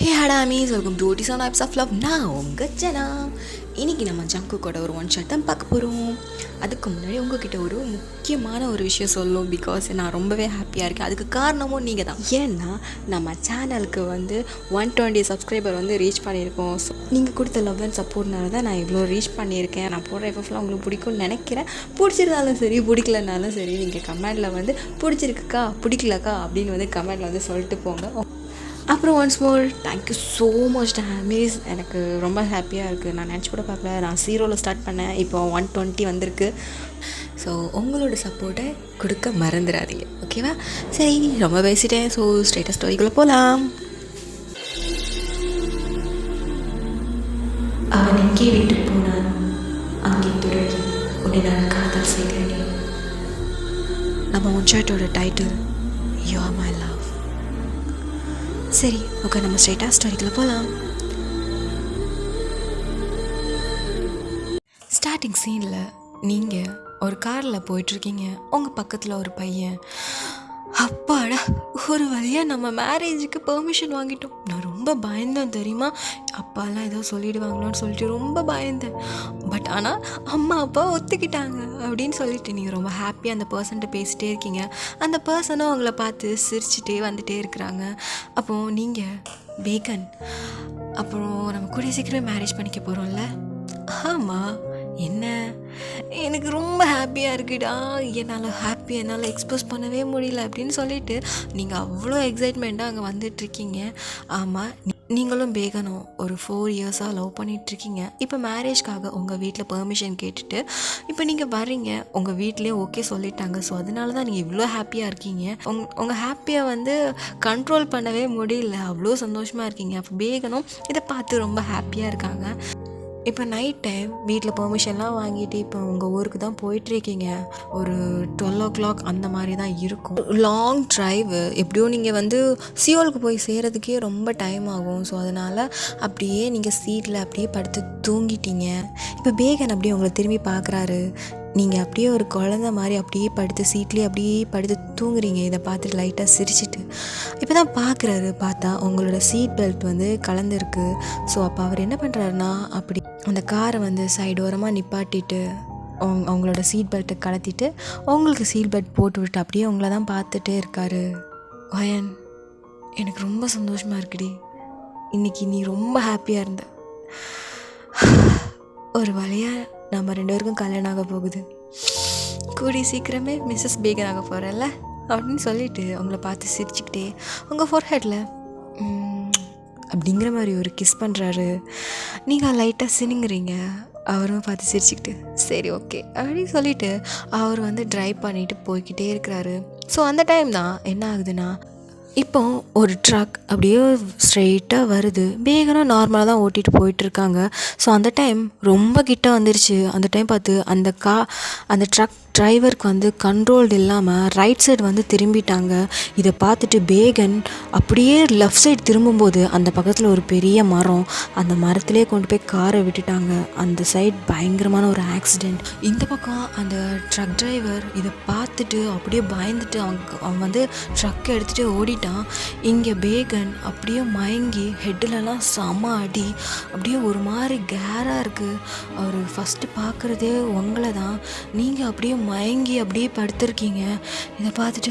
ஹே ஹடாமீஸ் welcome to OT's on Vibes of Love. நான் உங்கள் ஜனா. இன்றைக்கி நம்ம ஜங்குக்கோட ஒரு ஒன் ஷாட் தான் பார்க்க போகிறோம். அதுக்கு முன்னாடி உங்ககிட்ட ஒரு முக்கியமான ஒரு விஷயம் சொல்லணும். பிகாஸ் நான் ரொம்பவே ஹாப்பியாக இருக்கேன். அதுக்கு காரணமும் நீங்கள் தான். ஏன்னா நம்ம சேனலுக்கு 120 சப்ஸ்கிரைபர் ரீச் பண்ணியிருக்கோம். ஸோ நீங்கள் கொடுத்த லவ் அண்ட் சப்போர்ட்னால தான் நான் இவ்வளோ ரீச் பண்ணியிருக்கேன். நான் போடுற எஃபெக்ட்லாம் உங்களுக்கு பிடிக்கும்னு நினைக்கிறேன். பிடிச்சிருந்தாலும் சரி பிடிக்கலனாலும் சரி நீங்கள் கமெண்டில் பிடிச்சிருக்குக்கா பிடிக்கலக்கா அப்படின்னு கமெண்டில் சொல்லிட்டு போங்க. அப்புறம் once more thank you so much டேமீஸ். எனக்கு ரொம்ப ஹாப்பியாக இருக்குது. நான் நினச்சி கூட பார்க்கல. நான் 0ல் ஸ்டார்ட் பண்ணேன், இப்போ 120 வந்திருக்கு. ஸோ உங்களோட சப்போர்ட்டை கொடுக்க மறந்துடாதீங்க, ஓகேவா? சரி, ரொம்ப பேசிட்டேன். ஸோ ஸ்ட்ரெயிட்டாக ஸ்டோரிக்குள்ளே போகலாம். அவன் எங்கே விட்டு போனான் அங்கே தொடங்கி உன்னை நான் காதல் செய்தேன். நம்ம ஒன்ஷாட்டோட title you are my love. சரி, ஓகே, நம்ம ஸ்ட்ரெயிட்டாக ஸ்டோரிக்குள்ளே போகலாம். ஸ்டார்டிங் சீனில் நீங்கள் ஒரு காரில் போயிட்டுருக்கீங்க. உங்கள் பக்கத்தில் ஒரு பையன். அப்பாடா, ஒரு வழியாக நம்ம மேரேஜுக்கு பெர்மிஷன் வாங்கிட்டோம். நான் ரொம்ப பயந்தேன் தெரியுமா. அப்பாலாம் ஏதோ சொல்லிடுவாங்களோன்னு சொல்லிட்டு ரொம்ப பயந்தேன். பட் ஆனால் அம்மா அப்பா ஒத்துக்கிட்டாங்க அப்படின்னு சொல்லிட்டு நீங்கள் ரொம்ப ஹாப்பியாக அந்த பர்சன்ட்ட பேசிகிட்டே இருக்கீங்க. அந்த பர்சனும் அவங்கள பார்த்து சிரிச்சுட்டே வந்துகிட்டே இருக்கிறாங்க. அப்போது நீங்கள் பேகன், அப்புறம் நம்ம கூடிய சீக்கிரமே மேரேஜ் பண்ணிக்க போகிறோம்ல. ஆமாம், என்ன எனக்கு ரொம்ப ஹாப்பியாக இருக்குடா, என்னால் எக்ஸ்பிரஸ் பண்ணவே முடியல அப்படின்னு சொல்லிட்டு நீங்கள் அவ்வளோ எக்ஸைட்மெண்ட்டாக அங்கே வந்துட்டுருக்கீங்க. ஆமாம், நீங்களும் பேகனும் ஒரு 4 இயர்ஸாக லவ் பண்ணிகிட்ருக்கீங்க. இப்போ மேரேஜ்க்காக உங்கள் வீட்டில் பெர்மிஷன் கேட்டுட்டு இப்போ நீங்கள் வர்றீங்க. உங்கள் வீட்லேயே ஓகே சொல்லிட்டாங்க. ஸோ அதனால தான் நீங்கள் இவ்வளோ ஹாப்பியாக இருக்கீங்க. உங்கள் ஹாப்பியாக கண்ட்ரோல் பண்ணவே முடியல, அவ்வளோ சந்தோஷமாக இருக்கீங்க. அப்போ பேகனும் இதை பார்த்து ரொம்ப ஹாப்பியாக இருக்காங்க. இப்போ நைட் டைம் வீட்டில் பெர்மிஷன்லாம் வாங்கிட்டு இப்போ உங்கள் ஊருக்கு தான் போயிட்டுருக்கீங்க. ஒரு 12 o'clock அந்த மாதிரி தான் இருக்கும். Long drive. எப்படியும் நீங்கள் சியோலுக்கு போய் சேரதுக்கே ரொம்ப டைம் ஆகும். ஸோ அதனால் அப்படியே நீங்கள் சீட்டில் அப்படியே படுத்து தூங்கிட்டீங்க. இப்போ பேகன் அப்படியே உங்களை திரும்பி பார்க்குறாரு. நீங்கள் அப்படியே ஒரு குழந்த மாதிரி அப்படியே படுத்து சீட்லேயே அப்படியே படுத்து தூங்குறீங்க. இதை பார்த்துட்டு லைட்டாக சிரிச்சிட்டு இப்போ தான் பார்க்குறாரு. பார்த்தா உங்களோட சீட் பெல்ட் கலந்துருக்கு. ஸோ அப்போ அவர் என்ன பண்ணுறாருனா, அப்படி அந்த காரை சைடோரமாக நிப்பாட்டிட்டு அவங்களோட சீட் பெல்ட்டை கலத்திட்டு உங்களுக்கு சீட் பெல்ட் போட்டு விட்டு அப்படியே உங்களை தான் பார்த்துட்டே இருக்காரு. வயன், எனக்கு ரொம்ப சந்தோஷமாக இருக்குடி. இன்றைக்கி நீ ரொம்ப ஹாப்பியாக இருந்த. ஒரு வழியாக நம்ம 2 பேருக்கும் கல்யாணம் ஆக போகுது. கூடிய சீக்கிரமே மிஸ்ஸஸ் பேகன் ஆக போகிறல்ல அப்படின்னு சொல்லிட்டு அவங்கள பார்த்து சிரிச்சுக்கிட்டே உங்கள் ஃபோர்ஹெட்டில் அப்படிங்கிற மாதிரி ஒரு கிஸ் பண்ணுறாரு. நீங்கள் லைட்டாக சினிங்கிறீங்க. அவரும் பார்த்து சிரிச்சுக்கிட்டு சரி ஓகே அப்படின்னு சொல்லிட்டு அவர் ட்ரைவ் பண்ணிவிட்டு போய்கிட்டே இருக்கிறாரு. ஸோ அந்த டைம் தான் என்ன ஆகுதுன்னா, இப்போ ஒரு ட்ரக் அப்படியே ஸ்ட்ரெயிட்டாக வருது. பேகனாக நார்மலாக தான் ஓட்டிகிட்டு போயிட்டுருக்காங்க. ஸோ அந்த டைம் ரொம்ப கிட்ட வந்துருச்சு. அந்த டைம் பார்த்து அந்த ட்ரக் டிரைவருக்கு கண்ட்ரோல்டு இல்லாமல் ரைட் சைடு திரும்பிட்டாங்க. இதை பார்த்துட்டு பேகன் அப்படியே லெஃப்ட் சைடு திரும்பும்போது அந்த பக்கத்தில் ஒரு பெரிய மரம், அந்த மரத்துலேயே கொண்டு போய் காரை விட்டுட்டாங்க. அந்த சைடு பயங்கரமான ஒரு ஆக்சிடெண்ட். இந்த பக்கம் அந்த ட்ரக் டிரைவர் இதை பார்த்துட்டு அப்படியே பயந்துட்டு அவன் ட்ரக்கை எடுத்துகிட்டு ஓடிட்டான். இங்கே பேகன் அப்படியே மயங்கி ஹெட்டிலலாம் செம அடி, அப்படியே ஒரு மாதிரி கேராக இருக்குது. அவர் ஃபஸ்ட்டு பார்க்குறதே உங்களை தான். நீங்கள் அப்படியே மயங்கி அப்படியே படுத்திருக்கீங்க. இதை பார்த்துட்டு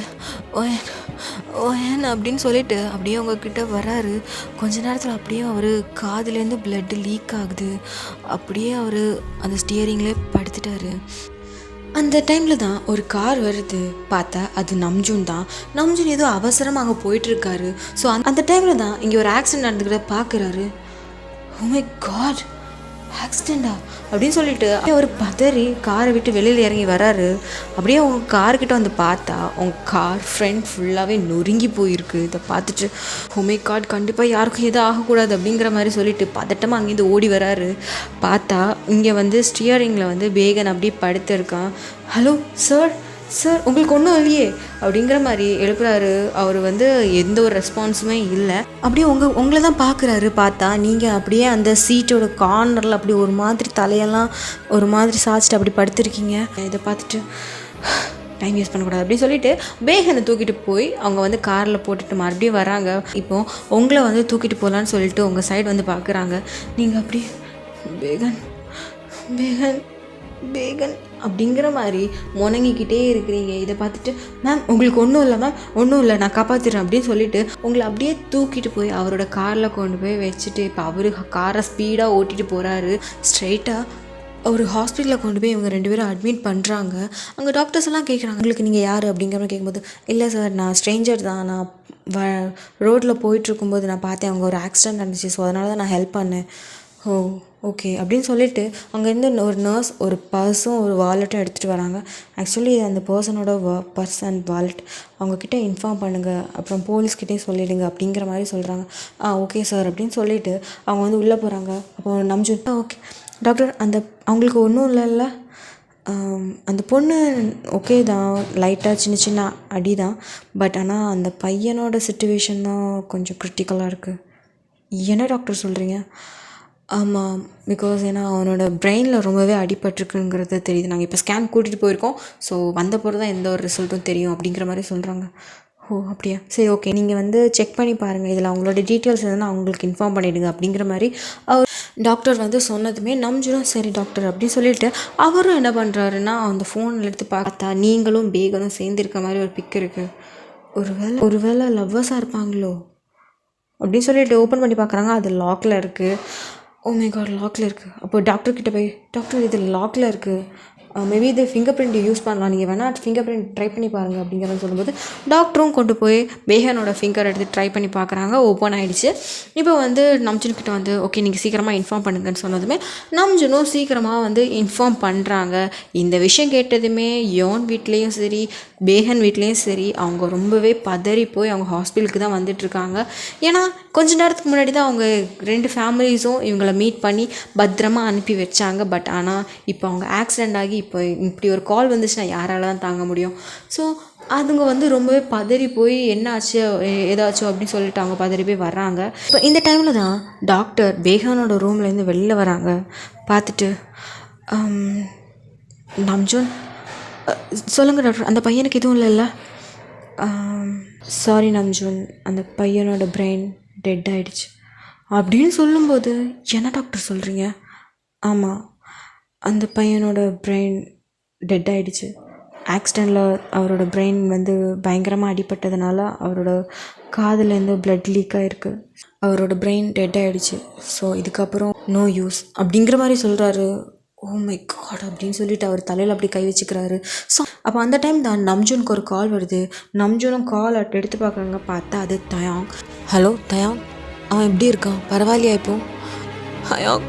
ஓயன் அப்படின்னு சொல்லிட்டு அப்படியே உங்ககிட்ட வராரு. கொஞ்ச நேரத்தில் அப்படியே அவர் காதுலேருந்து பிளட்டு லீக் ஆகுது. அப்படியே அவர் அந்த ஸ்டியரிங்லேயே படுத்துட்டாரு. அந்த டைமில் தான் ஒரு கார் வருது. பார்த்தா அது நம்ஜூன் தான். நம்ஜூன் ஏதோ அவசரமாக போயிட்டுருக்காரு. ஸோ அந்த டைமில் தான் இங்கே ஒரு ஆக்சிடெண்ட் நடந்துக்கிட்ட பார்க்குறாரு. ஓ மை காட், ஆக்சிடெண்டா அப்படின்னு சொல்லிட்டு அவர் பதறி காரை விட்டு வெளியில் இறங்கி வராரு. அப்படியே உங்கள் கார்கிட்ட பார்த்தா உங்கள் கார் ஃப்ரண்ட் ஃபுல்லாகவே நொறுங்கி போயிருக்கு. இதை பார்த்துட்டு ஓ மை காட், கண்டிப்பாக யாருக்கும் எதுவும் ஆகக்கூடாது அப்படிங்கிற மாதிரி சொல்லிட்டு பதட்டமாக அங்கேருந்து ஓடி வராரு. பார்த்தா இங்கே ஸ்டியரிங்கில் பேகன் அப்படியே படுத்திருக்கான். ஹலோ சார், சார் உங்களுக்கு ஒன்றும் இல்லையே அப்படிங்கிற மாதிரி எழுப்புறாரு. அவர் எந்த ஒரு ரெஸ்பான்ஸுமே இல்லை. அப்படியே உங்களை தான் பார்க்குறாரு. பார்த்தா நீங்கள் அப்படியே அந்த சீட்டோட கார்னரில் அப்படி ஒரு மாதிரி தலையெல்லாம் ஒரு மாதிரி சாய்ச்சிட்டு அப்படி படுத்திருக்கீங்க. இதை பார்த்துட்டு டைம் வேஸ்ட் பண்ணக்கூடாது அப்படின்னு சொல்லிட்டு பேகனை தூக்கிட்டு போய் அவங்க வந்து காரில் போட்டுட்டு மறுபடியும் வராங்க. இப்போது உங்களை வந்து தூக்கிட்டு போகலான்னு சொல்லிட்டு உங்கள் சைடு வந்து பார்க்குறாங்க. நீங்கள் அப்படியே பேகன் பேகன் பேகன் அப்படிங்கிற மாதிரி முணங்கிக்கிட்டே இருக்கிறீங்க. இதை பார்த்துட்டு மேம் உங்களுக்கு ஒன்றும் இல்லை மேம், ஒன்றும் இல்லை, நான் காப்பாற்றிடுறேன் அப்படின்னு சொல்லிட்டு உங்களை அப்படியே தூக்கிட்டு போய் அவரோட காரில் கொண்டு போய் வச்சுட்டு இப்போ அவர் காரை ஸ்பீடாக ஓட்டிகிட்டு போகிறாரு. ஸ்ட்ரைட்டாக ஒரு ஹாஸ்பிட்டலில் கொண்டு போய் இவங்க 2 பேரும் அட்மிட் பண்ணுறாங்க. அங்கே டாக்டர்ஸ் எல்லாம் கேட்குறாங்க, உங்களுக்கு நீங்கள் யார் அப்படிங்கிற மாதிரி கேட்கும்போது, இல்லை சார் நான் ஸ்ட்ரேஞ்சர் தான், நான் ரோட்டில் போயிட்டுருக்கும்போது நான் பார்த்தேன், அவங்க ஒரு ஆக்சிடென்ட் நடந்துச்சு, ஸோ அதனால தான் நான் ஹெல்ப் பண்ணேன். ஓ ஓகே அப்படின்னு சொல்லிட்டு அங்கேருந்து ஒரு நர்ஸ் ஒரு பர்ஸும் ஒரு வாலெட்டும் எடுத்துகிட்டு வராங்க. ஆக்சுவலி இது அந்த பர்சனோட பர்ஸ் அண்ட் வாலெட், அவங்கக்கிட்ட இன்ஃபார்ம் பண்ணுங்கள், அப்புறம் போலீஸ்கிட்டே சொல்லிவிடுங்க அப்படிங்கிற மாதிரி சொல்கிறாங்க. ஓகே சார் அப்படின்னு சொல்லிவிட்டு அவங்க வந்து உள்ளே போகிறாங்க. அப்போ நம்ஜு ஓகே டாக்டர் அவங்களுக்கு ஒன்றும் இல்லைல்ல, அந்த பொண்ணு ஓகே தான், லைட்டாக சின்ன சின்ன அடி தான், பட் ஆனால் அந்த பையனோட சிச்சுவேஷன் தான் கொஞ்சம் க்ரிட்டிக்கலாக இருக்குது. என்ன டாக்டர் சொல்கிறீங்க? ஆமாம், பிகாஸ் ஏன்னா அவனோட பிரெயினில் ரொம்பவே அடிபட்டிருக்குங்கிறது தெரியுது. நாங்கள் இப்போ ஸ்கேன் கூட்டிகிட்டு போயிருக்கோம், ஸோ வந்த பிறகு தான் எந்த ஒரு ரிசல்ட்டும் தெரியும் அப்படிங்கிற மாதிரி சொல்கிறாங்க. ஓ அப்படியா, சரி ஓகே, நீங்கள் வந்து செக் பண்ணி பாருங்கள், இதில் அவங்களோட டீட்டெயில்ஸ் எதுனா அவங்களுக்கு இன்ஃபார்ம் பண்ணிவிடுங்க அப்படிங்கிற மாதிரி அவர் டாக்டர் வந்து சொன்னதுமே நம்ஜும் சரி டாக்டர் அப்படின்னு சொல்லிட்டு அவரும் என்ன பண்ணுறாருன்னா அந்த ஃபோனில் எடுத்து பார்த்தா நீங்களும் பேகனும் சேர்ந்துருக்க மாதிரி ஒரு பிக் இருக்குது. ஒருவேளை லவ்வர்ஸாக இருப்பாங்களோ அப்படின்னு சொல்லிட்டு ஓப்பன் பண்ணி பார்க்குறாங்க. அது லாக்கில் இருக்குது. ஓ மை காட், லாக்கில் இருக்குது. அப்போ டாக்டர்கிட்ட போய் டாக்டர் இது லாக்கில் இருக்குது, மேபி இது ஃபிங்கர் பிரிண்ட் யூஸ் பண்ணலாம், நீங்கள் வேணால் ஃபிங்கர் பிரிண்ட் ட்ரை பண்ணி பாருங்கள் அப்படிங்கிறத சொல்லும்போது டாக்டரும் கொண்டு போய் பேகனோட ஃபிங்கர் எடுத்து ட்ரை பண்ணி பார்க்குறாங்க. ஓப்பன் ஆகிடுச்சு. இப்போ வந்து நம்ஜுன்கிட்ட வந்து ஓகே நீங்கள் சீக்கிரமாக இன்ஃபார்ம் பண்ணுங்கன்னு சொன்னதுமே நம்ஜுனும் சீக்கிரமாக வந்து இன்ஃபார்ம் பண்ணுறாங்க. இந்த விஷயம் கேட்டதுமே யோன் வீட்லேயும் சரி பேகன் வீட்லேயும் சரி அவங்க ரொம்பவே பதறி போய் அவங்க ஹாஸ்பிட்டலுக்கு தான் வந்துட்டுருக்காங்க. ஏன்னா கொஞ்ச நேரத்துக்கு முன்னாடி தான் அவங்க 2 ஃபேமிலிஸும் இவங்களை மீட் பண்ணி பத்திரமா அனுப்பி வச்சாங்க. பட் ஆனால் இப்போ அவங்க ஆக்சிடெண்ட் ஆகி இப்போ இப்படி ஒரு கால் வந்துச்சுன்னா யாரால தான் தாங்க முடியும்? ஸோ அதுங்க வந்து ரொம்பவே பதறி போய் என்ன ஆச்சு ஏதாச்சும் அப்படின்னு சொல்லிட்டு அவங்க பதறி போய் வர்றாங்க. இப்போ இந்த டைமில் தான் டாக்டர் பேகனோட ரூம்லேருந்து வெளியில் வராங்க. பார்த்துட்டு நம்ஜுன் சொல்லுங்கள் டாக்டர், அந்த பையனுக்கு எதுவும் இல்லைல்ல? சாரி நம்ஜுன், அந்த பையனோட பிரெயின் டெட் ஆகிடுச்சு அப்படின்னு சொல்லும்போது என்ன டாக்டர் சொல்கிறீங்க? ஆமாம், அந்த பையனோட பிரெயின் டெட் ஆகிடுச்சு. ஆக்சிடெண்ட்டில் அவரோட பிரெயின் வந்து பயங்கரமாக அடிபட்டதுனால அவரோட காதுலேருந்து பிளட் லீக் ஆகிருக்கு. அவரோட பிரெயின் டெட் ஆகிடுச்சு. ஸோ இதுக்கப்புறம் நோ யூஸ் அப்படிங்கிற மாதிரி சொல்கிறாரு. ஓ மை காட் அப்படின்னு சொல்லிட்டு அவர் தலையில் அப்படி கை வச்சுக்கிறாரு. ஸோ அப்போ அந்த டைம் தான் நம்ஜுனுக்கு ஒரு கால் வருது. நம்ஜுனும் கால் எடுத்து பார்க்குறாங்க. பார்த்தா அது தயாங். ஹலோ தயாங், அவன் எப்படி இருக்கான், பரவாயில்லையா இப்போ? ஹயாங்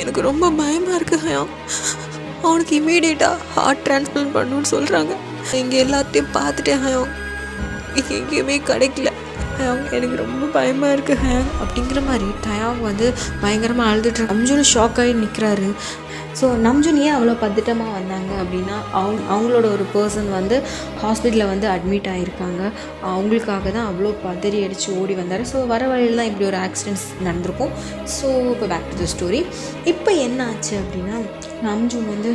எனக்கு ரொம்ப பயமாக இருக்குது ஹயாங், அவனுக்கு இமீடியட்டாக ஹார்ட் ட்ரான்ஸ்பிளான்ட் பண்ணணும்னு சொல்கிறாங்க. இங்கே எல்லாத்தையும் பார்த்துட்டேன் ஹயாங், எங்கேயுமே கிடைக்கல ஹயாங், எனக்கு ரொம்ப பயமாக இருக்குது ஹயாங் அப்படிங்கிற மாதிரி தயாங் வந்து பயங்கரமாக அழுதுட்டு நம்ஜுன் ஷாக் ஆகி நிற்கிறாரு. ஸோ நம்ஜுன் ஏன் அவ்வளோ பதட்டமாக வந்தாங்க அப்படின்னா அவங்களோட ஒரு பர்சன் வந்து ஹாஸ்பிட்டலில் வந்து அட்மிட் ஆகியிருக்காங்க. அவங்களுக்காக தான் அவ்வளோ பதறி அடித்து ஓடி வந்தார். ஸோ வர வழியில் தான் இப்படி ஒரு ஆக்சிடென்ட்ஸ் நடந்திருக்கும். ஸோ இப்போ பேக் டு த ஸ்டோரி. இப்போ என்ன ஆச்சு அப்படின்னா நம்ஜுன் வந்து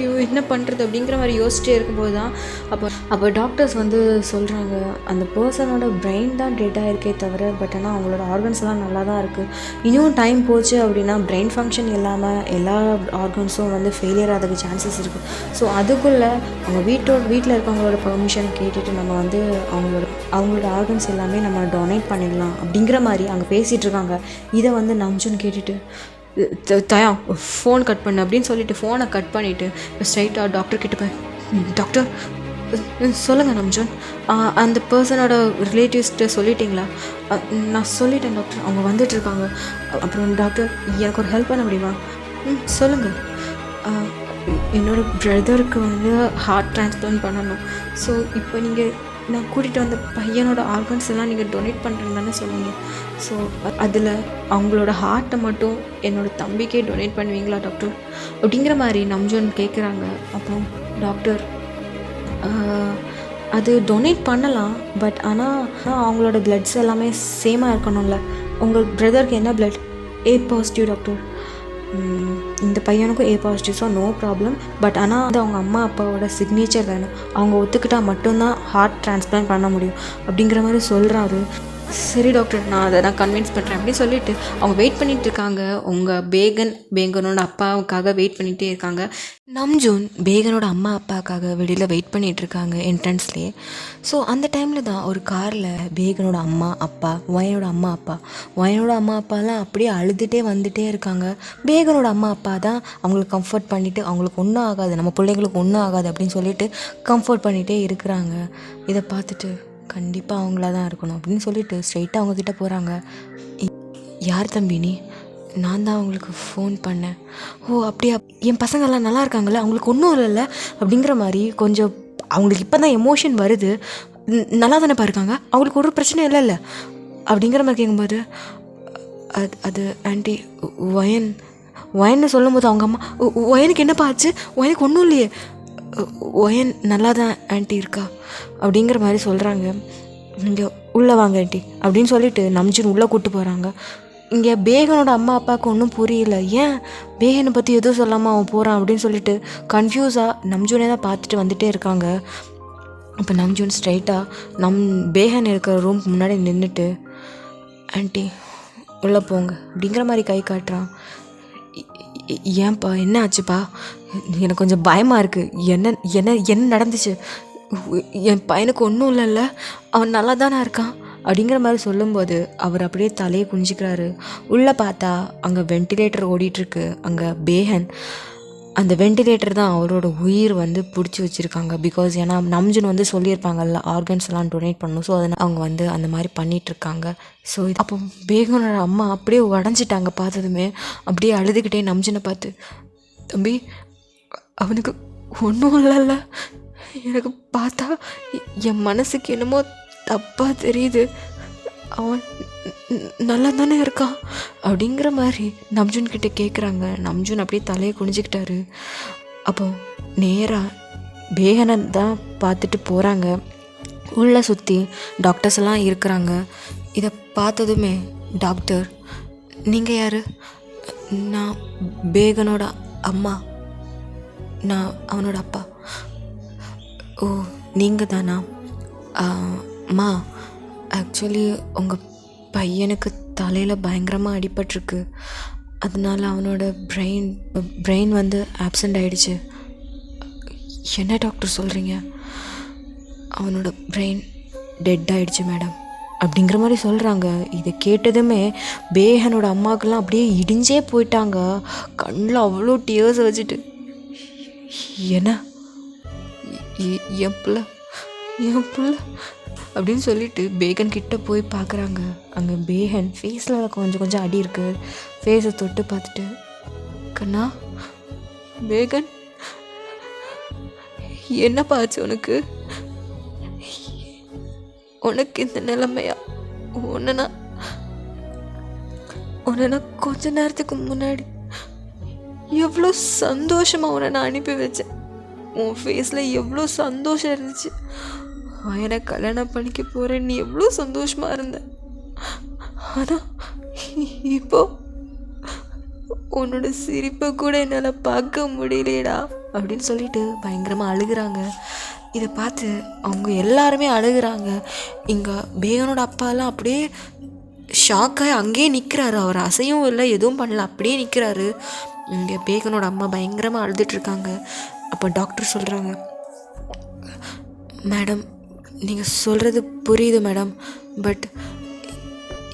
ஐயோ என்ன பண்ணுறது அப்படிங்கிற மாதிரி யோசிச்சிட்டே இருக்கும்போது தான் அப்போ டாக்டர்ஸ் வந்து சொல்கிறாங்க அந்த பர்சனோட பிரெயின் தான் டெட் ஆகிருக்கே தவிர பட் ஆனால் அவங்களோட ஆர்கன்ஸ் எல்லாம் நல்லா தான் இருக்குது. இன்னும் டைம் போச்சு அப்படின்னா பிரெயின் ஃபங்க்ஷன் இல்லாமல் எல்லா ஆர்கன்ஸும் வந்து ஃபெயிலியர் ஆகிறதுக்கு சான்சஸ் இருக்குது. ஸோ அதுக்குள்ளே அவங்க வீட்டில் இருக்கவங்களோட பெர்மிஷன் கேட்டுட்டு நம்ம வந்து அவங்களோட ஆர்கன்ஸ் எல்லாமே நம்ம டொனேட் பண்ணிடலாம் அப்படிங்கிற மாதிரி அங்கே பேசிகிட்டு இருக்காங்க. இதை வந்து நம்ஜுன் கேட்டுட்டு தயா ஃபோன் கட் பண்ணு அப்படின்னு சொல்லிட்டு ஃபோனை கட் பண்ணிவிட்டு ஸ்ட்ரைட்டாக டாக்டர்கிட்ட போய் டாக்டர் சொல்லுங்கள் நம்ஜுன், அந்த பர்சனோட ரிலேட்டிவ்ஸ்கிட்ட சொல்லிட்டீங்களா? நான் சொல்லிட்டேன் டாக்டர், அவங்க வந்துட்டுருக்காங்க. அப்புறம் டாக்டர் எனக்கு ஒரு ஹெல்ப் பண்ண முடியுமா? சொல்லுங்கள். என்னோடய பிரதருக்கு வந்து ஹார்ட் ட்ரான்ஸ்பிளான்ட் பண்ணணும். ஸோ இப்போ நீங்கள் நான் கூட்டிகிட்டு வந்த பையனோட ஆர்கன்ஸ் எல்லாம் நீங்கள் டொனேட் பண்ணுறேன்னு தானே சொன்னீங்க. ஸோ அதில் அவங்களோட ஹார்ட்டை மட்டும் என்னோடய தம்பிக்கே டொனேட் பண்ணுவீங்களா டாக்டர் அப்படிங்கிற மாதிரி நம்ஜுன் கேட்குறாங்க. அப்புறம் டாக்டர் அது டொனேட் பண்ணலாம், பட் ஆனால் அவங்களோட பிளட்ஸ் எல்லாமே சேமாக இருக்கணும்ல. உங்கள் பிரதருக்கு என்ன பிளட்? A positive doctor. இந்த பையனுக்கும் A positive, so no problem. But ஆனால் வந்து அவங்க அம்மா அப்பாவோட சிக்னேச்சர் வேணும், அவங்க ஒத்துக்கிட்டால் மட்டும்தான் ஹார்ட் டிரான்ஸ்பிளான்ட் பண்ண முடியும் அப்படிங்கிற மாதிரி சொல்கிறாரு. சரி டாக்டர், நான் அதை கன்வின்ஸ் பண்ணுறேன் அப்படின்னு சொல்லிட்டு அவங்க வெயிட் பண்ணிகிட்டு இருக்காங்க. உங்கள் பேகனோட அப்பாவுக்காக வெயிட் பண்ணிகிட்டே இருக்காங்க. நம்ஜூன் பேகனோட அம்மா அப்பாவுக்காக வெளியில் வெயிட் பண்ணிகிட்டு இருக்காங்க என்ட்ரன்ஸ்லேயே. ஸோ அந்த டைமில் தான் ஒரு காரில் பேகனோட அம்மா அப்பா, ஒயனோட அம்மா அப்பாலாம் அப்படியே அழுதுகிட்டே வந்துகிட்டே இருக்காங்க. பேகனோட அம்மா அப்பா தான் அவங்களுக்கு கம்ஃபர்ட் பண்ணிவிட்டு அவங்களுக்கு ஒன்றும் ஆகாது, நம்ம பிள்ளைங்களுக்கு ஒன்றும் ஆகாது அப்படின்னு சொல்லிட்டு கம்ஃபர்ட் பண்ணிகிட்டே இருக்கிறாங்க. இதை பார்த்துட்டு கண்டிப்பாக அவங்களா தான் இருக்கணும் அப்படின்னு சொல்லிட்டு ஸ்ட்ரைட்டாக அவங்கக்கிட்ட போகிறாங்க. யார் தம்பி நீ? நான் தான் அவங்களுக்கு ஃபோன் பண்ணேன். ஓ அப்படியா, என் பசங்கள்லாம் நல்லா இருக்காங்கல்ல, அவங்களுக்கு ஒன்றும் இல்லைல்ல அப்படிங்கிற மாதிரி கொஞ்சம் அவங்களுக்கு இப்போ தான் எமோஷன் வருது. நல்லா தானே பாருக்காங்க, அவங்களுக்கு ஒரு பிரச்சனை இல்லைல்ல அப்படிங்கிற மாதிரி கேட்கும்போது அது ஆண்டி ஒயன்னு சொல்லும்போது அவங்க அம்மா ஒயனுக்கு என்னப்பா ஆச்சு, ஒயனுக்கு ஒன்றும் இல்லையே, ஒயன் நல்லா தான் ஆண்டி இருக்கா அப்படிங்கிற மாதிரி சொல்கிறாங்க. இங்கே உள்ளே வாங்க ஆண்டி அப்படின்னு சொல்லிட்டு நம்ஜூன் உள்ளே கூப்பிட்டு போகிறாங்க. இங்கே பேகனோட அம்மா அப்பாவுக்கு ஒன்றும் புரியல, ஏன் பேகனை பற்றி எதுவும் சொல்லாமல் அவன் போகிறான் அப்படின்னு சொல்லிட்டு கன்ஃபியூஸாக நம்ஜூனே தான் பார்த்துட்டு வந்துகிட்டே இருக்காங்க. இப்போ நம்ஜூன் ஸ்ட்ரைட்டாக பேகன் இருக்கிற ரூமுக்கு முன்னாடி நின்றுட்டு ஆண்டி உள்ளே போங்க அப்படிங்கிற மாதிரி கை காட்டுறான். ஏன்ப்பா என்ன ஆச்சுப்பா, எனக்கு கொஞ்சம் பயமாக இருக்குது, என்ன நடந்துச்சு, என் பையனுக்கு ஒன்றும் இல்லைல்ல, அவன் நல்லா தானே இருக்கான் அப்படிங்கிற மாதிரி சொல்லும்போது அவர் அப்படியே தலையை குனிஞ்சிக்கிறாரு. உள்ளே பார்த்தா அங்கே வென்டிலேட்டர் ஓடிட்டுருக்கு. அங்கே பேகன் அந்த வென்டிலேட்டர் தான் அவரோட உயிர் வந்து பிடிச்சி வச்சுருக்காங்க. பிகாஸ் ஏன்னா நம்ஜூன் வந்து சொல்லியிருப்பாங்கல்ல ஆர்கன்ஸ் எல்லாம் டொனேட் பண்ணணும், ஸோ அதனால் அவங்க வந்து அந்த மாதிரி பண்ணிகிட்ருக்காங்க. ஸோ அப்போ பேகனோட அம்மா அப்படியே உடஞ்சிட்டாங்க. பார்த்ததுமே அப்படியே அழுதுகிட்டே நம்ஜூனை பார்த்து, தம்பி அவனுக்கு ஒன்றும் இல்லைல்ல, எனக்கு பார்த்தா என் மனசுக்கு என்னமோ தப்பாக தெரியுது, அவன் நல்லா தானே இருக்கான் அப்படிங்கிற மாதிரி நம்ஜூன் கிட்டே கேட்குறாங்க. நம்ஜூன் அப்படியே தலையை குனிஞ்சிக்கிட்டாரு. அப்போ நேராக பேகனை தான் பார்த்துட்டு போகிறாங்க. உள்ளே சுற்றி டாக்டர்ஸ் எல்லாம் இருக்கிறாங்க. இதை பார்த்ததுமே டாக்டர், நீங்கள் யார்? நான் பேகனோட அம்மா, நான் அவனோட அப்பா. ஓ நீங்கள் தானா? அம்மா ஆக்சுவலி உங்கள் பையனுக்கு தலையில் பயங்கரமாக அடிபட்டிருக்கு, அதனால அவனோட பிரெயின் வந்து ஆப்சண்ட் ஆகிடுச்சு. என்ன டாக்டர் சொல்கிறீங்க? அவனோட பிரெயின் டெட் ஆகிடுச்சு மேடம் அப்படிங்கிற மாதிரி சொல்கிறாங்க. இதை கேட்டதுமே பேகனோட அம்மாவுக்கெல்லாம் அப்படியே இடிஞ்சே போயிட்டாங்க. கண்ணில் அவ்வளோ டியர்ஸை வச்சுட்டு, என்ன என் பிள்ளை அப்படின்னு சொல்லிட்டு பேகன் கிட்ட போய் பார்க்குறாங்க. அங்கே பேகன் ஃபேஸில் கொஞ்சம் அடி இருக்குது. ஃபேஸை தொட்டு பார்த்துட்டு, கண்ணா பேகன் என்னப்பா ஆச்சு உனக்கு இந்த நிலைமையா? உன்னை கொஞ்ச நேரத்துக்கு முன்னாடி எவ்வளோ சந்தோஷமாக உன்னை நான் அனுப்பி வச்சேன். உன் ஃபேஸில் எவ்வளோ சந்தோஷம் இருந்துச்சு. என்னை கல்யாணம் பண்ணிக்க போகிறேன், நீ எவ்வளோ சந்தோஷமாக இருந்த. ஆனால் இப்போ உன்னோட சிரிப்பை கூட என்னால் பார்க்க முடியலேடா அப்படின்னு சொல்லிட்டு பயங்கரமாக அழுகிறாங்க. இதை பார்த்து அவங்க எல்லாருமே அழுகிறாங்க. இங்கே பேகனோட அப்பாலாம் அப்படியே ஷாக்காகி அங்கேயே நிற்கிறாரு. அவர் அசையும் இல்லை, எதுவும் பண்ணல, அப்படியே நிற்கிறாரு. இங்கே பேகனோட அம்மா பயங்கரமாக அழுதுட்ருக்காங்க. அப்போ டாக்டர் சொல்கிறாங்க, மேடம் நீங்கள் சொல்கிறது புரியுது மேடம், பட்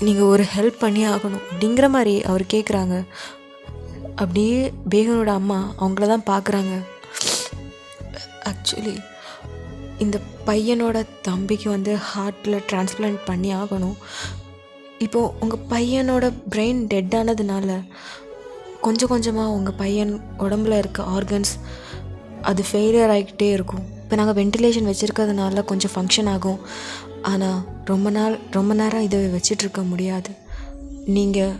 நீங்கள் ஒரு ஹெல்ப் பண்ணி ஆகணும் அப்படிங்கிற மாதிரி அவர் கேட்குறாங்க. அப்படியே பேகனோட அம்மா அவங்கள தான் பார்க்குறாங்க. ஆக்சுவலி இந்த பையனோட தம்பிக்கு வந்து ஹார்ட்டில் டிரான்ஸ்பிளான்ட் பண்ணி ஆகணும். இப்போது உங்கள் பையனோட பிரெயின் டெட் ஆனதுனால கொஞ்சம் கொஞ்சமாக உங்கள் பையன் உடம்புல இருக்க ஆர்கன்ஸ் அது ஃபெயிலியர் ஆகிக்கிட்டே இருக்கும். இப்போ நாங்கள் வென்டிலேஷன் வச்சுருக்கிறதுனால கொஞ்சம் ஃபங்க்ஷன் ஆகும், ஆனால் ரொம்ப நேரம் இதை வச்சிட்ருக்க முடியாது. நீங்கள்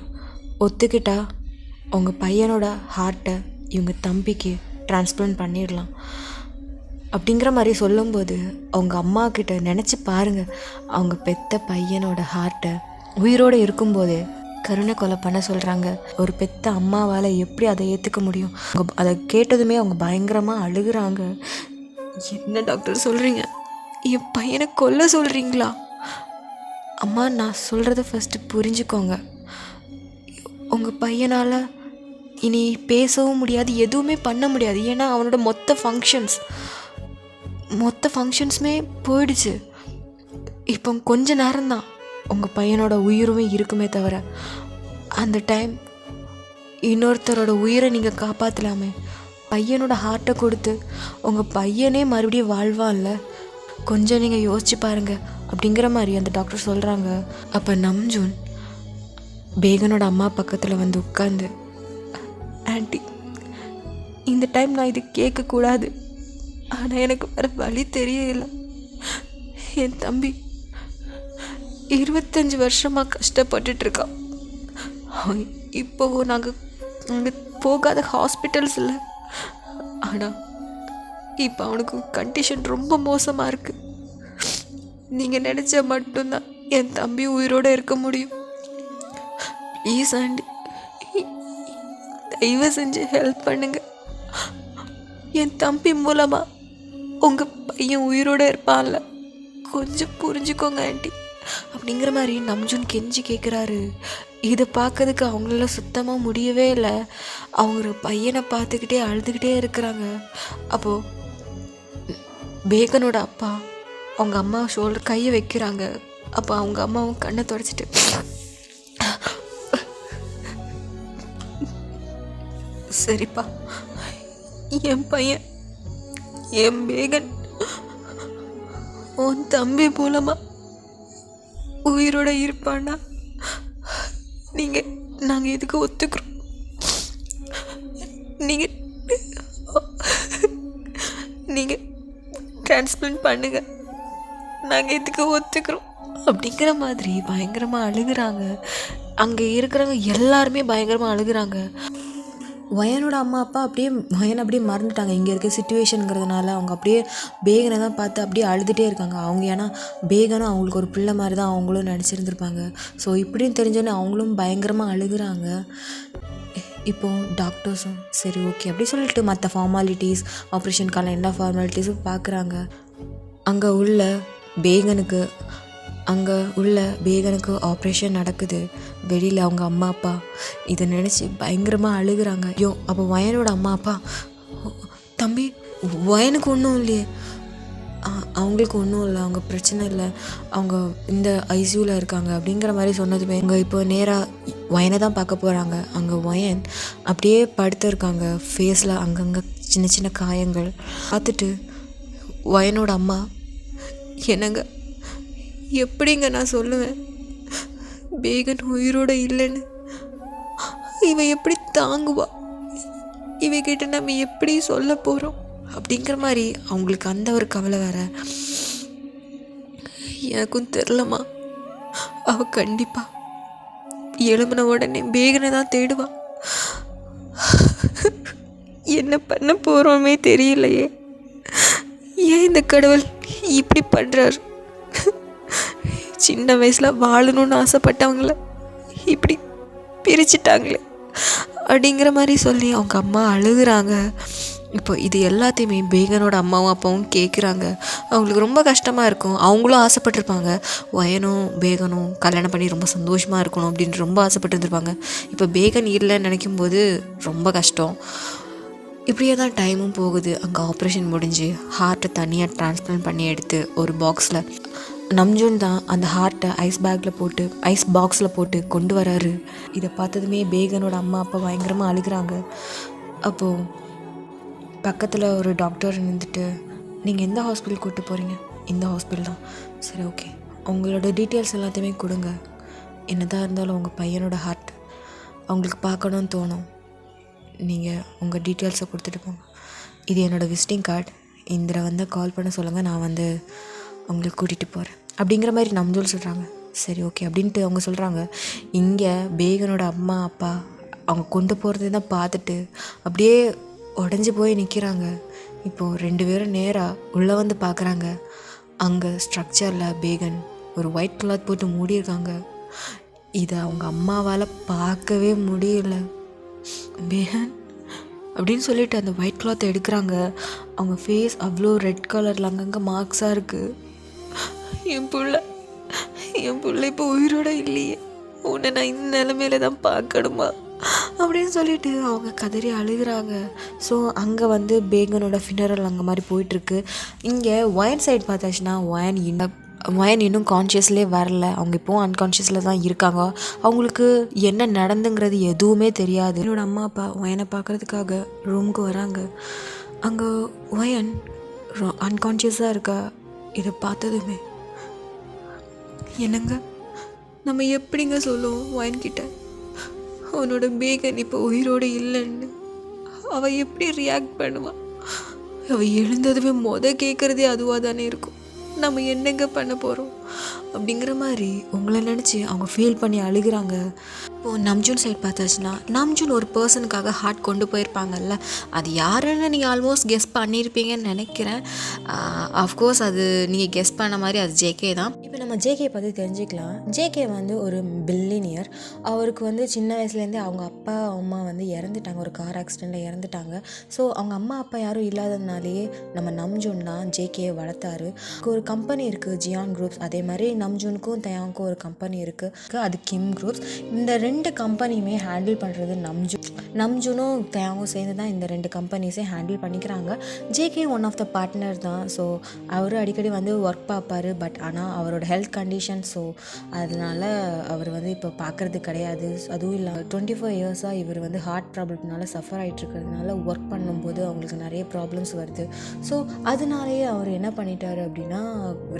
ஒத்துக்கிட்டால் உங்கள் பையனோட ஹார்ட்டை இவங்க தம்பிக்கு டிரான்ஸ்பிளான்ட் பண்ணிடலாம் அப்படிங்கிற மாதிரி சொல்லும்போது அவங்க அம்மா கிட்ட நினச்சி பாருங்கள், அவங்க பெத்த பையனோட ஹார்ட்டை உயிரோடு இருக்கும்போதே கருணை கொலை பண்ண சொல்கிறாங்க. ஒரு பெத்த அம்மாவால் எப்படி அதை ஏற்றுக்க முடியும்? அதை கேட்டதுமே அவங்க பயங்கரமாக அழுகுறாங்க. என்ன டாக்டர் சொல்கிறீங்க? என் பையனை கொல்ல சொல்கிறீங்களா? அம்மா, நான் சொல்கிறத ஃபஸ்ட்டு புரிஞ்சுக்கோங்க. உங்கள் பையனால் இனி பேசவும் முடியாது, எதுவுமே பண்ண முடியாது. ஏன்னா அவனோட மொத்த ஃபங்க்ஷன்ஸுமே போயிடுச்சு. இப்போ கொஞ்ச நேரம்தான் உங்கள் பையனோட உயிருமே இருக்குமே தவிர, அந்த டைம் இன்னொருத்தரோட உயிரை நீங்கள் காப்பாற்றலாமே. பையனோட ஹார்ட்டை கொடுத்து உங்கள் பையனே மறுபடியும் வாழ்வான்ல, கொஞ்சம் நீங்கள் யோசிச்சு பாருங்கள் அப்படிங்கிற மாதிரி அந்த டாக்டர் சொல்கிறாங்க. அப்போ நம்ஜூன் பேகனோட அம்மா பக்கத்தில் வந்து உட்காந்து, ஆண்டி, இந்த டைம் நான் இது கேட்கக்கூடாது, ஆனால் எனக்கு வேறு வழி தெரியல. என் தம்பி 25 வருஷமாக கஷ்டப்பட்டுட்ருக்கான். இப்போவும் நாங்கள் போகாத ஹாஸ்பிட்டல்ஸ் இல்லை. ஆனால் இப்போ அவனுக்கு கண்டிஷன் ரொம்ப மோசமாக இருக்குது. நீங்கள் நினச்சா மட்டும்தான் என் தம்பி உயிரோடு இருக்க முடியும். ப்ளீஸ் ஆண்டி, தயவு செஞ்சு ஹெல்ப் பண்ணுங்க. என் தம்பி மூலமாக உங்கள் பையன் உயிரோடு இருப்பான்ல, கொஞ்சம் புரிஞ்சுக்கோங்க ஆண்டி அப்படிங்கிற மாதிரி நம்ஜூன் கெஞ்சி கேட்குறாரு. இதை பார்க்கறதுக்கு அவங்களால சுத்தமாக முடியவே இல்லை. அவங்க பையனை பார்த்துக்கிட்டே அழுதுகிட்டே இருக்கிறாங்க. அப்போது பேகனோட அப்பா அவங்க அம்மா ஷோல்டர் கையை வைக்கிறாங்க. அப்போ அவங்க அம்மாவும் கண்ணை துடைச்சிட்டு, சரிப்பா, என் பையன், என் பேகன் உன் தம்பி மூலமா உயிரோட இருப்பான்னா நாங்கள் இதுக்கு ஒத்துக்கிறோம். நீங்கள் டிரான்ஸ்பிளான்ட் பண்ணுங்க, நாங்கள் இதுக்கு ஒத்துக்கிறோம் அப்படிங்கிற மாதிரி பயங்கரமாக அழுகுறாங்க. அங்கே இருக்கிறவங்க எல்லாருமே பயங்கரமாக அழுகுறாங்க. வயனோட அம்மா அப்பா வயனை அப்படியே மறந்துட்டாங்க. இங்கே இருக்க சிச்சுவேஷனுங்கிறதுனால அவங்க அப்படியே பேகனை தான் பார்த்து அப்படியே அழுதுகிட்டே இருக்காங்க. அவங்க ஏன்னா பேகனும் அவங்களுக்கு ஒரு பிள்ளை மாதிரி தான் அவங்களும் நினச்சிருந்துருப்பாங்க. ஸோ இப்படின்னு தெரிஞ்சோன்னே அவங்களும் பயங்கரமாக அழுகுறாங்க. இப்போது டாக்டர்ஸும் சரி ஓகே அப்படி சொல்லிட்டு மற்ற ஃபார்மாலிட்டிஸ், ஆப்ரேஷனுக்கான எல்லா ஃபார்மாலிட்டிஸும் பார்க்குறாங்க. அங்கே உள்ள பேகனுக்கு ஆப்ரேஷன் நடக்குது. வெளியில் அவங்க அம்மா அப்பா இதை நினச்சி பயங்கரமாக அழுகுறாங்க. ஐயோ, அப்போ வயனோட அம்மா அப்பா, தம்பி வயனுக்கு ஒன்றும் இல்லையே, அவங்களுக்கு ஒன்றும் இல்லை, அவங்க பிரச்சனை இல்லை, அவங்க இந்த ஐசியூவில் இருக்காங்க அப்படிங்கிற மாதிரி சொன்னதுமே அவங்க இப்போ நேராக வயனை தான் பார்க்க போகிறாங்க. அங்கே வயன் அப்படியே படுத்துருக்காங்க. ஃபேஸில் அங்கங்கே சின்ன சின்ன காயங்கள் பார்த்துட்டு வயனோட அம்மா, என்னங்க, எப்படிங்க நான் சொல்லுவேன் பேகன் உயிரோடு இல்லைன்னு? இவன் எப்படி தாங்குவா? இவகிட்ட நம்ம எப்படி சொல்ல போகிறோம் அப்படிங்கிற மாதிரி அவங்களுக்கு அந்த ஒரு கவலை வேற. எனக்கும் தெரிலம்மா, அவள் கண்டிப்பாக எழும்பின உடனே பேகனை தான் தேடுவான். என்ன பண்ண போகிறோமே தெரியலையே. ஏன் இந்த கடவுள் இப்படி பண்ணுறாரு? சின்ன வயசில் வாழணும்னு ஆசைப்பட்டவங்கள இப்படி பிரிச்சுட்டாங்களே அப்படிங்கிற மாதிரி சொல்லி அவங்க அம்மா அழுகுறாங்க. இப்போ இது எல்லாத்தையுமே பேகனோட அம்மாவும் அப்பாவும் கேட்குறாங்க. அவங்களுக்கு ரொம்ப கஷ்டமாக இருக்கும். அவங்களும் ஆசைப்பட்டிருப்பாங்க, வயனும் பேகனும் கல்யாணம் பண்ணி ரொம்ப சந்தோஷமாக இருக்கணும் அப்படின்ட்டு ரொம்ப ஆசைப்பட்டுருந்துருப்பாங்க. இப்போ பேகன் இல்லைன்னு நினைக்கும்போது ரொம்ப கஷ்டம். இப்படியே தான் டைமும் போகுது. அங்கே ஆப்ரேஷன் முடிஞ்சு ஹார்ட்டை தனியாக டிரான்ஸ்பிளான்ட் பண்ணி எடுத்து ஒரு பாக்ஸில் நம்ஜூன் தான் அந்த ஹார்ட்டை ஐஸ் பாக்ஸில் போட்டு கொண்டு வராரு. இதை பார்த்ததுமே பேகனோட அம்மா அப்பா பயங்கரமாக அழுகிறாங்க. அப்போது பக்கத்தில் ஒரு டாக்டர் நின்றுட்டு, நீங்கள் எந்த ஹாஸ்பிட்டல் கூப்பிட்டு போகிறீங்க? இந்த ஹாஸ்பிட்டல் தான். சரி ஓகே, உங்களோட டீட்டெயில்ஸ் எல்லாத்தையுமே கொடுங்க. என்னதான் இருந்தாலும் உங்கள் பையனோட ஹார்ட் அவங்களுக்கு பார்க்கணுன்னு தோணும். நீங்கள் உங்கள் டீட்டெயில்ஸை கொடுத்துட்டு போங்க. இது என்னோடய விசிட்டிங் கார்டு. இதில் வந்து கால் பண்ண சொல்லுங்கள், நான் வந்து அவங்களுக்கு கூட்டிகிட்டு போகிறேன் அப்படிங்கிற மாதிரி நம்ஜூன் சொல்கிறாங்க. சரி ஓகே அப்படின்ட்டு அவங்க சொல்கிறாங்க. இங்கே பேகனோட அம்மா அப்பா அவங்க கொண்டு போகிறத தான் பார்த்துட்டு அப்படியே உடஞ்சி போய் நிற்கிறாங்க. இப்போது 2 பேரும் நேராக உள்ளே வந்து பார்க்குறாங்க. அங்கே ஸ்ட்ரக்சரில் பேகன் ஒரு ஒயிட் கிளாத் போட்டு மூடியிருக்காங்க. இதை அவங்க அம்மாவால் பார்க்கவே முடியல. பேகன் அப்படின்னு சொல்லிட்டு அந்த ஒயிட் கிளாத்தை எடுக்கிறாங்க. அவங்க ஃபேஸ் அவ்வளோ ரெட் கலரில் அங்கங்கே மார்க்ஸாக இருக்குது. என் பிள்ளை இப்போ உயிரோட இல்லையே, உன்னை நான் இந்த நிலைமையில தான் பார்க்கணுமா அப்படின்னு சொல்லிட்டு அவங்க கதறி அழுகிறாங்க. ஸோ அங்கே வந்து பேகனோட ஃபினரல் அங்கே மாதிரி போயிட்டுருக்கு. இங்கே ஒயன் சைடு பார்த்தாச்சுன்னா ஒயன் இன்னும் கான்ஷியஸ்லேயே வரல. அவங்க இப்போவும் அன்கான்ஷியஸில் தான் இருக்காங்க. அவங்களுக்கு என்ன நடந்துங்கிறது எதுவுமே தெரியாது. என்னோடய அம்மா அப்பா ஒயனை பார்க்குறதுக்காக ரூமுக்கு வராங்க. அங்கே ஒயன் அன்கான்ஷியஸாக இருக்கா. இதை பார்த்ததுமே, என்னங்க நம்ம எப்படிங்க சொல்லுவோம் ஒயன்கிட்ட அவனோட பேகன் இப்போ உயிரோடு இல்லைன்னு? அவள் எப்படி ரியாக்ட் பண்ணுவான்? அவள் எழுந்ததுமே கேட்குறதே அதுவாக தானே இருக்கும். நம்ம என்னங்க பண்ண போகிறோம் அப்படிங்கிற மாதிரி உங்களை நினச்சி அவங்க ஃபீல் பண்ணி அழுகிறாங்க. இப்போது நம்ஜூன் சைட் பார்த்தாச்சுன்னா, நம்ஜூன் ஒரு பர்சனுக்காக ஹார்ட் கொண்டு போயிருப்பாங்கல்ல, அது யாருன்னு நீங்கள் ஆல்மோஸ்ட் கெஸ் பண்ணியிருப்பீங்கன்னு நினைக்கிறேன். அஃப்கோர்ஸ் அது நீங்கள் கெஸ் பண்ண மாதிரி அது ஜேகே தான். இப்போ நம்ம ஜேகே பற்றி தெரிஞ்சுக்கலாம். ஜேகே வந்து ஒரு பில்லினியர். அவருக்கு வந்து சின்ன வயசுலேருந்தே அவங்க அப்பா அம்மா வந்து இறந்துட்டாங்க, ஒரு கார் ஆக்சிடெண்ட்டில் இறந்துட்டாங்க. ஸோ அவங்க அம்மா அப்பா யாரும் இல்லாததுனாலேயே நம்ம நம்ஜூன் தான் ஜேகேயை வளர்த்தாரு. ஒரு கம்பெனி இருக்குது ஜியான் குரூப்ஸ், அதே மாதிரி நம்ஜூனுக்கும் தயாங்க்கும் ஒரு கம்பெனி இருக்குது, அது கிம் குரூப்ஸ். இந்த 2 கம்பெனியுமே ஹேண்டில் பண்ணுறது நம்ஜூனும் தயாங்கும் சேர்ந்து தான் இந்த 2 கம்பெனிஸையும் ஹேண்டில் பண்ணிக்கிறாங்க. JK one of the partner தான். ஸோ அவர் அடிக்கடி வந்து ஒர்க் பார்ப்பார். பட் ஆனால் அவரோட ஹெல்த் கண்டிஷன், ஸோ அதனால் அவர் வந்து இப்போ பார்க்குறது கிடையாது. அதுவும் இல்லை 24 இயர்ஸாக இவர் வந்து ஹார்ட் ப்ராப்ளம்னால சஃபர் ஆகிட்டு இருக்கிறதுனால ஒர்க் பண்ணும்போது அவங்களுக்கு நிறைய ப்ராப்ளம்ஸ் வருது. ஸோ அதனாலேயே அவர் என்ன பண்ணிட்டார் அப்படின்னா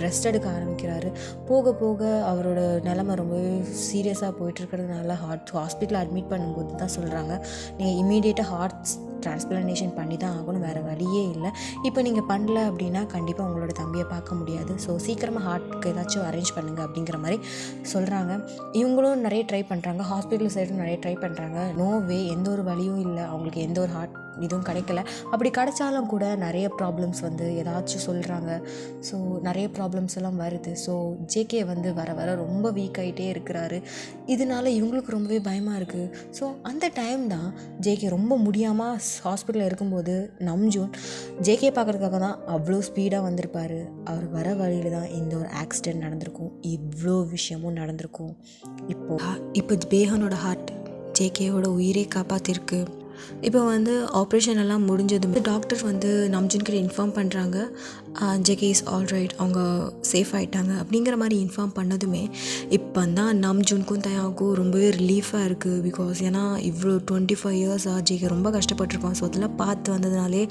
ரெஸ்ட் எடுக்க ஆரம்பிக்கிறாரு. போக போக அவரோட நிலைமை ரொம்பவே சீரியஸாக போயிட்டுருக்கிறதுனால ஹாஸ்பிட்டலில் அட்மிட் பண்ணும்போது தான் சொல்கிறாங்க, நீங்கள் இமீடியட்டாக ஹார்ட் டிரான்ஸ்பிளான்டேஷன் பண்ணி தான் ஆகணும், வேறு வழியே இல்லை. இப்போ நீங்கள் பண்ணல அப்படின்னா கண்டிப்பாக உங்களோட தம்பியை பார்க்க முடியாது. ஸோ சீக்கிரமாக ஹார்ட்டுக்கு ஏதாச்சும் அரேஞ்ச் பண்ணுங்கள் அப்படிங்கிற மாதிரி சொல்கிறாங்க. இவங்களும் நிறைய ட்ரை பண்ணுறாங்க, ஹாஸ்பிட்டல் சைடும் நிறைய ட்ரை பண்ணுறாங்க. நோ வே, எந்த ஒரு வழியும் இல்லை, அவங்களுக்கு எந்த ஒரு ஹார்ட் இதுவும் கிடைக்கல. அப்படி கிடைச்சாலும் கூட நிறைய ப்ராப்ளம்ஸ் வந்து ஏதாச்சும் சொல்கிறாங்க. ஸோ நிறைய ப்ராப்ளம்ஸ் எல்லாம் வருது. ஸோ ஜேகே வந்து வர வர ரொம்ப வீக் ஆகிட்டே இருக்கிறாரு. இதனால இவங்களுக்கு ரொம்பவே பயமாக இருக்குது. ஸோ அந்த டைம் தான் ஜேகே ரொம்ப முடியாமல் ஹாஸ்பிட்டலில் இருக்கும்போது நம்ஜூன் ஜேகே பார்க்குறதுக்காக தான் அவ்வளோ ஸ்பீடாக வந்திருப்பார். அவர் வர வழியில் தான் இந்த ஒரு ஆக்சிடெண்ட் நடந்திருக்கும், இவ்வளோ விஷயமும் நடந்திருக்கும். இப்போ பேகனோட ஹார்ட் ஜேகேயோட உயிரை காப்பாற்றிருக்கு. இப்போ வந்து ஆப்ரேஷன் எல்லாம் முடிஞ்சதுமே டாக்டர் வந்து நம்ஜூன்கிட்ட இன்ஃபார்ம் பண்ணுறாங்க, ஜேகே இஸ் ஆல்ரைட், அவங்க சேஃப் ஆகிட்டாங்க அப்படிங்கிற மாதிரி இன்ஃபார்ம் பண்ணதுமே இப்போ தான் நம்ஜூனுக்கும் தயாவுக்கும் ரொம்பவே ரிலீஃபாக இருக்குது. பிகாஸ் ஏன்னா இவ்வளோ 25 இயர்ஸாக ஜேகே ரொம்ப கஷ்டப்பட்டுருப்பான். ஸோ அதெல்லாம் பார்த்து வந்ததுனாலே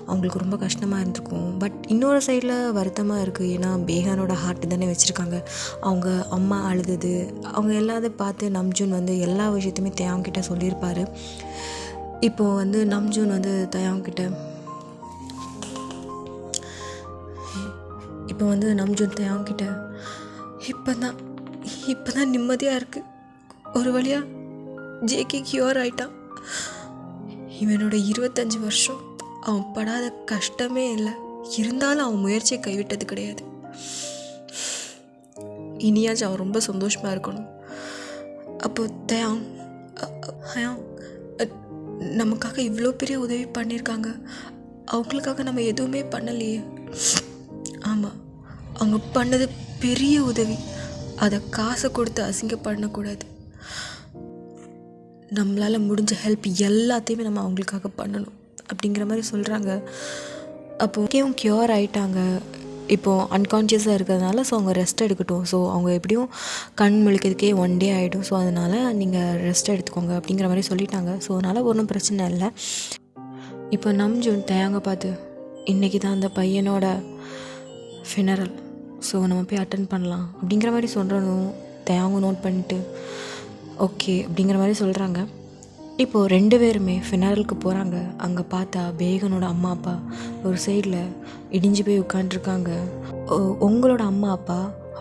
அவங்களுக்கு ரொம்ப கஷ்டமாக இருந்திருக்கும். பட் இன்னொரு சைடில் வருத்தமாக இருக்குது. ஏன்னா பேகனோட ஹார்ட் தானே வச்சுருக்காங்க. அவங்க அம்மா அழுது அவங்க எல்லாத்தையும் பார்த்து நம்ஜூன் வந்து எல்லா விஷயத்தையுமே தயாங்கிட்ட சொல்லியிருப்பார். இப்போது வந்து நம்ஜூன் வந்து தயாங்கிட்ட இப்போ தான் நிம்மதியாக இருக்குது. ஒரு வழியாக ஜேகே கியூர் ஆகிட்டான். இவனோட 25 வருஷம் அவன் படாத கஷ்டமே இல்லை. இருந்தாலும் அவன் முயற்சியை கைவிட்டது கிடையாது. இனியாச்சும் அவன் ரொம்ப சந்தோஷமாக இருக்கணும். அப்போ தயாங் நமக்காக இவ்வளோ பெரிய உதவி பண்ணியிருக்காங்க, அவங்களுக்காக நம்ம எதுவுமே பண்ணலையே. ஆமாம், அவங்க பண்ணது பெரிய உதவி, அதை காசை கொடுத்து அசிங்க பண்ணக்கூடாது. நம்மளால் முடிஞ்ச ஹெல்ப் எல்லாத்தையுமே நம்ம அவங்களுக்காக பண்ணணும் அப்படிங்கிற மாதிரி சொல்கிறாங்க. அப்போது கியூர் ஆகிட்டாங்க. இப்போது அன்கான்ஷியஸாக இருக்கிறதுனால ஸோ அவங்க ரெஸ்ட் எடுக்கட்டும். ஸோ அவங்க எப்படியும் கண் முழிக்கிறதுக்கே 1 டே ஆகிடும். ஸோ அதனால் நீங்கள் ரெஸ்ட் எடுத்துக்கோங்க அப்படிங்கிற மாதிரி சொல்லிட்டாங்க. ஸோ அதனால் ஒன்றும் பிரச்சனை இல்லை. இப்போ நம்ஜூன் தயாங்க பார்த்து, இன்றைக்கி தான் அந்த பையனோட ஃபினரல், ஸோ நம்ம போய் அட்டன் பண்ணலாம் அப்படிங்கிற மாதிரி சொல்கிறதும் தயாங்க நோட் பண்ணிட்டு ஓகே அப்படிங்கிற மாதிரி சொல்கிறாங்க. இப்போது 2 பேருமே ஃபினரலுக்கு போகிறாங்க. அங்கே பார்த்தா பேகனோட அம்மா அப்பா ஒரு சைடில் இடிஞ்சு போய் உட்காண்ட்ருக்காங்க. உங்களோட அம்மா அப்பா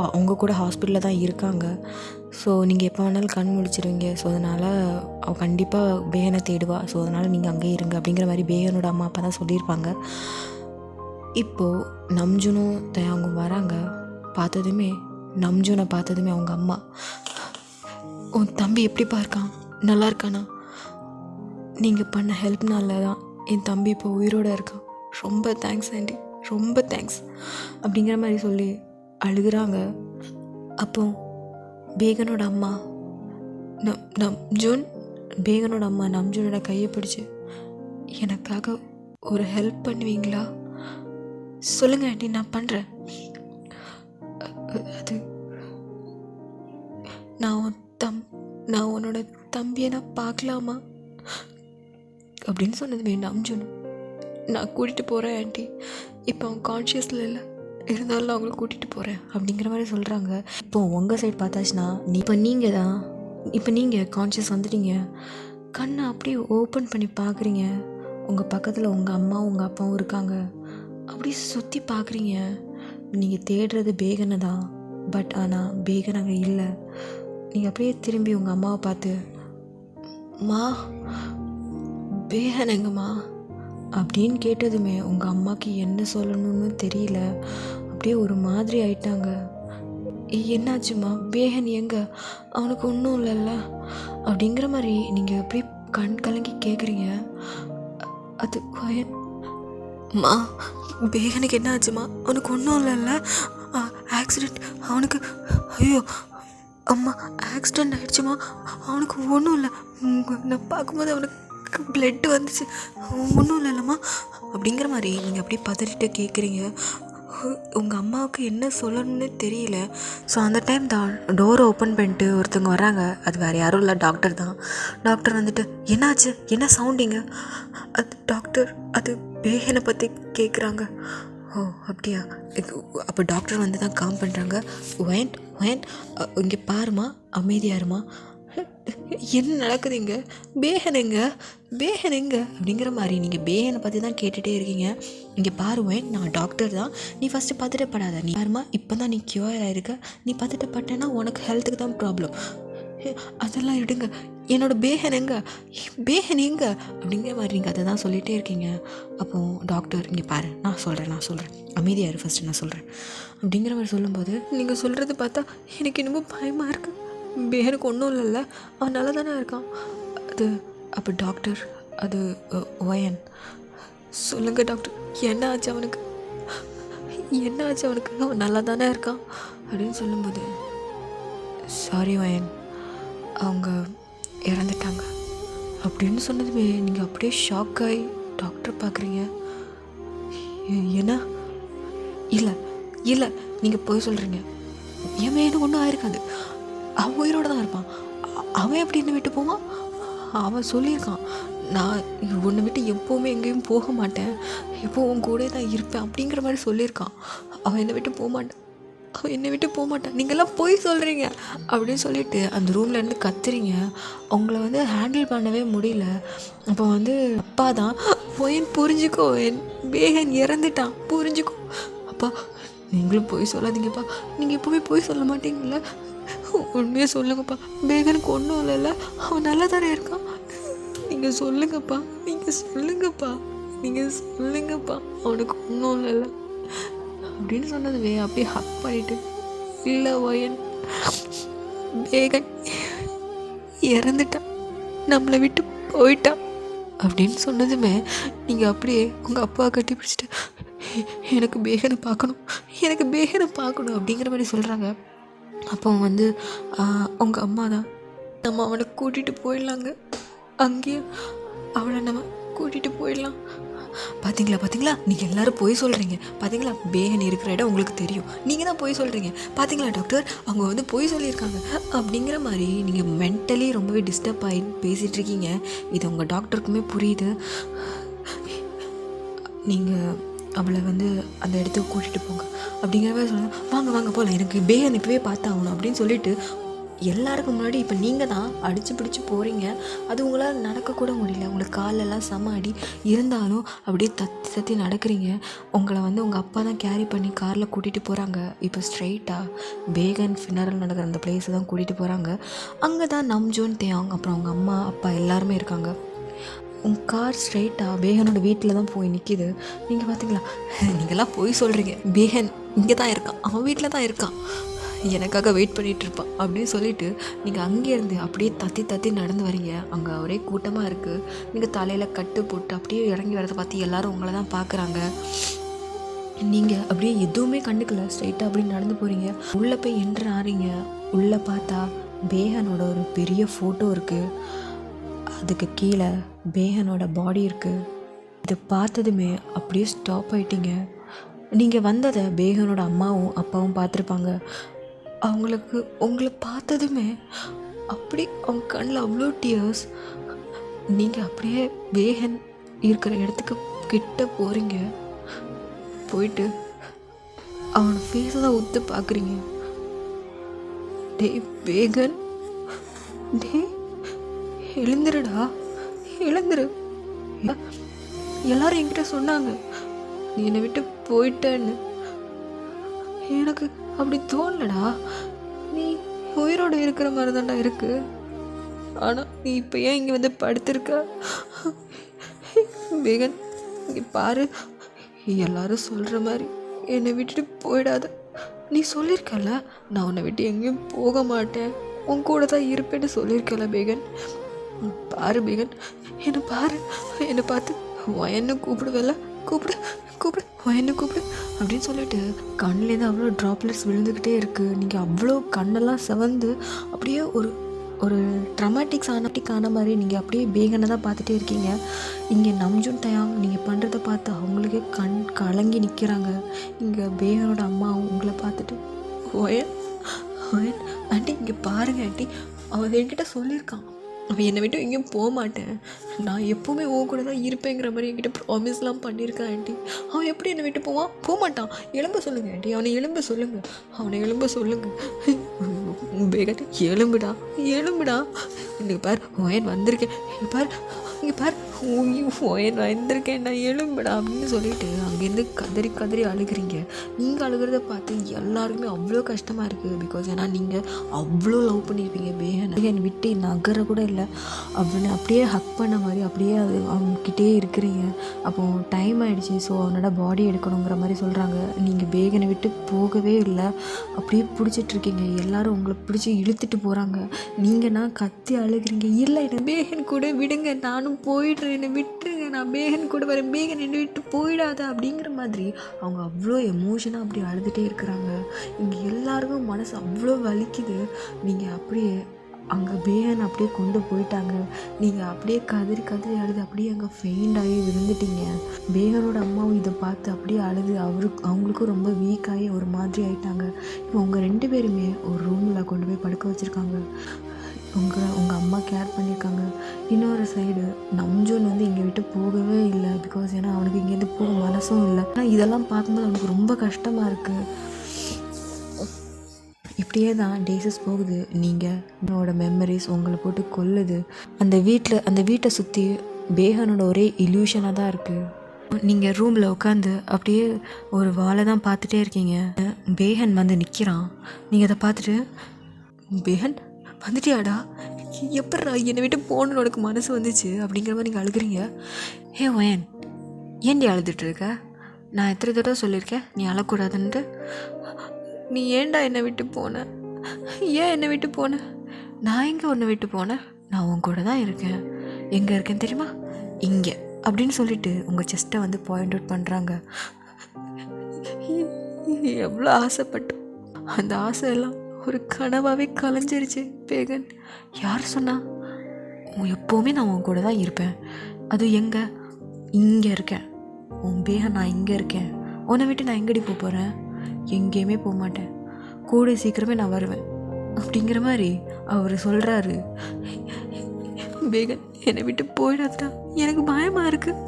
அவங்க கூட ஹாஸ்பிட்டலில் தான் இருக்காங்க. ஸோ நீங்கள் எப்போ வேணாலும் கண் முழிச்சிருவீங்க. ஸோ அதனால் அவள் கண்டிப்பாக பேகனை தேடுவா. ஸோ அதனால் நீங்கள் அங்கேயே இருங்க அப்படிங்கிற மாதிரி பேகனோட அம்மா அப்பா தான் சொல்லியிருப்பாங்க. இப்போது நம்ஜூனும் தயாங்கும் வராங்க. நம்ஜூனை பார்த்ததுமே அவங்க அம்மா உன் தம்பி எப்படிப்பா இருக்கான்? நல்லா இருக்கானா? நீங்கள் பண்ண ஹெல்ப்னால தான் என் தம்பி இப்போ உயிரோடு இருக்கான். ரொம்ப தேங்க்ஸ் ஆண்டி, ரொம்ப தேங்க்ஸ் அப்படிங்கிற மாதிரி சொல்லி அழுகுறாங்க. அப்போ பேகனோட அம்மா நம்ஜூன் பேகனோட அம்மா நம்ஜூனோட கையை பிடிச்சி, எனக்காக ஒரு ஹெல்ப் பண்ணுவீங்களா? சொல்லுங்க ஆண்டி, நான் பண்ணுறேன். அது நான் உன்னோட தம்பியை நான் பார்க்கலாமா அப்படின்னு சொன்னதுமே நம்ஜூன், நான் கூட்டிகிட்டு போகிறேன் ஆண்டி, இப்போ அவன் கான்ஷியஸில் இல்லை, இருந்தாலும் நான் அவங்கள கூட்டிகிட்டு போகிறேன் அப்படிங்கிற மாதிரி சொல்கிறாங்க. இப்போது உங்கள் சைட் பார்த்தாச்சுன்னா இப்போ நீங்கள் கான்ஷியஸ் வந்துட்டீங்க, கண்ணை அப்படியே ஓப்பன் பண்ணி பார்க்குறீங்க. உங்கள் பக்கத்தில் உங்கள் அம்மாவும் உங்கள் அப்பாவும் இருக்காங்க. அப்படியே சுற்றி பார்க்குறீங்க. நீங்கள் தேடுறது பேகனை தான், பட் ஆனால் பேகன் அங்கே இல்லை. நீங்கள் அப்படியே திரும்பி உங்கள் அம்மாவை பார்த்து, மா பேகன் எங்கம்மா அப்படின்னு கேட்டதுமே உங்கள் அம்மாவுக்கு என்ன சொல்லணும்னு தெரியல. அப்படியே ஒரு மாதிரி ஆயிட்டாங்க. என்னாச்சும்மா, பேகன் எங்க? அவனுக்கு ஒன்றும் இல்லைல்ல அப்படிங்கிற மாதிரி நீங்கள் அப்படியே கண் கலங்கி கேட்குறீங்க. அது மா, பேகனுக்கு என்ன ஆச்சுமா? அவனுக்கு ஒன்றும் இல்லைல்ல, ஆக்சிடெண்ட் அவனுக்கு. ஐயோ அம்மா, ஆக்சிடெண்ட் ஆகிடுச்சுமா, அவனுக்கு ஒன்றும் இல்லை. நான் பார்க்கும்போது அவனுக்கு பிளட்டு வந்துச்சு, ஒன்றும் இல்லைல்லம்மா அப்படிங்கிற மாதிரி நீங்கள் அப்படியே பதறிட்டு கேட்குறீங்க. உங்கள் அம்மாவுக்கு என்ன சொல்லணும்னு தெரியல. ஸோ அந்த டைம் தான் டோரை ஓப்பன் பண்ணிட்டு ஒருத்தவங்க வராங்க. அது வேறு யாரும் இல்லை, டாக்டர் தான். டாக்டர் வந்துட்டு, என்னாச்சு, என்ன சவுண்டிங்க? அது டாக்டர், அது பேகனை பற்றி கேட்குறாங்க. ஓ அப்படியா? அப்போ டாக்டர் வந்து தான் காம் பண்ணுறாங்க. ஒயன் இங்கே பாருமா, அமைதியாருமா, என்ன நடக்குதுங்க, பேகன் எங்க அப்படிங்கிற மாதிரி நீங்கள் பேகனை பற்றி தான் கேட்டுகிட்டே இருக்கீங்க. இங்கே பாருவேன், நான் டாக்டர் தான், நீ ஃபஸ்ட்டு பதட்டப்படாத. நீ பாருமா, இப்போ தான் நீ க்யூர் ஆகிருக்க, நீ பதட்டப்பட்டேன்னா உனக்கு ஹெல்த்துக்கு தான் ப்ராப்ளம். அதெல்லாம் எடுங்க, என்னோட பேகன் எங்க அப்படிங்கிற மாதிரி நீங்கள் அதை தான் சொல்லிகிட்டே இருக்கீங்க. அப்போது டாக்டர், இங்கே பாரு, நான் சொல்கிறேன் அமைதியாரு ஃபஸ்ட்டு, நான் சொல்கிறேன் அப்படிங்கிற மாதிரி சொல்லும்போது, நீங்கள் சொல்கிறது பார்த்தா எனக்கு இன்னமும் பயமாக இருக்குது. பேகனுக்கு ஒன்றும் இல்லைல்ல, அவன் நல்லா தானே இருக்கான். அது அப்போ டாக்டர், அது ஒயன், சொல்லுங்கள் டாக்டர், என்ன ஆச்சு அவனுக்கு, அவன் நல்லா தானே இருக்கான் அப்படின்னு சொல்லும்போது, சாரி ஒயன், அவங்க இறந்துட்டாங்க அப்படின்னு சொன்னதுமே நீங்கள் அப்படியே ஷாக் ஆகி டாக்டர் பார்க்குறீங்க. ஏன்னா இல்லை நீங்கள் போய் சொல்கிறீங்க, என் மேலும் ஒன்றும் ஆயிருக்காது, அவன் உயிரோடு தான் இருப்பான். அவன் எப்படி என்னை விட்டு போவான்? அவன் சொல்லியிருக்கான், நான் உன்னை விட்டு எப்போவுமே எங்கேயும் போக மாட்டேன், எப்போ உன் கூட தான் இருப்பேன் அப்படிங்கிற மாதிரி சொல்லியிருக்கான். அவன் என்னை விட்டு போக மாட்டான், நீங்கள்லாம் போய் சொல்கிறீங்க அப்படின்னு சொல்லிட்டு அந்த ரூம்லேருந்து கத்துறீங்க. அவங்கள வந்து ஹேண்டில் பண்ணவே முடியல. அப்போ வந்து அப்பா தான், போயின் புரிஞ்சுக்கோ, என் பேகன் இறந்துட்டான், புரிஞ்சுக்கோ. அப்பா நீங்களும் போய் சொல்லாதீங்கப்பா, நீங்கள் எப்போவுமே போய் சொல்ல மாட்டீங்கல்ல, உண்மையாக சொல்லுங்கப்பா, பேகனுக்கு ஒன்றும் இல்லைல்ல, அவன் நல்லா தானே இருக்கான், நீங்கள் சொல்லுங்கப்பா, அவனுக்கு ஒன்றும் இல்லைல்ல அப்படின்னு சொன்னதுவே அப்படியே ஹக் பண்ணிட்டு, இல்லை ஒயன், பேகன் இறந்துட்டான், நம்மளை விட்டு போயிட்டான் அப்படின்னு சொன்னதுமே நீங்கள் அப்படியே உங்கள் அப்பாவை கட்டி பிடிச்சிட்டு, எனக்கு பேகனை பார்க்கணும் அப்படிங்கிற மாதிரி சொல்கிறாங்க. அப்போ வந்து உங்கள் அம்மா தான், நம்ம அவனை கூட்டிகிட்டு போயிடலாங்க, அங்கேயும் அவனை நம்ம கூட்டிகிட்டு போயிடலாம். பார்த்தீங்களா நீங்கள் எல்லோரும் போய் சொல்கிறீங்க, பார்த்தீங்களா, பேகன் இருக்கிற இடம் உங்களுக்கு தெரியும், நீங்கள் தான் போய் சொல்கிறீங்க, பார்த்தீங்களா டாக்டர், அவங்க வந்து போய் சொல்லியிருக்காங்க அப்படிங்கிற மாதிரி நீங்கள் மென்டலி ரொம்பவே டிஸ்டர்ப் ஆகி பேசிகிட்ருக்கீங்க. இது உங்கள் டாக்டருக்குமே புரியுது. நீங்கள் அவளை வந்து அந்த இடத்துக்கு கூட்டிகிட்டு போங்க அப்படிங்கிற மாதிரி சொல்லுங்கள். வாங்க போகலாம், எனக்கு பேகன் இப்போவே பார்த்தாகணும் அப்படின்னு சொல்லிட்டு எல்லாருக்கும் முன்னாடி இப்போ நீங்கள் தான் அடித்து பிடிச்சி போகிறீங்க. அது உங்களால் நடக்கக்கூட முடியல, உங்களுக்கு காலெல்லாம் செம அடி இருந்தாலும் அப்படியே தத்தி நடக்கிறீங்க. உங்களை வந்து உங்கள் அப்பா தான் கேரி பண்ணி காரில் கூட்டிகிட்டு போகிறாங்க. இப்போ ஸ்ட்ரைட்டாக பேகன் ஃபினரல் நடக்கிற அந்த பிளேஸை தான் கூட்டிகிட்டு போகிறாங்க. அங்கே தான் நம்ஜூன், தேயாங், அப்புறம் அவங்க அம்மா அப்பா எல்லாருமே இருக்காங்க. உங்கள் கார் ஸ்ட்ரைட்டாக பேகனோட வீட்டில் தான் போய் நிற்கிது. நீங்கள் பார்த்தீங்களா, நீங்கள்லாம் போய் சொல்கிறீங்க, பேகன் இங்கே தான் இருக்கான், அவன் வீட்டில் தான் இருக்கான், எனக்காக வெயிட் பண்ணிகிட்டு இருப்பான் அப்படின்னு சொல்லிட்டு நீங்கள் அங்கேருந்து அப்படியே தத்தி தத்தி நடந்து வரீங்க. அங்கே ஒரே கூட்டமாக இருக்குது. நீங்கள் தலையில் கட்டு போட்டு அப்படியே இறங்கி வரதை பார்த்து எல்லோரும் உங்களை தான் பார்க்குறாங்க. நீங்கள் அப்படியே எதுவுமே கண்டுக்கல, ஸ்ட்ரைட்டாக அப்படி நடந்து போகிறீங்க. உள்ளே போய் என்ட்ரு ஆறீங்க. உள்ளே பார்த்தா பேகனோட ஒரு பெரிய ஃபோட்டோ இருக்குது. அதுக்கு கீழே பேகனோட பாடி இருக்குது. இதை பார்த்ததுமே அப்படியே ஸ்டாப் ஆகிட்டீங்க. நீங்கள் வந்ததை பேகனோட அம்மாவும் அப்பாவும் பார்த்துருப்பாங்க. அவங்களுக்கு உங்களை பார்த்ததுமே அப்படி அவங்க கண்ணில் அவ்வளோ டியர்ஸ். நீங்கள் அப்படியே பேகன் இருக்கிற இடத்துக்கு கிட்ட போகிறீங்க. போயிட்டு அவனோட ஃபேஸை தான் உத்து பார்க்குறீங்க. டேய் பேகன், டே எழுந்துருடா, எழுந்துரு. எல்லாரும் என்கிட்ட சொன்னாங்க நீ என்னை விட்டு போயிட்டேன்னு. எனக்கு அப்படி தோணலடா. நீ உயிரோடு இருக்கிற மாதிரி தான்டா இருக்கு. ஆனால் நீ இப்போ ஏன் இங்கே வந்து படுத்திருக்க? பேகன் இங்கே பாரு, எல்லாரும் சொல்கிற மாதிரி என்னை விட்டுட்டு போயிடாத. நீ சொல்லியிருக்கல நான் உன்னை விட்டு எங்கேயும் போக மாட்டேன், உன் கூட தான் இருப்பேன்னு சொல்லியிருக்கல பேகன். பாரு பேகன், என்னை பாரு, என்னை பார்த்து வயன்னு கூப்பிடுவேல, கூப்பிடு கூப்பிடு, வயன்னு கூப்பிடு அப்படின்னு சொல்லிட்டு கண்ணிலேருந்து அவ்வளோ ட்ராப்லெட்ஸ் விழுந்துக்கிட்டே இருக்குது. நீங்கள் அவ்வளோ கண்ணெல்லாம் செவந்து அப்படியே ஒரு ட்ரமாட்டிக்ஸ் ஆன மாதிரி நீங்கள் அப்படியே பேகனை தான் பார்த்துட்டே இருக்கீங்க. இங்கே நம்ஜுன் தயாங் நீங்கள் பண்ணுறதை பார்த்து அவங்களுக்கே கண் கலங்கி நிற்கிறாங்க. இங்கே பேகனோட அம்மாவும் உங்களை பார்த்துட்டு ஓயன் ஓயன் ஆண்டி இங்கே பாருங்கள் ஆண்டி, அவன் என்கிட்ட சொல்லியிருக்கான் அவன் என்னை விட்டு எங்கேயும் போக மாட்டேன், நான் எப்போவுமே உன் கூட தான் இருப்பேங்கிற மாதிரி என்கிட்ட ப்ராமிஸ்லாம் பண்ணியிருக்கான் ஆண்டி. அவன் எப்படி என்னை விட்டு போவான்? போக மாட்டான். எலும்ப சொல்லுங்கள் ஆண்டி, அவனை எலும்ப சொல்லுங்கள், அவனை எலும்ப சொல்லுங்கள். பேகன் எலும்புடா, எலும்புடா. இங்கே பார் ஓயன் வந்திருக்கேன், இங்கே பார், இங்கே பார் ஓயன் வந்திருக்கேன், நான் எலும்புடா அப்படின்னு சொல்லிட்டு அங்கேருந்து கதறி கதறி அழுகிறீங்க. நீங்கள் அழுகிறத பார்த்து எல்லாருக்குமே அவ்வளோ கஷ்டமாக இருக்குது. பிகாஸ் ஏன்னா நீங்கள் அவ்வளோ லவ் பண்ணியிருப்பீங்க பேகன் விட்டு நகர கூட இல்லை. அவனை அப்படியே ஹக் பண்ண மாதிரி அப்படியே அது அவன்கிட்டே இருக்கிறீங்க. அப்போது டைம் ஆகிடுச்சி, ஸோ அவனோட பாடி எடுக்கணுங்கிற மாதிரி சொல்கிறாங்க. நீங்கள் பேகனை விட்டு போகவே இல்லை, அப்படியே பிடிச்சிட்ருக்கீங்க. எல்லோரும் உங்களை பிடிச்சி இழுத்துட்டு போகிறாங்க. நீங்கன்னா கத்தி அழுகிறீங்க. இல்லை என்னை பேகன் கூட விடுங்க, நானும் போயிடுறேன், என்னை விட்டுருங்க, நான் பேகன் கூட வரேன், பேகன் என்னை விட்டு போயிடாத அப்படிங்கிற மாதிரி அவங்க அவ்வளோ எமோஷனாக அப்படி அழுதுகிட்டே இருக்கிறாங்க. இங்கே எல்லாருக்கும் மனசு அவ்வளோ வலிக்குது. நீங்கள் அப்படியே அங்கே பேகன் அப்படியே கொண்டு போயிட்டாங்க. நீங்கள் அப்படியே கதறி கதறி அழுது அப்படியே அங்கே ஃபெயிண்ட் ஆகி விழுந்துட்டீங்க. பேகனோட அம்மாவும் இதை பார்த்து அப்படியே அழுது அவங்களுக்கும் ரொம்ப வீக்காகி ஒரு மாதிரி ஆகிட்டாங்க. இப்போ அவங்க 2 பேருமே ஒரு ரூமில் கொண்டு போய் படுக்க வச்சுருக்காங்க. உங்கள் அம்மா கேர் பண்ணியிருக்காங்க. இன்னொரு சைடு நம்ஜூன் வந்து இங்கே விட்டு போகவே இல்லை. பிகாஸ் ஏன்னா அவனுக்கு இங்கேருந்து போக மனசும் இல்லை. ஆனால் இதெல்லாம் பார்க்கும்போது அவனுக்கு ரொம்ப கஷ்டமாக இருக்குது. இப்படியே தான் டேஸஸ் போகுது. நீங்கள் என்னோட மெமரிஸ் உங்களை போட்டு கொல்லுது. அந்த வீட்டை சுற்றி பேகனோட ஒரே இல்யூஷனாக தான் இருக்குது. நீங்கள் ரூமில் உட்காந்து அப்படியே ஒரு வாழை தான் பார்த்துட்டே இருக்கீங்க. பேகன் வந்து நிற்கிறான். நீங்கள் அதை பார்த்துட்டு பேகன் வந்துட்டியாடா, எப்பட்றா என்னை விட்டு போகணுன்னு உனக்கு மனசு வந்துச்சு அப்படிங்கிற மாதிரி நீங்கள் அழுகிறீங்க. ஹே ஒயன், ஏன்டி அழுதுட்டு இருக்க? நான் எத்தனை தடவை சொல்லியிருக்கேன் நீ அழக்கூடாதுன்ட்டு. நீ ஏன்டா என்னை விட்டு போன? ஏன் என்னை விட்டு போன? நான் எங்கே உன்னை விட்டு போனேன்? நான் உன் கூட தான் இருக்கேன். எங்கே இருக்கேன்னு தெரியுமா? இங்கே அப்படின்னு சொல்லிட்டு உங்கள் செஸ்ட்டை வந்து பாயிண்ட் அவுட் பண்ணுறாங்க. எவ்வளோ ஆசைப்பட்டோம், அந்த ஆசையெல்லாம் ஒரு கனவாகவே கலைஞ்சிருச்சு பேகன். யார் சொன்னா? எப்போவுமே நான் உன் கூட தான் இருப்பேன். அது எங்கே? இங்கே இருக்கேன். உன் பேகன், நான் இங்கே இருக்கேன். உன்னை விட்டு நான் எங்கடி போகிறேன்? எங்கேயுமே போக மாட்டேன். கூட சீக்கிரமே நான் வருவேன் அப்படிங்கிற மாதிரி அவர் சொல்கிறாரு. பேகன் என்னை விட்டு போயிடாதா, எனக்கு பயமாக இருக்குது.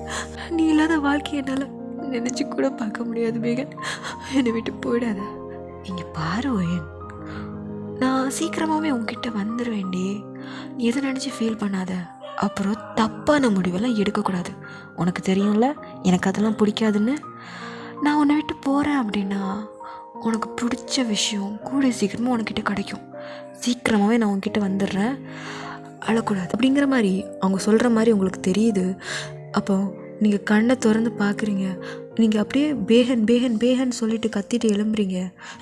நீ இல்லாத வாழ்க்கை என்னால் நினச்சி கூட பார்க்க முடியாது பேகன். என்னை விட்டு போயிடாத. இங்கே பாரு ஒயன், நான் சீக்கிரமாகவே உங்ககிட்ட வந்துடுவேன்டி. நீ எதை நினச்சி ஃபீல் பண்ணாத. அப்புறம் தப்பான முடிவெல்லாம் எடுக்கக்கூடாது. உனக்கு தெரியும்ல எனக்கு அதெல்லாம் பிடிக்காதுன்னு. நான் உன்னை விட்டு போகிறேன் அப்படின்னா உனக்கு பிடிச்ச விஷயம் கூட சீக்கிரமாக உனக்கிட்ட கிடைக்கும். சீக்கிரமாகவே நான் உங்ககிட்ட வந்துடுறேன், அழக்கூடாது அப்படிங்கிற மாதிரி அவங்க சொல்கிற மாதிரி உங்களுக்கு தெரியுது. அப்போ நீங்கள் கண்ணை திறந்து பார்க்குறீங்க. நீங்கள் அப்படியே பேஹன் பேஹன் பேஹன் சொல்லிட்டு கத்திட்டு எழும்புறீங்க.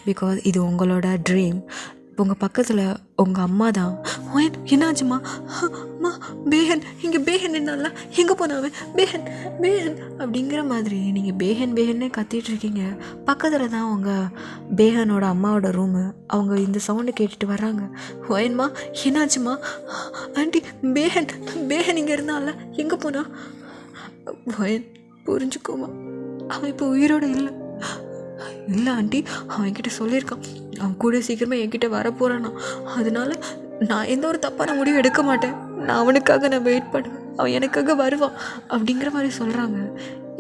பிகாஸ் இது உங்களோட ட்ரீம். இப்போ உங்கள் பக்கத்தில் உங்கள் அம்மா தான். என்னாச்சும்மா? அம்மா பேஹன், இங்கே பேஹன் என்னால எங்கே போனாவே பேஹன் பேஹன் அப்படிங்கிற மாதிரி நீங்கள் பேஹன் பேஹன்னே கத்திட்டு இருக்கீங்க. பக்கத்தில் தான் உங்கள் பேஹனோட அம்மாவோட ரூமு. அவங்க இந்த சவுண்டு கேட்டுட்டு வர்றாங்க. ஒயன்மா என்னாச்சுமா? ஆண்டி பேஹன் பேஹன் இங்கே இருந்தால எங்கே போனா? ஒயன் புரிஞ்சுக்கோமா, அவன் இப்போ உயிரோடு இல்லை ஆண்டி. அவன் என்கிட்ட சொல்லியிருக்கான், அவன் கூட சீக்கிரமாக என்கிட்ட வரப்போகிறானா. அதனால நான் எந்த ஒரு தப்பான முடிவு எடுக்க மாட்டேன். நான் அவனுக்காக நான் வெயிட் பண்ணுவேன், அவன் எனக்காக வருவான் அப்படிங்கிற மாதிரி சொல்கிறாங்க.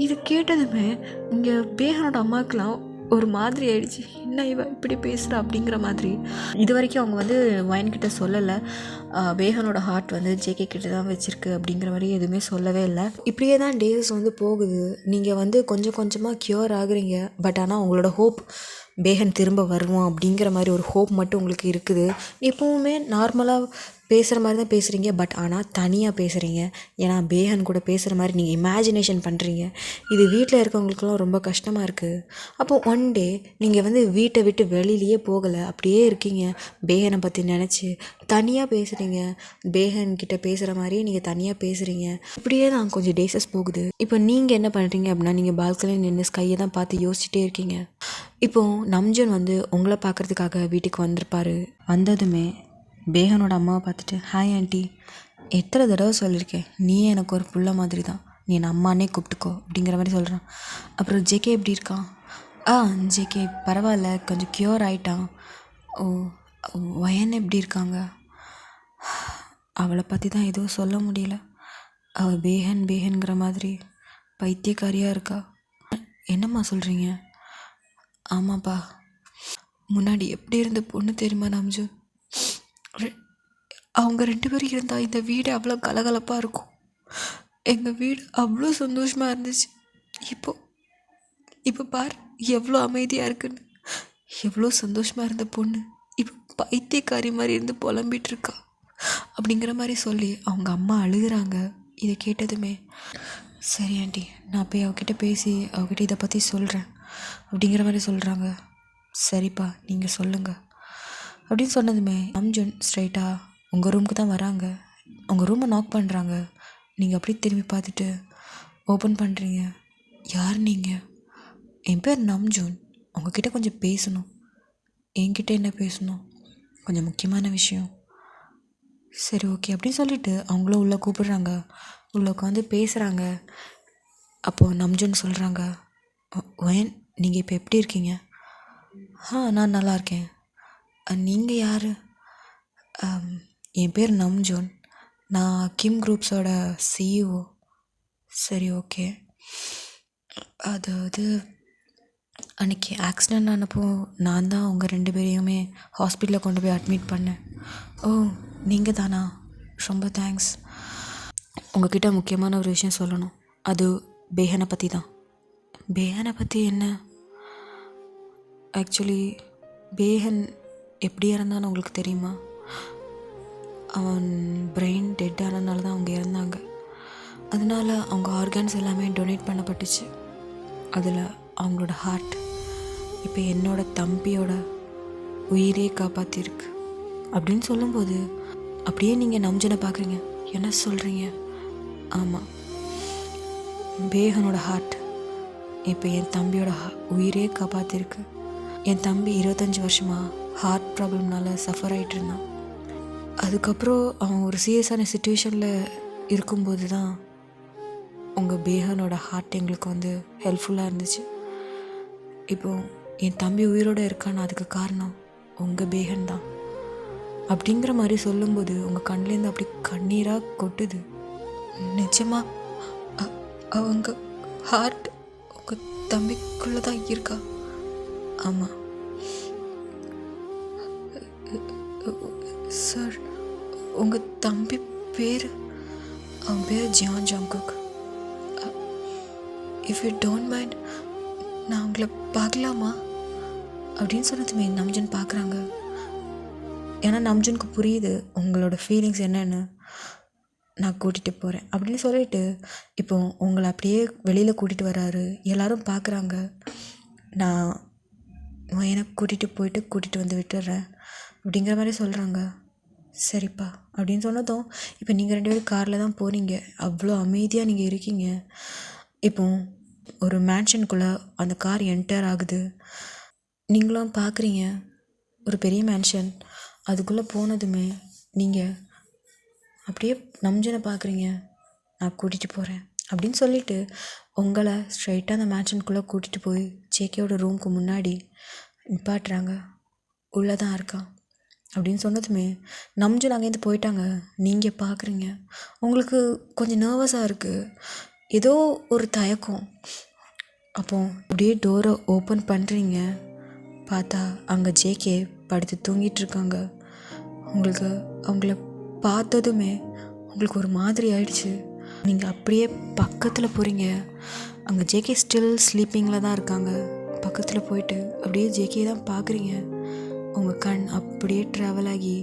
இது கேட்டதுமே இங்கே பேகனோட அம்மாவுக்கெலாம் ஒரு மாதிரி ஆயிடுச்சு. என்ன இவ இப்படி பேசுகிறா அப்படிங்கிற மாதிரி. இது வரைக்கும் அவங்க வந்து வயன்கிட்ட சொல்லலை. பேகனோட ஹார்ட் வந்து ஜேகே கிட்ட தான் வச்சுருக்கு அப்படிங்கிற மாதிரி எதுவுமே சொல்லவே இல்லை. இப்படியே தான் டேஸ் வந்து போகுது. நீங்கள் வந்து கொஞ்சம் கொஞ்சமாக க்யூர் ஆகுறீங்க. பட் ஆனால் உங்களோட ஹோப் பேகன் திரும்ப வருவான் அப்படிங்கிற மாதிரி ஒரு ஹோப் மட்டும் உங்களுக்கு இருக்குது. எப்போவுமே நார்மலாக பேசுகிற மாதிரி தான் பேசுகிறீங்க. பட் ஆனால் தனியாக பேசுகிறீங்க. ஏன்னா பேகன் கூட பேசுகிற மாதிரி நீங்கள் இமேஜினேஷன் பண்ணுறீங்க. இது வீட்டில் இருக்கவங்களுக்குலாம் ரொம்ப கஷ்டமாக இருக்குது. அப்போ ஒன் டே நீங்கள் வந்து வீட்டை விட்டு வெளியிலேயே போகலை, அப்படியே இருக்கீங்க. பேகனை பற்றி நினச்சி தனியாக பேசுகிறீங்க. பேகன்கிட்ட பேசுகிற மாதிரியே நீங்கள் தனியாக பேசுகிறீங்க. இப்படியே தான் கொஞ்சம் டேஸஸ் போகுது. இப்போ நீங்கள் என்ன பண்ணுறீங்க அப்படின்னா, நீங்கள் பால்கனியில் நின்று ஸ்கையை தான் பார்த்து யோசிச்சுட்டே இருக்கீங்க. இப்போது நம்ஜன் வந்து உங்களை பார்க்குறதுக்காக வீட்டுக்கு வந்திருப்பார். வந்ததுமே பேகனோட அம்மாவை பார்த்துட்டு, ஹாய் ஆண்டி, எத்தனை தடவை சொல்லியிருக்கேன், நீ எனக்கு ஒரு புள்ள மாதிரி தான், நீ என் அம்மானே கூப்பிட்டுக்கோ அப்படிங்கிற மாதிரி சொல்கிறான். அப்புறம் ஜேகே எப்படி இருக்கான்? ஜேகே பரவாயில்ல, கொஞ்சம் க்யூர் ஆகிட்டான். ஓ, வயன் எப்படி இருக்காங்க? அவளை பற்றி தான் எதுவும் சொல்ல முடியல. அவள் பேகன்கிற மாதிரி பைத்தியக்காரியாக இருக்கா. என்னம்மா சொல்கிறீங்க? ஆமாப்பா, முன்னாடி எப்படி இருந்த பொண்ணு தெரியுமா நம்ஜூன்? அவங்க 2 பேரும் இருந்தால் இந்த வீடு அவ்வளோ கலகலப்பாக இருக்கும். எங்கள் வீடு அவ்வளோ சந்தோஷமாக இருந்துச்சு. இப்போ பார் எவ்வளோ அமைதியாக இருக்குன்னு. எவ்வளோ சந்தோஷமாக இருந்த பொண்ணு இப்போ பைத்தியக்காரி மாதிரி இருந்து புலம்பிகிட்ருக்கா அப்படிங்கிற மாதிரி சொல்லி அவங்க அம்மா அழுகிறாங்க. இதை கேட்டதுமே, சரி ஆண்டி, நான் போய் அவகிட்ட பேசி அவகிட்ட இதை பற்றி சொல்கிறேன் அப்படிங்கிற மாதிரி சொல்கிறாங்க. சரிப்பா, நீங்கள் சொல்லுங்கள் அப்படின்னு சொன்னதுமே நம்ஜூன் ஸ்ட்ரைட்டாக உங்கள் ரூமுக்கு தான் வராங்க. உங்கள் ரூமை நாக் பண்ணுறாங்க. நீங்கள் அப்படி திரும்பி பார்த்துட்டு ஓப்பன் பண்ணுறீங்க. யார் நீங்கள்? என் பேர் நம்ஜூன், உங்ககிட்ட கொஞ்சம் பேசணும். என்கிட்ட என்ன பேசணும்? கொஞ்சம் முக்கியமான விஷயம். சரி ஓகே அப்படின்னு சொல்லிவிட்டு அவங்களும் உள்ளே கூப்பிடுறாங்க. உள்ளே உட்காந்து பேசுகிறாங்க. அப்போது நம்ஜூன் சொல்கிறாங்க, வயன், நீங்கள் இப்போ எப்படி இருக்கீங்க? நான் நல்லா இருக்கேன். நீங்கள் யார்? என் பேர் நம்ஜூன், நான் கிம் குரூப்ஸோட CEO. சரி ஓகே. அதாவது அன்றைக்கி ஆக்சிடெண்ட் ஆனப்போ நான் தான் உங்கள் 2 பேரையுமே ஹாஸ்பிட்டலில் கொண்டு போய் அட்மிட் பண்ணேன். ஓ, நீங்கள் தானா? ரொம்ப தேங்க்ஸ். உங்ககிட்ட முக்கியமான ஒரு விஷயம் சொல்லணும். அது பேகனை பற்றி தான். பேகனை பற்றி என்ன? ஆக்சுவலி பேகன் எப்படி இறந்தான்னு உங்களுக்கு தெரியுமா? அவன் பிரெயின் டெட் ஆனதுனால தான் அவங்க இறந்தாங்க. அதனால அவங்க ஆர்கான்ஸ் எல்லாமே டொனேட் பண்ணப்பட்டுச்சு. அதில் அவங்களோட ஹார்ட் இப்போ என்னோட தம்பியோட உயிரே காப்பாற்றிருக்கு அப்படின்னு சொல்லும்போது அப்படியே நீங்கள் நம்ஜனை பார்க்குறீங்க. என்ன சொல்கிறீங்க? ஆமாம், பேகனோட ஹார்ட் இப்போ என் தம்பியோட உயிரே காப்பாற்றிருக்கு. என் தம்பி 25 வருஷமாக ஹார்ட் ப்ராப்ளம்னால சஃபர் ஆகிட்டு இருந்தான். அதுக்கப்புறம் அவன் ஒரு சீரியஸான சுச்சுவேஷனில் இருக்கும்போது தான் உங்கள் பேகனோட ஹார்ட் எங்களுக்கு வந்து ஹெல்ப்ஃபுல்லாக இருந்துச்சு. இப்போது என் தம்பி உயிரோடு இருக்கான்னு அதுக்கு காரணம் உங்கள் பேகன் தான் அப்படிங்கிற மாதிரி சொல்லும்போது உங்கள் கண்லேருந்து அப்படி கண்ணீராக கொட்டுது. நிஜமாக அவங்க ஹார்ட் உங்கள் தம்பிக்குள்ளே தான் இருக்கா? ஆமாம் சார். உங்கள் தம்பி பேர்? அவன் பேர் Jeon Jungkook. If you don't mind, நான் உங்களை பார்க்கலாமா அப்படின்னு சொன்னதுமே நம்ஜன் பார்க்குறாங்க. ஏன்னா நம்ஜனுக்கு புரியுது உங்களோட ஃபீலிங்ஸ் என்னென்னு. நான் கூட்டிகிட்டு போகிறேன் அப்படின்னு சொல்லிட்டு இப்போ உங்களை அப்படியே வெளியில் கூட்டிகிட்டு வராரு. எல்லாரும் பார்க்குறாங்க. நான் எனக்கு கூட்டிகிட்டு வந்து விட்டுடுறேன் அப்படிங்கிற மாதிரி சொல்கிறாங்க. சரிப்பா அப்படின்னு சொன்னதும் இப்போ நீங்கள் 2 பேரும் காரில் தான் போகிறீங்க. அவ்வளோ அமைதியாக நீங்கள் இருக்கீங்க. இப்போ ஒரு மேன்ஷனுக்குள்ளே அந்த கார் என்டர் ஆகுது. நீங்களும் பார்க்குறீங்க, ஒரு பெரிய மேன்ஷன். அதுக்குள்ளே போனதுமே நீங்கள் அப்படியே நம்ஜனை பார்க்குறீங்க. நான் கூட்டிகிட்டு போகிறேன் அப்படின்னு சொல்லிவிட்டு உங்களை ஸ்ட்ரைட்டாக அந்த மேன்ஷனுக்குள்ளே கூட்டிகிட்டு போய் ஜேகேயோட ரூமுக்கு முன்னாடி நிப்பாட்டுறாங்க. உள்ளே தான் இருக்கான் அப்படின்னு சொன்னதுமே நம்ஜன் அங்கேருந்து போயிட்டாங்க. நீங்கள் பார்க்குறீங்க, உங்களுக்கு கொஞ்சம் நர்வஸாக இருக்குது, ஏதோ ஒரு தயக்கம். அப்போ அப்படியே டோரை ஓப்பன் பண்ணுறீங்க. பார்த்தா அங்கே ஜேகே படுத்து தூங்கிட்டுருக்காங்க. உங்களுக்கு அவங்கள பார்த்ததுமே உங்களுக்கு ஒரு மாதிரி ஆயிடுச்சு. நீங்கள் அப்படியே பக்கத்தில் போகிறீங்க. அங்கே ஜேகே ஸ்டில் ஸ்லீப்பிங்கில் தான் இருக்காங்க. பக்கத்தில் போயிட்டு அப்படியே ஜேகே தான் பார்க்குறீங்க. உங்கள் கண் அப்படியே ட்ராவல் ஆகி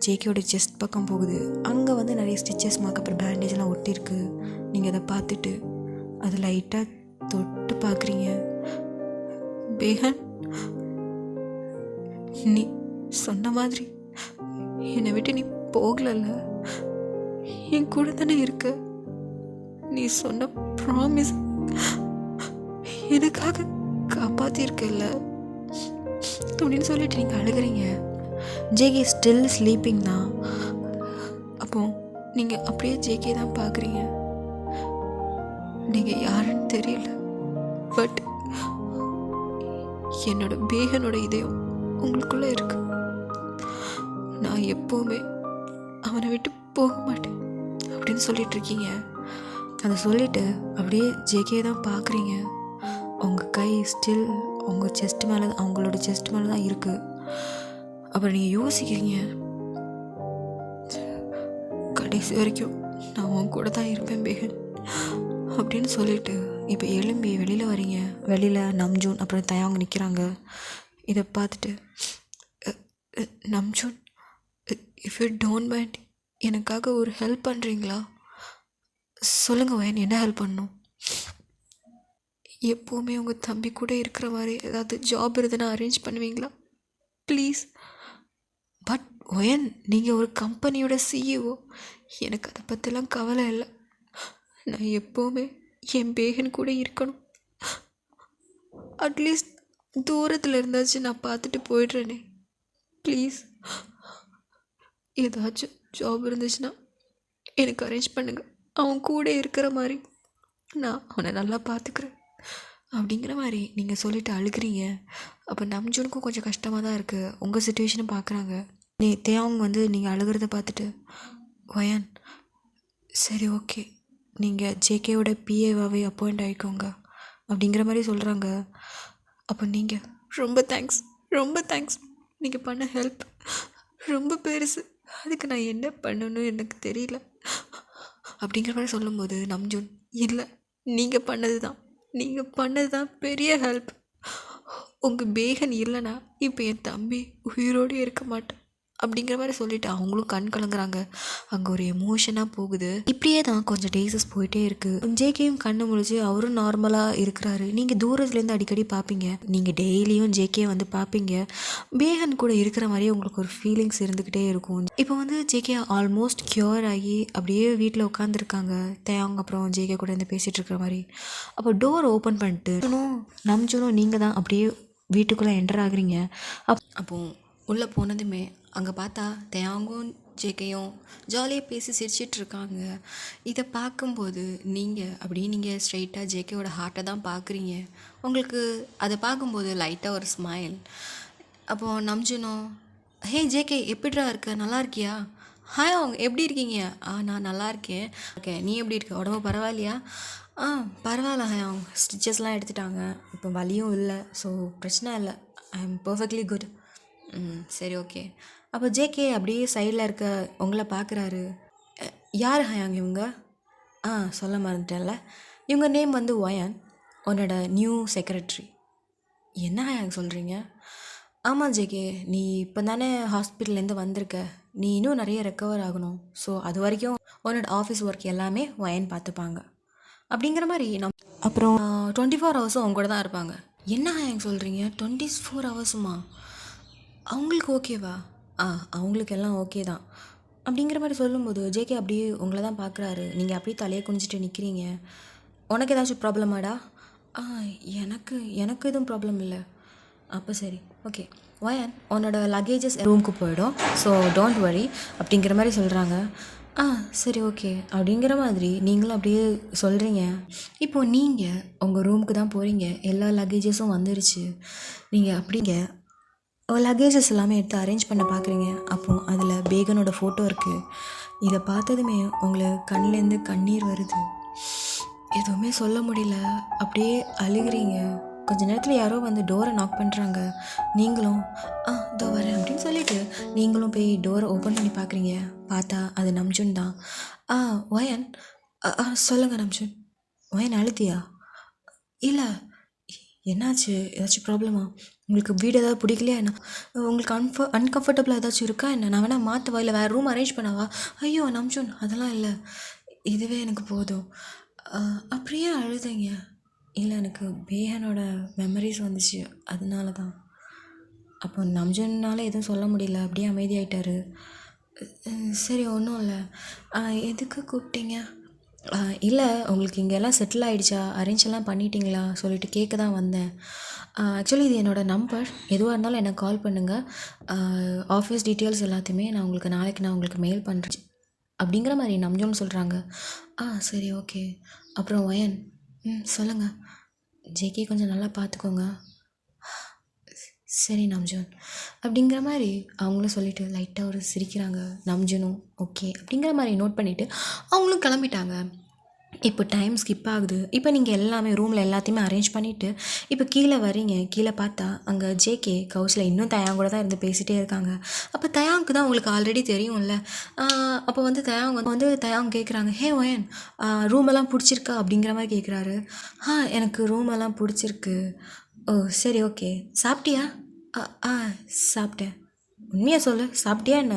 ஜேகேயோட செஸ்ட் பக்கம் போகுது. அங்கே வந்து நிறைய ஸ்டிச்சஸ் மார்க் அப்புறம் பேண்டேஜெலாம் ஒட்டியிருக்கு. நீங்கள் அதை பார்த்துட்டு அது லைட்டாக தொட்டு பார்க்குறீங்க. பேகன், நீ சொன்ன மாதிரி என்னை விட்டு நீ போகலல்ல, என் கூட தானே இருக்க. நீ சொன்ன ப்ராமிஸ் எனக்காக காப்பாற்றிருக்கல அப்படின்னு சொல்லிட்டு நீங்கள் அழுகிறீங்க. ஜேகே ஸ்டில் ஸ்லீப்பிங் தான். அப்போ நீங்கள் அப்படியே ஜேகே தான் பார்க்குறீங்க. நீங்கள் யாருன்னு தெரியல, பட் என்னோட பேகனோட இதயம் உங்களுக்குள்ளே இருக்கு. நான் எப்போவுமே அவனை விட்டு போக மாட்டேன் அப்படின்னு சொல்லிட்டு இருக்கீங்க. அதை சொல்லிவிட்டு அப்படியே ஜேகே தான் பார்க்குறீங்க. உங்கள் கை ஸ்டில் உங்கள் செஸ்ட் மேலே, அவங்களோட செஸ்ட் மேலே தான் இருக்குது. அப்புறம் நீங்கள் யோசிக்கிறீங்க, கடைசி வரைக்கும் நான் உன் கூட தான் இருப்பேன் பேகன் அப்படின்னு சொல்லிட்டு இப்போ எழும்பி வெளியில் வரீங்க. வெளியில் நம்ஜூன் அப்புறம் தயாங்க நிற்கிறாங்க. இதை பார்த்துட்டு நம்ஜூன், இஃப் யூ டோன்ட் மைண்ட் எனக்காக ஒரு ஹெல்ப் பண்ணுறீங்களா? சொல்லுங்கள் வயன், என்ன ஹெல்ப் பண்ணணும்? எப்போவுமே உங்கள் தம்பி கூட இருக்கிற மாதிரி ஏதாவது ஜாப் இருந்ததுன்னா அரேஞ்ச் பண்ணுவீங்களா ப்ளீஸ்? பட் ஒயன், நீங்கள் ஒரு கம்பெனியோட சிஇஓ, எனக்கு அதை பற்றிலாம் கவலை இல்லை. நான் எப்போவுமே என் பேகன் கூட இருக்கணும். அட்லீஸ்ட் தூரத்தில் இருந்தாச்சும் நான் பார்த்துட்டு போயிடுறேனே ப்ளீஸ். ஏதாச்சும் ஜாப் இருந்துச்சுன்னா எனக்கு அரேஞ்ச் பண்ணுங்கள். அவன் கூட இருக்கிற மாதிரி நான் அவனை நல்லா பார்த்துக்கிறேன் அப்படிங்கிற மாதிரி நீங்கள் சொல்லிவிட்டு அழுகிறீங்க. அப்போ நம்ஜூனுக்கும் கொஞ்சம் கஷ்டமாக தான் இருக்குது. உங்கள் சுச்சுவேஷனை பார்க்குறாங்க. தேவங்க வந்து நீங்கள் அழுகிறத பார்த்துட்டு, வயன் சரி ஓகே, நீங்கள் ஜேகேவோட பிஏவாகவே அப்பாயிண்ட் ஆகிக்கோங்க அப்படிங்கிற மாதிரி சொல்கிறாங்க. அப்போ நீங்கள் ரொம்ப தேங்க்ஸ், நீங்கள் பண்ண ஹெல்ப் ரொம்ப பெருசு, அதுக்கு நான் என்ன பண்ணணும் எனக்கு தெரியல அப்படிங்கிற மாதிரி சொல்லும்போது நம்ஜூன், இல்லை நீங்கள் பண்ணது தான் பெரிய ஹெல்ப். உங்கள் பேகன் இல்லைனா இப்போ என் தம்பி உயிரோடு இருக்க மாட்டேன் அப்படிங்கிற மாதிரி சொல்லிவிட்டு அவங்களும் கண் கலங்குறாங்க. அங்கே ஒரு எமோஷனாக போகுது. இப்படியே தான் கொஞ்சம் டேஸஸ் போயிட்டே இருக்குது. ஜேகேயும் கண்ணு முழிச்சு அவரும் நார்மலாக இருக்கிறாரு. நீங்கள் தூரத்துலேருந்து அடிக்கடி பார்ப்பீங்க. நீங்கள் டெய்லியும் ஜேகே வந்து பார்ப்பீங்க. பேகன் கூட இருக்கிற மாதிரியே உங்களுக்கு ஒரு ஃபீலிங்ஸ் இருந்துக்கிட்டே இருக்கும். இப்போ வந்து ஜேகே ஆல்மோஸ்ட் க்யூர் ஆகி அப்படியே வீட்டில் உட்காந்துருக்காங்க. தேவங்க அப்புறம் ஜேகே கூட இருந்து பேசிகிட்டு இருக்கிற மாதிரி. அப்போ டோர் ஓப்பன் பண்ணிட்டு நம்ஜூனும் நீங்கள் தான் அப்படியே வீட்டுக்குள்ளே என்டர் ஆகுறீங்க. அப்போ உள்ளே போனதுமே அங்கே பார்த்தா தேங்கும் ஜேகையும் ஜாலியாக பேசி சிரிச்சிட்ருக்காங்க. இதை பார்க்கும்போது நீங்கள் ஸ்ட்ரைட்டாக ஜேகேயோட ஹார்ட்டை தான் பார்க்குறீங்க. உங்களுக்கு அதை பார்க்கும்போது லைட்டாக ஒரு ஸ்மைல். அப்போது நம்ஜுனும், ஹே ஜேகே எப்படிடா இருக்க, நல்லா இருக்கியா? ஹாய் அவங்க எப்படி இருக்கீங்க? நான் நல்லா இருக்கேன். ஓகே, நீ எப்படி இருக்க, உடம்பு பரவாயில்லையா? பரவாயில்ல ஹாய், அவங்க ஸ்டிச்சஸ்லாம் எடுத்துட்டாங்க, இப்போ வலியும் இல்லை, ஸோ பிரச்சனை இல்லை, ஐ எம் பர்ஃபெக்ட்லி குட். சரி ஓகே. அப்போ ஜேகே அப்படியே சைடில் இருக்க உங்களை பார்க்குறாரு. யார் ஹயாங் இவங்க? சொல்ல மறந்துட்டேன்ல, இவங்க நேம் வந்து ஒயன், உன்னோட நியூ செக்ரட்டரி. என்ன ஹயாங் சொல்கிறீங்க? ஆமாம் ஜேகே, நீ இப்போ தானே ஹாஸ்பிட்டல்லேருந்து வந்திருக்க. நீ இன்னும் நிறைய ரெக்கவர் ஆகணும். ஸோ அது வரைக்கும் உன்னோட ஆஃபீஸ் ஒர்க் எல்லாமே ஒயன் பார்த்துப்பாங்க அப்படிங்கிற மாதிரி அப்புறம் 24 ஹவர்ஸும் அவங்க கூட தான் இருப்பாங்க. என்ன எனக்கு சொல்கிறீங்க? 24 ஹவர்ஸுமா? அவங்களுக்கு ஓகேவா? அவங்களுக்கு எல்லாம் ஓகே தான் அப்படிங்கிற மாதிரி சொல்லும்போது ஜேகே அப்படியே உங்களை தான் பார்க்குறாரு. நீங்கள் அப்படியே தலையை குனிஞ்சிட்டு நிற்கிறீங்க. உனக்கு ஏதாச்சும் ப்ராப்ளமாடா? ஆ எனக்கு எனக்கு எதுவும் ப்ராப்ளம் இல்லை. அப்போ சரி, ஓகே. வயன், உன்னோட லக்கேஜஸ் ரூமுக்கு போயிடும். ஸோ டோன்ட் வரி அப்படிங்கிற மாதிரி சொல்கிறாங்க. சரி ஓகே அப்படிங்கிற மாதிரி நீங்களும் அப்படியே சொல்கிறீங்க. இப்போது நீங்கள் உங்கள் ரூமுக்கு தான் போகிறீங்க. எல்லா லக்கேஜஸும் வந்துருச்சு. நீங்கள் அப்படிங்க லக்கேஜஸ் எல்லாமே எடுத்து அரேஞ்ச் பண்ண பார்க்குறீங்க. அப்போது அதில் பேகனோட ஃபோட்டோ இருக்குது. இதை பார்த்ததுமே உங்களுக்கு கண்ணிலேருந்து கண்ணீர் வருது. எதுவுமே சொல்ல முடியல. அப்படியே அழுகிறீங்க. கொஞ்ச நேரத்தில் யாரோ வந்து டோரை நாக் பண்ணுறாங்க. நீங்களும் இதோ வரேன் அப்படின்னு சொல்லிவிட்டு நீங்களும் போய் டோரை ஓப்பன் பண்ணி பார்க்குறீங்க. பார்த்தா அது நம்ஜுன் தான். வயன், சொல்லுங்கள் நம்ஜுன். வயன் அழுதியா? இல்லை, என்னாச்சு? ஏதாச்சும் ப்ராப்ளமா? உங்களுக்கு வீடு ஏதாவது பிடிக்கலையா என்ன? உங்களுக்கு அன்கம்ஃபர்டபுளாக ஏதாச்சும் இருக்கா என்ன? நான் வேணால் மாற்றவா இல்லை வேறு ரூம் அரேஞ்ச் பண்ணவா? ஐயோ நம்ஜுன், அதெல்லாம் இல்லை, இதுவே எனக்கு போதும். அப்படியே அழுதைங்க. இல்லை, எனக்கு பேகனோட மெமரிஸ் வந்துச்சு, அதனால தான். அப்போ நம்ஜுன்னால் எதுவும் சொல்ல முடியல. அப்படியே அமைதியாயிட்டாரு. சரி, ஒன்றும் இல்லை. எதுக்கு கூப்பிட்டீங்க? இல்லை, உங்களுக்கு இங்கெல்லாம் செட்டில் ஆகிடுச்சா? அரேஞ்ச் எல்லாம் பண்ணிட்டீங்களா சொல்லிட்டு கேட்க தான் வந்தேன். ஆக்சுவலி இது என்னோடய நம்பர். எதுவாக இருந்தாலும் எனக்கு கால் பண்ணுங்கள். ஆஃபீஸ் டீட்டெயில்ஸ் எல்லாத்தையுமே நான் உங்களுக்கு மெயில் பண்ணுறேன் அப்படிங்கிற மாதிரி நம்ஜுன் சொல்கிறாங்க. சரி ஓகே. அப்புறம் வயன், சொல்லுங்கள். ஜேகே கொஞ்சம் நல்லா பார்த்துக்கோங்க. சரி நம்ஜுன் அப்படிங்கிற மாதிரி அவங்களும் சொல்லிவிட்டு லைட்டாக ஒரு சிரிக்கிறாங்க. நம்ஜுனும் ஓகே அப்படிங்கிற மாதிரி நோட் பண்ணிவிட்டு அவங்களும் கிளம்பிட்டாங்க. இப்போ டைம் ஸ்கிப் ஆகுது. இப்போ நீங்கள் எல்லாமே ரூமில் எல்லாத்தையுமே அரேஞ்ச் பண்ணிவிட்டு இப்போ கீழே வரீங்க. கீழே பார்த்தா அங்கே ஜேகே கவுஸில் இன்னும் தயாங் கூட தான் இருந்து பேசிகிட்டே இருக்காங்க. அப்போ தயாங்க்கு தான் உங்களுக்கு ஆல்ரெடி தெரியும்ல. அப்போ வந்து தயாங் கேட்குறாங்க, ஹே வயன், ரூமெல்லாம் பிடிச்சிருக்கா அப்படிங்கிற மாதிரி கேட்குறாரு. எனக்கு ரூமெல்லாம் பிடிச்சிருக்கு. ஓ சரி ஓகே. சாப்பிட்டியா? சாப்பிட்டேன். உண்மையாக சொல்லு, சாப்பிட்டியா என்ன?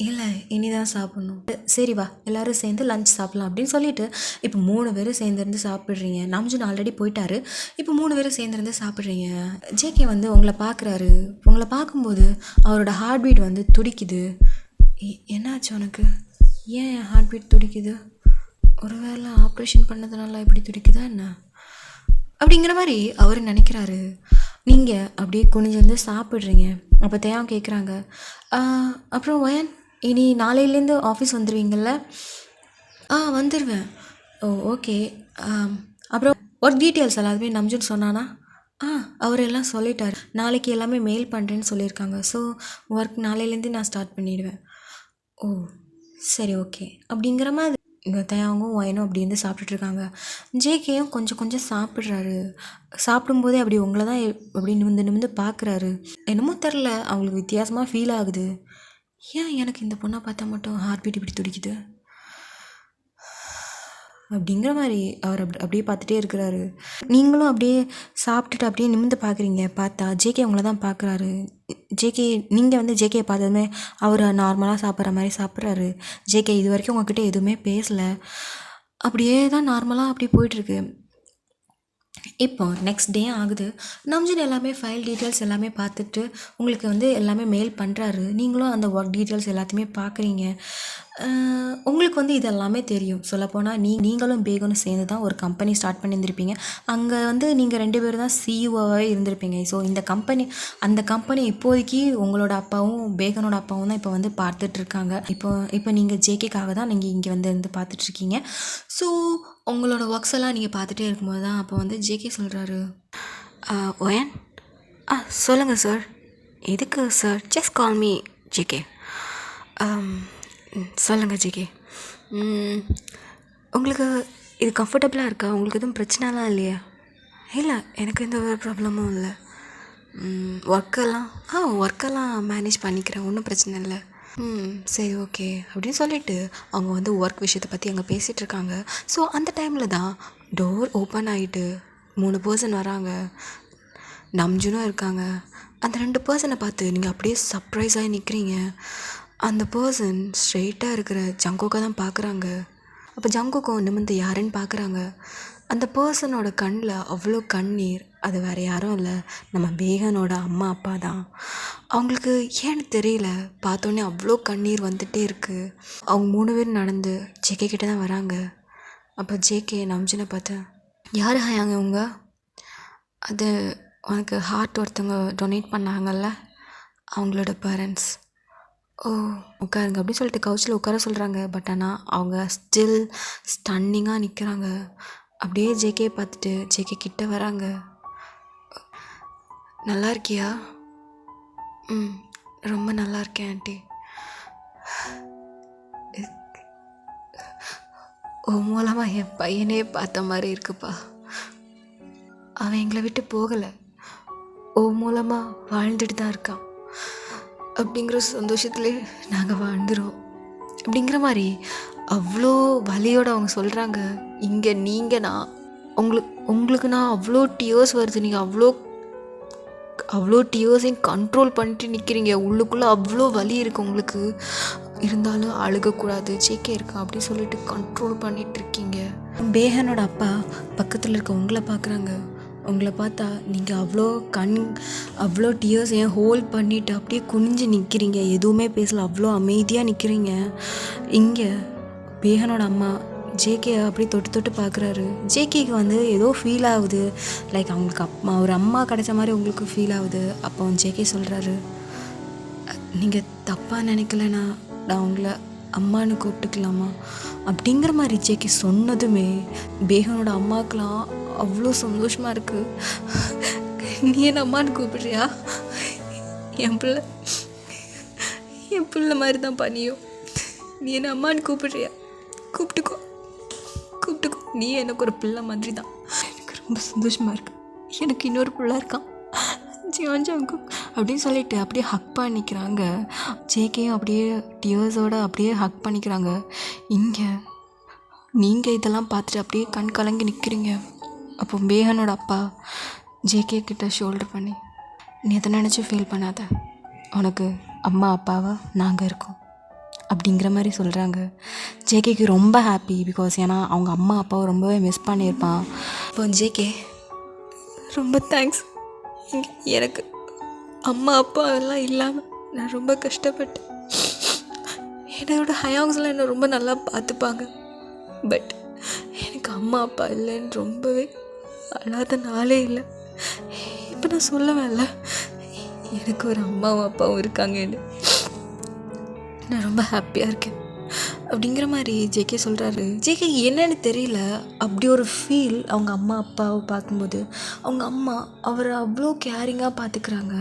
இல்லை, இனி தான் சாப்பிட்ணும். சரி வா, எல்லோரும் சேர்ந்து லஞ்ச் சாப்பிட்லாம் அப்படின்னு சொல்லிட்டு இப்போ 3 பேரும் சேர்ந்துருந்து சாப்பிட்றீங்க. நம்ஜுன் ஆல்ரெடி போயிட்டாரு. இப்போ 3 பேரும் சேர்ந்துருந்து சாப்பிட்றீங்க. ஜேகே வந்து உங்களை பார்க்குறாரு. உங்களை பார்க்கும்போது அவரோட ஹார்ட் பீட் வந்து துடிக்குது. என்னாச்சு உனக்கு? ஏன் என் ஹார்ட் பீட் துடிக்குது? ஒருவேளை ஆப்ரேஷன் பண்ணதுனால இப்படி துடிக்குதா என்ன அப்படிங்கிற மாதிரி அவர் நினைக்கிறாரு. நீங்கள் அப்படியே குனிஞ்சிருந்து சாப்பிட்றீங்க. அப்போ தயாம் கேட்குறாங்க, அப்புறம் வயன், இனி நாளையிலேருந்து ஆஃபீஸ் வந்துடுவீங்கள்ல? வந்துடுவேன். ஓ ஓகே. அப்புறம் ஒர்க் டீட்டெயில்ஸ் எல்லாத்துமே நம்ஜுன் சொன்னானா? அவர் எல்லாம் சொல்லிட்டார். நாளைக்கு எல்லாமே மெயில் பண்ணுறேன்னு சொல்லியிருக்காங்க. ஸோ ஒர்க் நாளையிலேருந்து நான் ஸ்டார்ட் பண்ணிவிடுவேன். ஓ சரி ஓகே அப்படிங்கிற மாதிரி இங்கே தயாங்கும் வயனும் அப்படி இருந்து சாப்பிட்டுட்ருக்காங்க. ஜேகேயும் கொஞ்சம் கொஞ்சம் சாப்பிட்றாரு. சாப்பிடும்போதே அப்படி உங்களை தான் அப்படி நிமிந்து பார்க்குறாரு. என்னமோ தெரில, அவங்களுக்கு வித்தியாசமாக ஃபீல் ஆகுது. ஏன் எனக்கு இந்த பொண்ணை பார்த்தா மட்டும் ஹார்ட் பீட் இப்படி துடிக்குது அப்படிங்கிற மாதிரி அவர் அப்படியே பார்த்துட்டே இருக்கிறாரு. நீங்களும் அப்படியே சாப்பிட்டுட்டு அப்படியே நிமிந்து பார்க்குறீங்க. பார்த்தா ஜேகே அவங்கள தான் பார்க்குறாரு. ஜேகே, நீங்கள் வந்து ஜேகே பார்த்ததுமே அவர் நார்மலாக சாப்பிட்ற மாதிரி சாப்பிட்றாரு. ஜேகே இது வரைக்கும் உங்ககிட்ட எதுவுமே பேசலை. அப்படியே தான் நார்மலாக அப்படி போயிட்டுருக்கு. இப்போ நெக்ஸ்ட் டே ஆகுது. நம்ஜுன் எல்லாமே ஃபைல் டீட்டெயில்ஸ் எல்லாமே பார்த்துட்டு உங்களுக்கு வந்து எல்லாமே மெயில் பண்ணுறாரு. நீங்களும் அந்த ஒர்க் டீட்டெயில்ஸ் எல்லாத்தையுமே பார்க்குறீங்க. உங்களுக்கு வந்து இதெல்லாமே தெரியும். சொல்லப்போனால் நீங்களும் பேகனும் சேர்ந்து தான் ஒரு கம்பெனி ஸ்டார்ட் பண்ணியிருந்திருப்பீங்க. அங்கே வந்து நீங்கள் 2 பேரும் தான் சிஇஓவாகவே இருந்திருப்பீங்க. ஸோ அந்த கம்பெனி இப்போதைக்கு உங்களோட அப்பாவும் பேகனோட அப்பாவும் தான் இப்போ வந்து பார்த்துட்ருக்காங்க. இப்போ நீங்கள் ஜேகேக்காக தான் நீங்கள் இங்கே வந்து பார்த்துட்ருக்கீங்க. ஸோ உங்களோட ஒர்க்ஸ் எல்லாம் நீங்கள் பார்த்துட்டே இருக்கும்போது தான் அப்போ வந்து ஜேகே சொல்கிறாரு, ஒயன், சொல்லுங்கள் சார். எதுக்கு sir? Just call me JK. சொல்லுங்கள் ஜேகே. உங்களுக்கு இது கம்ஃபர்டபுளாக இருக்கா? உங்களுக்கு எதுவும் பிரச்சனைலாம் இல்லையா? இல்லை, எனக்கு எந்த ஒரு ப்ராப்ளமும் இல்லை. ஒர்க்கெல்லாம் மேனேஜ் பண்ணிக்கிறேன், ஒன்றும் பிரச்சனை இல்லை. சரி ஓகே அப்படின்னு சொல்லிட்டு அவங்க வந்து ஒர்க் விஷயத்தை பற்றி அங்கே பேசிகிட்டு இருக்காங்க. ஸோ அந்த டைமில் தான் டோர் ஓப்பன் ஆகிட்டு 3 பர்சன் வராங்க. நம்ஜுனும் இருக்காங்க, அந்த 2 பர்சனை பார்த்து நீங்கள் அப்படியே சர்ப்ரைஸாகி நிற்கிறீங்க. அந்த பர்சன் ஸ்ட்ரெயிட்டாக இருக்கிற ஜங்குக்கை தான் பார்க்குறாங்க. அப்போ ஜங்குக்கும் நிமிர்ந்து யாருன்னு பார்க்குறாங்க. அந்த பர்சனோட கண்ணில் அவ்வளோ கண்ணீர். அது வேறு யாரும் இல்லை, நம்ம பேகனோட அம்மா அப்பா தான். அவங்களுக்கு ஏன்னு தெரியல, பார்த்தோன்னே அவ்வளோ கண்ணீர் வந்துகிட்டே இருக்குது. அவங்க 3 பேர் நடந்து ஜேகே கிட்டே தான் வராங்க. அப்போ ஜேகே நம்ஜனை பார்த்தேன், யார் ஹயாங்க இவங்க? அது உனக்கு ஹார்ட் ஒருத்தவங்க டொனேட் பண்ணாங்கல்ல, அவங்களோட பேரண்ட்ஸ். ஓ உட்காருங்க அப்படின்னு சொல்லிட்டு கவுச்சில் உட்கார சொல்கிறாங்க. பட் ஆனால் அவங்க ஸ்டில் ஸ்டன்னிங்காக நிற்கிறாங்க. அப்படியே ஜேகே பார்த்துட்டு ஜேகே கிட்ட வராங்க. நல்லா இருக்கியா? ம், ரொம்ப நல்லா இருக்கேன் ஆண்டி. உன் மூலமாக என் பையனே பார்த்த மாதிரி இருக்குப்பா. அவன் எங்களை விட்டு போகலை, உன் மூலமாக வாழ்ந்துட்டு தான் இருக்கான். அப்படிங்கிற சந்தோஷத்துலேயே நாங்கள் வாழ்ந்துடும் அப்படிங்கிற மாதிரி அவ்வளோ வலியோடு அவங்க சொல்கிறாங்க. இங்கே நீங்கன்னா உங்களுக்கு நான் அவ்வளோ டியர்ஸ் வருது. நீங்கள் அவ்வளோ டியர்ஸையும் கண்ட்ரோல் பண்ணிட்டு நிற்கிறீங்க. உள்ளுக்குள்ளே அவ்வளோ வலி இருக்குது உங்களுக்கு. இருந்தாலும் அழுகக்கூடாது, ஜேகே இருக்கா அப்படின்னு சொல்லிட்டு கண்ட்ரோல் பண்ணிகிட்டு இருக்கீங்க. பேகனோட அப்பா பக்கத்தில் இருக்க உங்களை பார்க்குறாங்க. உங்களை பார்த்தா நீங்கள் அவ்வளோ டியர்ஸையும் ஹோல்ட் பண்ணிவிட்டு அப்படியே குனிஞ்சு நிற்கிறீங்க. எதுவுமே பேசல, அவ்வளோ அமைதியாக நிற்கிறீங்க. இங்கே பேகனோட அம்மா ஜேகே அப்படியே தொட்டு பார்க்குறாரு. ஜேகேக்கு ஏதோ ஃபீல் ஆகுது, லைக் அவங்களுக்கு ஒரு அம்மா கிடைச்ச மாதிரி உங்களுக்கு ஃபீல் ஆகுது. அப்போ ஜேகே சொல்கிறாரு, நீங்கள் தப்பாக நினைக்கலனா நான் உங்களை அம்மானு கூப்பிட்டுக்கலாமா அப்படிங்கிற மாதிரி ஜேகே சொன்னதுமே பேகனோட அம்மாக்கெலாம் அவ்வளோ சந்தோஷமாக இருக்குது. நீ என்ன அம்மானு கூப்பிடுறியா? என் பிள்ளை மாதிரி தான் பண்ணியும். நீ என்ன அம்மானு கூப்பிடுறியா? கூப்பிட்டுக்கோ. நீ எனக்கு ஒரு பிள்ளை மாதிரி தான். எனக்கு ரொம்ப சந்தோஷமாக இருக்கு. எனக்கு இன்னொரு பிள்ளை இருக்கான், ஜியான்ஜாங்கு அப்படின்னு சொல்லிட்டு அப்படியே ஹக் பண்ணிக்கிறாங்க. ஜேகேயும் அப்படியே டியர்ஸோடு அப்படியே ஹக் பண்ணிக்கிறாங்க. இங்கே நீங்கள் இதெல்லாம் பார்த்துட்டு அப்படியே கண் கலங்கி நிற்கிறீங்க. அப்போ பேகனோட அப்பா ஜேகே கிட்ட ஷோல்டர் பண்ணி, நீ எதை நினச்சி ஃபீல் பண்ணாத, உனக்கு அம்மா அப்பாவா நாங்கள் இருக்கோம் அப்படிங்கிற மாதிரி சொல்கிறாங்க. ஜேகேக்கு ரொம்ப ஹாப்பி, பிகாஸ் ஏன்னா அவங்க அம்மா அப்பாவை ரொம்பவே மிஸ் பண்ணியிருப்பான். இப்போ ஜேகே ரொம்ப தேங்க்ஸ். எனக்கு அம்மா அப்பா எல்லாம் இல்லாமல் நான் ரொம்ப கஷ்டப்பட்டேன். என்னோட ஹயாங்ஸ்லாம் என்னை ரொம்ப நல்லா பார்த்துப்பாங்க. பட் எனக்கு அம்மா அப்பா இல்லைன்னு ரொம்பவே அழாத நாளே இல்லை. இப்போ நான் சொல்லவேன்ல, எனக்கு ஒரு அம்மாவும் அப்பாவும் இருக்காங்கன்னு. நான் ரொம்ப ஹாப்பியாக இருக்கேன் அப்படிங்கிற மாதிரி ஜேகே சொல்கிறாரு. ஜேகே என்னன்னு தெரியல, அப்படி ஒரு ஃபீல். அவங்க அம்மா அப்பாவை பார்க்கும்போது அவங்க அம்மா அவரை அவ்வளோ கேரிங்காக பார்த்துக்கிறாங்க.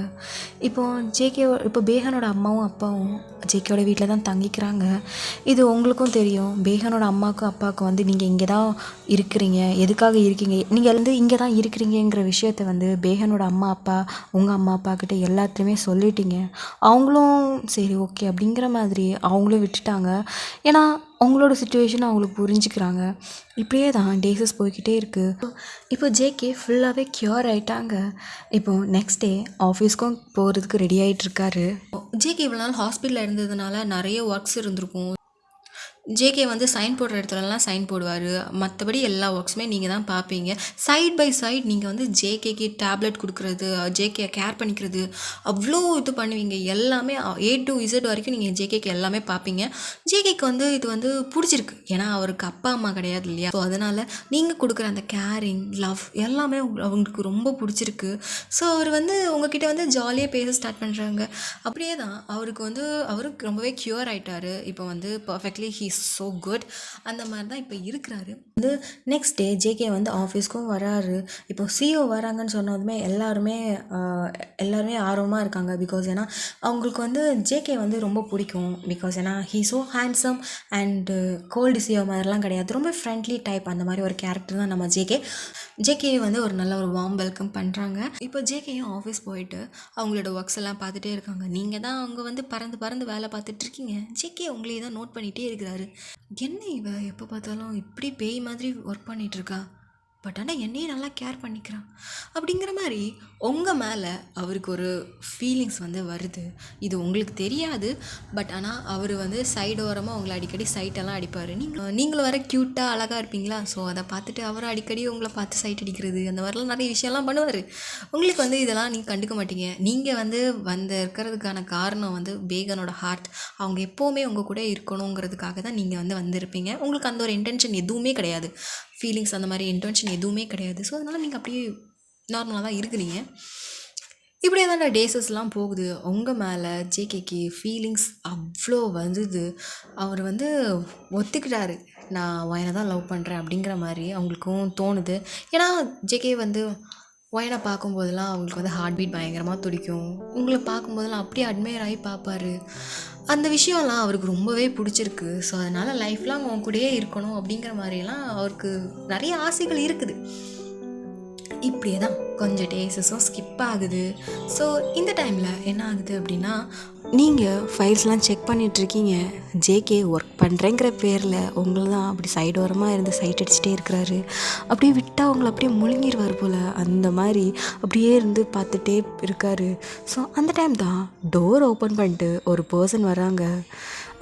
இப்போ பேகனோட அம்மாவும் அப்பாவும் ஜேகேயோட வீட்டில் தான் தங்கிக்கிறாங்க. இது உங்களுக்கும் தெரியும். பேகனோட அம்மாவுக்கும் அப்பாவுக்கும் நீங்கள் இங்கே தான் இருக்கிறீங்க, எதுக்காக இருக்கீங்க, நீங்கள் இங்கே தான் இருக்கிறீங்கிற விஷயத்த பேகனோட அம்மா அப்பா உங்கள் அம்மா அப்பா கிட்ட எல்லாத்தையுமே சொல்லிட்டீங்க. அவங்களும் சரி ஓகே அப்படிங்கிற மாதிரி அவங்களும் விட்டுட்டாங்க. ஏன்னா அவங்களோட சுச்சுவேஷன் அவங்களுக்கு புரிஞ்சுக்கிறாங்க. இப்படியே தான் டேஸஸ் போய்கிட்டே இருக்குது. இப்போ ஜேகே ஃபுல்லாகவே க்யூர் ஆகிட்டாங்க. இப்போது நெக்ஸ்ட் டே ஆஃபீஸ்க்கும் போகிறதுக்கு ரெடி ஆகிட்டுருக்காரு. ஜேகே இவ்வளோ நாள் ஹாஸ்பிட்டலில் இருந்ததுனால நிறைய ஒர்க்ஸ் இருந்திருக்கும். ஜேகே சைன் போடுற இடத்துலலாம் சைன் போடுவார். மற்றபடி எல்லா ஒர்க்ஸுமே நீங்கள் தான் பார்ப்பீங்க. சைட் பை சைட் நீங்கள் ஜேகேக்கு டேப்லெட் கொடுக்குறது, ஜேகே கேர் பண்ணிக்கிறது, அவ்வளோ இது பண்ணுவீங்க. எல்லாமே A to Z வரைக்கும் நீங்கள் ஜேகேக்கு எல்லாமே பார்ப்பீங்க. ஜேகேக்கு இது பிடிச்சிருக்கு. ஏன்னா அவருக்கு அப்பா அம்மா கிடையாது இல்லையா. ஸோ அதனால் நீங்கள் கொடுக்குற அந்த கேரிங் லவ் எல்லாமே அவங்களுக்கு ரொம்ப பிடிச்சிருக்கு. ஸோ அவர் உங்ககிட்ட ஜாலியாக பேச ஸ்டார்ட் பண்ணுறாங்க. அப்படியே தான் அவருக்கு ரொம்பவே க்யூர் ஆகிட்டார். இப்போ பர்ஃபெக்ட்லி ஹீ ஸோ குட். அந்த மாதிரி தான் இப்போ இருக்கிறாரு. நெக்ஸ்ட் டே ஜேகே ஆஃபீஸ்க்கும் வராரு. இப்போ CEO வராங்கன்னு சொன்னதுமே எல்லாருமே ஆர்வமாக இருக்காங்க. பிகாஸ் ஏன்னா அவங்களுக்கு ஜேகே ரொம்ப பிடிக்கும். பிகாஸ் ஏன்னா he so handsome and cold CEO மாதிரிலாம் கிடையாது, ரொம்ப ஃப்ரெண்ட்லி டைப். அந்த மாதிரி ஒரு கேரக்டர் தான் நம்ம ஜேகே ஒரு நல்ல ஒரு வார்ம் வெல்கம் பண்ணுறாங்க. இப்போ ஜேகேயும் ஆஃபீஸ் போயிட்டு அவங்களோட ஒர்க்ஸ் எல்லாம் பார்த்துட்டே இருக்காங்க. நீங்கள் தான் அவங்க பறந்து வேலை பார்த்துட்ருக்கீங்க. ஜேகே உங்களையே தான் நோட் பண்ணிகிட்டே இருக்கிறாரு. என்ன இவ எப்போ பார்த்தாலும் இப்படி பேய் மாதிரி ஒர்க் பண்ணிகிட்ருக்கா பட் ஆனால் என்னையே நல்லா கேர் பண்ணிக்கிறான் அப்படிங்கிற மாதிரி உங்கள் மேலே அவருக்கு ஒரு ஃபீலிங்ஸ் வந்து வருது. இது உங்களுக்கு தெரியாது. பட் ஆனால் அவர் வந்து சைடு ஓரமாக உங்களை அடிக்கடி சைட்டெல்லாம் அடிப்பார். நீங்களும் வர க்யூட்டாக அழகாக இருப்பீங்களா, ஸோ அதை பார்த்துட்டு அவரும் அடிக்கடி உங்களை பார்த்து சைட் அடிக்கிறது அந்த மாதிரிலாம் நிறைய விஷயம்லாம் பண்ணுவார். உங்களுக்கு வந்து இதெல்லாம் நீங்கள் கண்டுக்க மாட்டீங்க. நீங்கள் வந்து இருக்கிறதுக்கான காரணம் வந்து பேகனோட ஹார்ட். அவங்க எப்போவுமே உங்கள் கூட இருக்கணுங்கிறதுக்காக தான் நீங்கள் வந்து வந்திருப்பீங்க. உங்களுக்கு அந்த ஒரு இன்டென்ஷன் எதுவுமே கிடையாது, ஃபீலிங்ஸ் அந்த மாதிரி இன்டென்ஷன் எதுவுமே கிடையாது. ஸோ அதனால் நீங்கள் அப்படியே நார்மலாக தான் இருக்கிறீங்க. இப்படியே தான் டேஸஸ்லாம் போகுது. உங்கள் மேலே ஜேகேக்கு ஃபீலிங்ஸ் அவ்வளோ வந்தது. அவர் வந்து ஒத்துக்கிட்டாரு, நான் ஒயனை தான் லவ் பண்ணுறேன் அப்படிங்கிற மாதிரி அவங்களுக்கும் தோணுது. ஏன்னா ஜேகே வந்து ஒயனை பார்க்கும்போதெல்லாம் அவங்களுக்கு வந்து ஹார்ட் பீட் பயங்கரமாக துடிக்கும். உங்களை பார்க்கும்போதெல்லாம் அப்படியே அட்மையர் ஆகி பார்ப்பாரு. அந்த விஷயம்லாம் அவருக்கு ரொம்பவே பிடிச்சிருக்கு. ஸோ அதனால் லைஃப் லாங் அவங்க கூடயே இருக்கணும் அப்படிங்கிற மாதிரிலாம் அவருக்கு நிறைய ஆசைகள் இருக்குது. இப்படியே தான் கொஞ்சம் டேஸஸும் ஸ்கிப் ஆகுது. ஸோ இந்த டைமில் என்ன ஆகுது அப்படின்னா, நீங்கள் ஃபைல்ஸ்லாம் செக் பண்ணிகிட்ருக்கீங்க. ஜேகே ஒர்க் பண்ணுறேங்கிற பேரில் உங்களை தான் அப்படி சைடு ஓரமாக இருந்து சைட் அடிச்சுட்டே இருக்கிறாரு. அப்படியே விட்டால் அவங்கள அப்படியே முழுங்கிடுவார் போல், அந்த மாதிரி அப்படியே இருந்து பார்த்துட்டே இருக்கார். ஸோ அந்த டைம் தான் டோர் ஓப்பன் பண்ணிட்டு ஒரு பர்சன் வராங்க.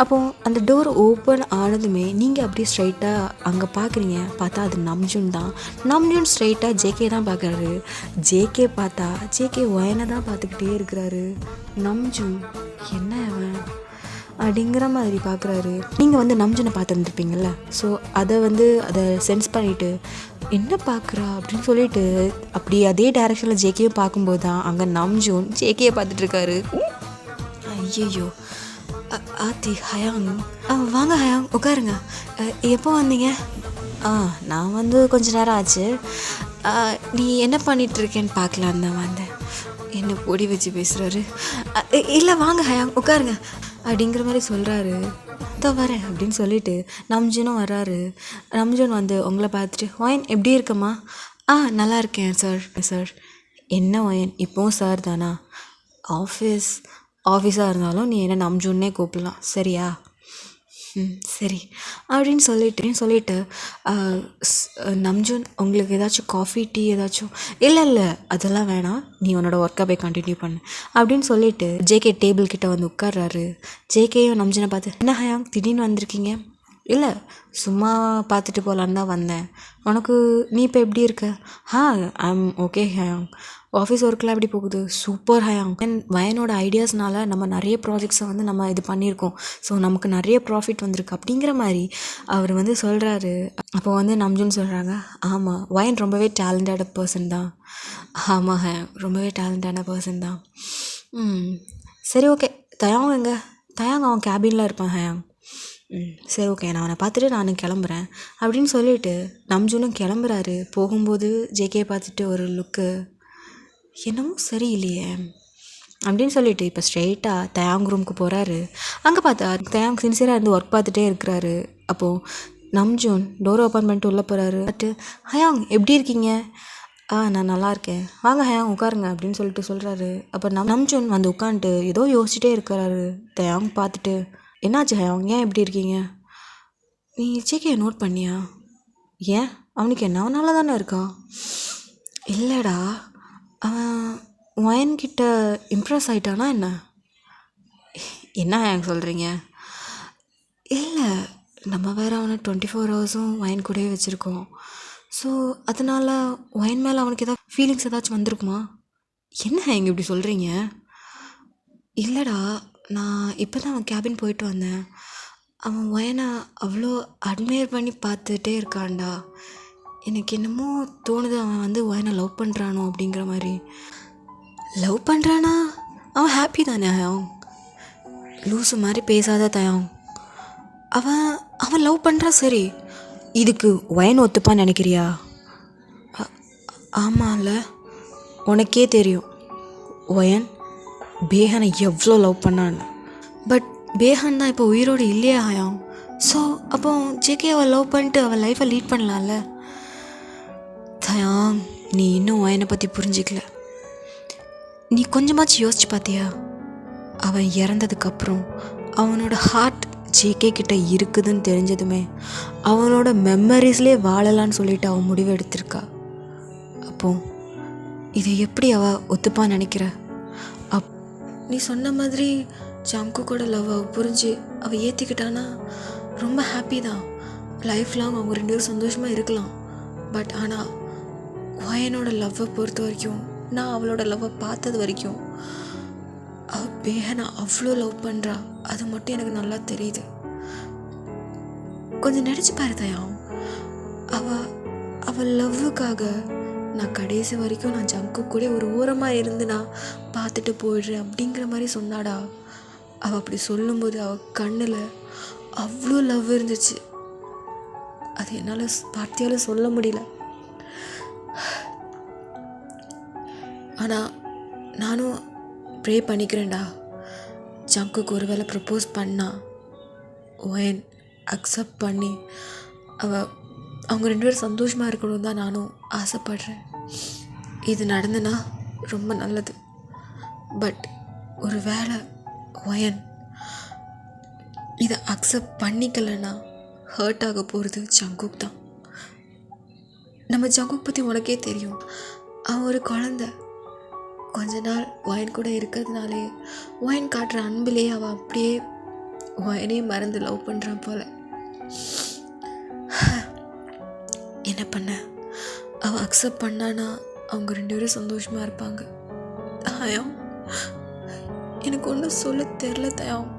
அப்போது அந்த டோர் ஓப்பன் ஆனதுமே நீங்கள் அப்படியே ஸ்ட்ரைட்டாக அங்கே பார்க்குறீங்க. பார்த்தா அது நம்ஜுன் தான். நம்ஜுன் ஸ்ட்ரைட்டாக ஜேகே தான் பார்க்குறாரு. ஜேகே பார்த்தா ஜேகே ஒயனை தான் பார்த்துக்கிட்டே இருக்கிறாரு. நம்ஜுன் என்ன அவன் அப்படிங்கிற மாதிரி பார்க்குறாரு. நீங்கள் வந்து நம்ஜுனை பார்த்துருந்துருப்பீங்கள்ல, ஸோ அதை சென்ஸ் பண்ணிவிட்டு என்ன பார்க்குறா அப்படின்னு சொல்லிட்டு அப்படி அதே டைரெக்ஷனில் ஜேகேயும் பார்க்கும்போது தான் அங்கே நம்ஜுன் ஜேகேயை பார்த்துட்ருக்காரு. ஐயோ ஆத்தி, ஹயாங் வாங்க ஹயாங் உட்காருங்க. எப்போ வந்தீங்க? நான் வந்து கொஞ்ச நேரம் ஆச்சு. நீ என்ன பண்ணிகிட்ருக்கேன்னு பார்க்கலான்னு தான் வந்தேன். என்ன பொடி வச்சு பேசுகிறாரு. இல்லை வாங்க ஹயாங் உட்காருங்க அப்படிங்கிற மாதிரி சொல்கிறாரு. தான் வரேன் அப்படின்னு சொல்லிட்டு நம்ஜுனும் வர்றாரு. நம்ஜுன் வந்து உங்களை பார்த்துட்டு, ஒயன் எப்படி இருக்கம்மா? நல்லா இருக்கேன் சார். என்ன ஒயன் இப்போவும் சார் தானா? ஆஃபீஸாக இருந்தாலும் நீ என்ன நம்ஜுன்னே கூப்பிடலாம், சரியா? சரி அப்படின்னு சொல்லிட்டு நம்ஜுன் உங்களுக்கு ஏதாச்சும் காஃபி டீ ஏதாச்சும்? இல்லை அதெல்லாம் வேணாம், நீ உன்னோட ஒர்க்கை போய் கண்டினியூ பண்ணு அப்படின்னு சொல்லிட்டு ஜேகே டேபிள் கிட்ட வந்து உட்கார்றாரு. ஜேகேயும் நம்ஜுனை பார்த்து, என்ன ஹயாங் திடீர்னு வந்திருக்கீங்க? இல்லை சும்மா பார்த்துட்டு போகலான்னு தான் வந்தேன். நீ இப்போ எப்படி இருக்க? I'm okay Hyang. ஆஃபீஸ் ஒர்க்கெலாம் எப்படி போகுது? Super Haiyang. வயனோட ஐடியாஸ்னால நம்ம நிறைய ப்ராஜெக்ட்ஸை வந்து நம்ம இது பண்ணியிருக்கோம். ஸோ நமக்கு நிறைய ப்ராஃபிட் வந்திருக்கு அப்படிங்கிற மாதிரி அவர் வந்து சொல்கிறாரு. அப்போ வந்து நம்ஜுன் சொல்கிறாங்க, ஆமாம் வயன் ரொம்பவே டேலண்டட் பர்சன் தான். ஆமாம் ஹயாங் ரொம்பவே டேலண்டான பர்சன் தான். சரி ஓகே, தயாங் அவன் கேபினில் இருப்பான் ஹயாங். சரி ஓகே, நான் அவனை பார்த்துட்டு நான் கிளம்புறேன் அப்படின்னு சொல்லிட்டு நம்ஜுனும் கிளம்புறாரு. போகும்போது ஜேகே பார்த்துட்டு ஒரு லுக்கு, என்னமோ சரியில்லையே அப்படின்னு சொல்லிட்டு இப்போ ஸ்ட்ரெயிட்டாக தயாங் ரூமுக்கு போகிறாரு. அங்கே பார்த்தா தயாங் சின்சியராக இருந்து ஒர்க் பார்த்துட்டே இருக்கிறாரு. அப்போது நம்ஜுன் டோர் ஓப்பன் பண்ணிட்டு உள்ளே போகிறாரு. பட்டு ஹயாங் எப்படி இருக்கீங்க? நான் நல்லா இருக்கேன், வாங்க ஹயாங் உட்காருங்க அப்படின்னு சொல்லிட்டு சொல்கிறாரு. அப்போ நம்ஜுன் வந்து உட்காந்துட்டு ஏதோ யோசிச்சுட்டே இருக்கிறாரு. தயாங் பார்த்துட்டு, என்னாச்சு ஹயாங், ஏன் எப்படி இருக்கீங்க? நீ ஜேகேயை நோட் பண்ணியா? ஏன் அவனுக்கு என்ன, அவன் நல்லா தானே இருக்கான்? இல்லைடா, அவன் ஒயன்கிட்ட இம்ப்ரெஸ் ஆகிட்டானா என்ன? என்ன ஹயாங் சொல்கிறீங்க? இல்லை, நம்ம வேறு அவனை 24 ஹவர்ஸும் ஒயன் கூடவே வச்சுருக்கோம். ஸோ அதனால் ஒயன் மேலே அவனுக்கு ஏதாவது ஃபீலிங்ஸ் ஏதாச்சும் வந்திருக்குமா? என்ன ஹயாங் இப்படி சொல்கிறீங்க? இல்லைடா, நான் இப்போ தான் அவன் கேபின் போயிட்டு வந்தேன். அவன் ஒயனை அவ்வளோ அட்மையர் பண்ணி பார்த்துட்டே இருக்கான்டா. எனக்கு என்னமோ தோணுது, அவன் வந்து ஒயனை லவ் பண்ணுறானோ அப்படிங்கிற மாதிரி. லவ் பண்ணுறானா? அவன் ஹாப்பி தானே ஹயாங்? லூஸு மாதிரி பேசாத தயாங். அவன் லவ் பண்ணுறா சரி, இதுக்கு ஒயன் ஒத்துப்பான்னு நினைக்கிறியா? ஆமாம்ல, உனக்கே தெரியும் ஒயன் பேஹனை எவ்வளோ லவ் பண்ணான்னு. பட் பேஹன் தான் இப்போ உயிரோடு இல்லையா ஹயாங்? ஸோ அப்போ ஜேகே அவள் லவ் பண்ணிட்டு அவள் லைஃப்பை லீட் பண்ணலாம்ல? தயாங், நீ இன்னும் ஒயனை பற்றி புரிஞ்சிக்கல. நீ கொஞ்சமாச்சும் யோசிச்சு பார்த்தியா? அவன் இறந்ததுக்கப்புறம் அவனோட ஹார்ட் ஜேகே கிட்ட இருக்குதுன்னு தெரிஞ்சதுமே அவனோட மெமரிஸ்லேயே வாழலான்னு சொல்லிட்டு அவன் முடிவு எடுத்திருக்கா. அப்போ இதை எப்படி ஒத்துப்பான்னு நினைக்கிற? நீ சொன்ன மாதிரி ஜங்குக்கோட லவ் புரிஞ்சு அவள் ஏற்றிக்கிட்டானா ரொம்ப ஹாப்பி தான். லைஃப் லாங் அவங்க 2 பேரும் சந்தோஷமாக இருக்கலாம். பட் ஆனால் வயனோட லவ்வை பொறுத்த வரைக்கும், நான் அவளோட லவ்வை பார்த்தது வரைக்கும், அவள் பேகனை அவ்வளோ லவ் பண்ணுறா. அது மட்டும் எனக்கு நல்லா தெரியுது. கொஞ்சம் நினச்சி பாரு தயாம், அவள் லவ்வுக்காக நான் கடைசி வரைக்கும் நான் ஜங்கு கூட ஒரு ஓரமாக இருந்து நான் பார்த்துட்டு போயிடுறேன் அப்படிங்கிற மாதிரி சொன்னாடா. அவள் அப்படி சொல்லும்போது அவள் கண்ணில் அவ்வளோ லவ் இருந்துச்சு. அது என்னால் வார்த்தையால் சொல்ல முடியல. ஆனால் நானும் ப்ரே பண்ணிக்கிறேன்டா, ஜங்குக்கு ஒரு வேளை ப்ரப்போஸ் பண்ணா ஒயன் அக்செப்ட் பண்ணி அவங்க 2 பேரும் சந்தோஷமாக இருக்கணும் தான் நானும் ஆசைப்படுறேன். இது நடந்துனா ரொம்ப நல்லது. பட் ஒரு வேளை ஒயன் இதை அக்செப்ட் பண்ணிக்கலைன்னா ஹர்ட் ஆக போகிறது ஜங்குக் தான். நம்ம ஜங்குக் பற்றி உனக்கே தெரியும். அவன் ஒரு குழந்தை. கொஞ்ச நாள் ஒயன் கூட இருக்கிறதுனாலே ஒயன் காட்டுற அன்பிலே அவன் அப்படியே ஒயனே மறந்து லவ் பண்ணுறான் போல. என்ன பண்ண, அவன் அக்செப்ட் பண்ணானா அவங்க 2 பேரும் சந்தோஷமாக இருப்பாங்க. தயாம், எனக்கு ஒன்றும் சொல்ல தெரில தயாம்.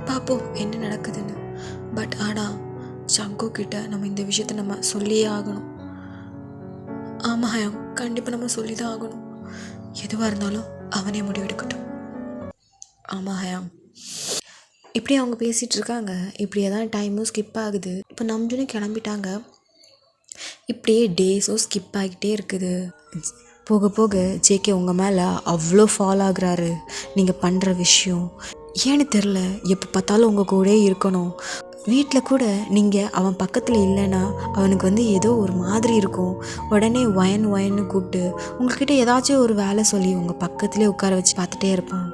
பார்ப்போம் என்ன நடக்குதுன்னு. பட் ஆனால் ஜங்கு கிட்ட நம்ம இந்த விஷயத்த நம்ம சொல்லியே ஆகணும். ஆமாம் ஹயாம், கண்டிப்பாக நம்ம சொல்லி தான் ஆகணும். எதுவாக இருந்தாலும் அவனே முடிவெடுக்கட்டும். ஆமாம் ஹயாம். இப்படி அவங்க பேசிகிட்டு இருக்காங்க. இப்படியே தான் டைமும் ஸ்கிப் ஆகுது. இப்போ நம்ஜுனும் கிளம்பிட்டாங்க. இப்படியே டேஸும் ஸ்கிப் ஆகிட்டே இருக்குது. போக போக ஜேகே உங்கள் மேலே அவ்வளோ ஃபாலோ ஆகுறாரு. நீங்கள் பண்ணுற விஷயம் ஏன்னு தெரில, எப்போ பார்த்தாலும் உங்கள் கூட இருக்கணும். வீட்டில் கூட நீங்கள் அவன் பக்கத்தில் இல்லைன்னா அவனுக்கு ஏதோ ஒரு மாதிரி இருக்கும். உடனே ஒயன்னு கூப்பிட்டு உங்கள்கிட்ட ஏதாச்சும் ஒரு வேலை சொல்லி உங்கள் பக்கத்துலேயே உட்கார வச்சு பார்த்துட்டே இருப்பான்.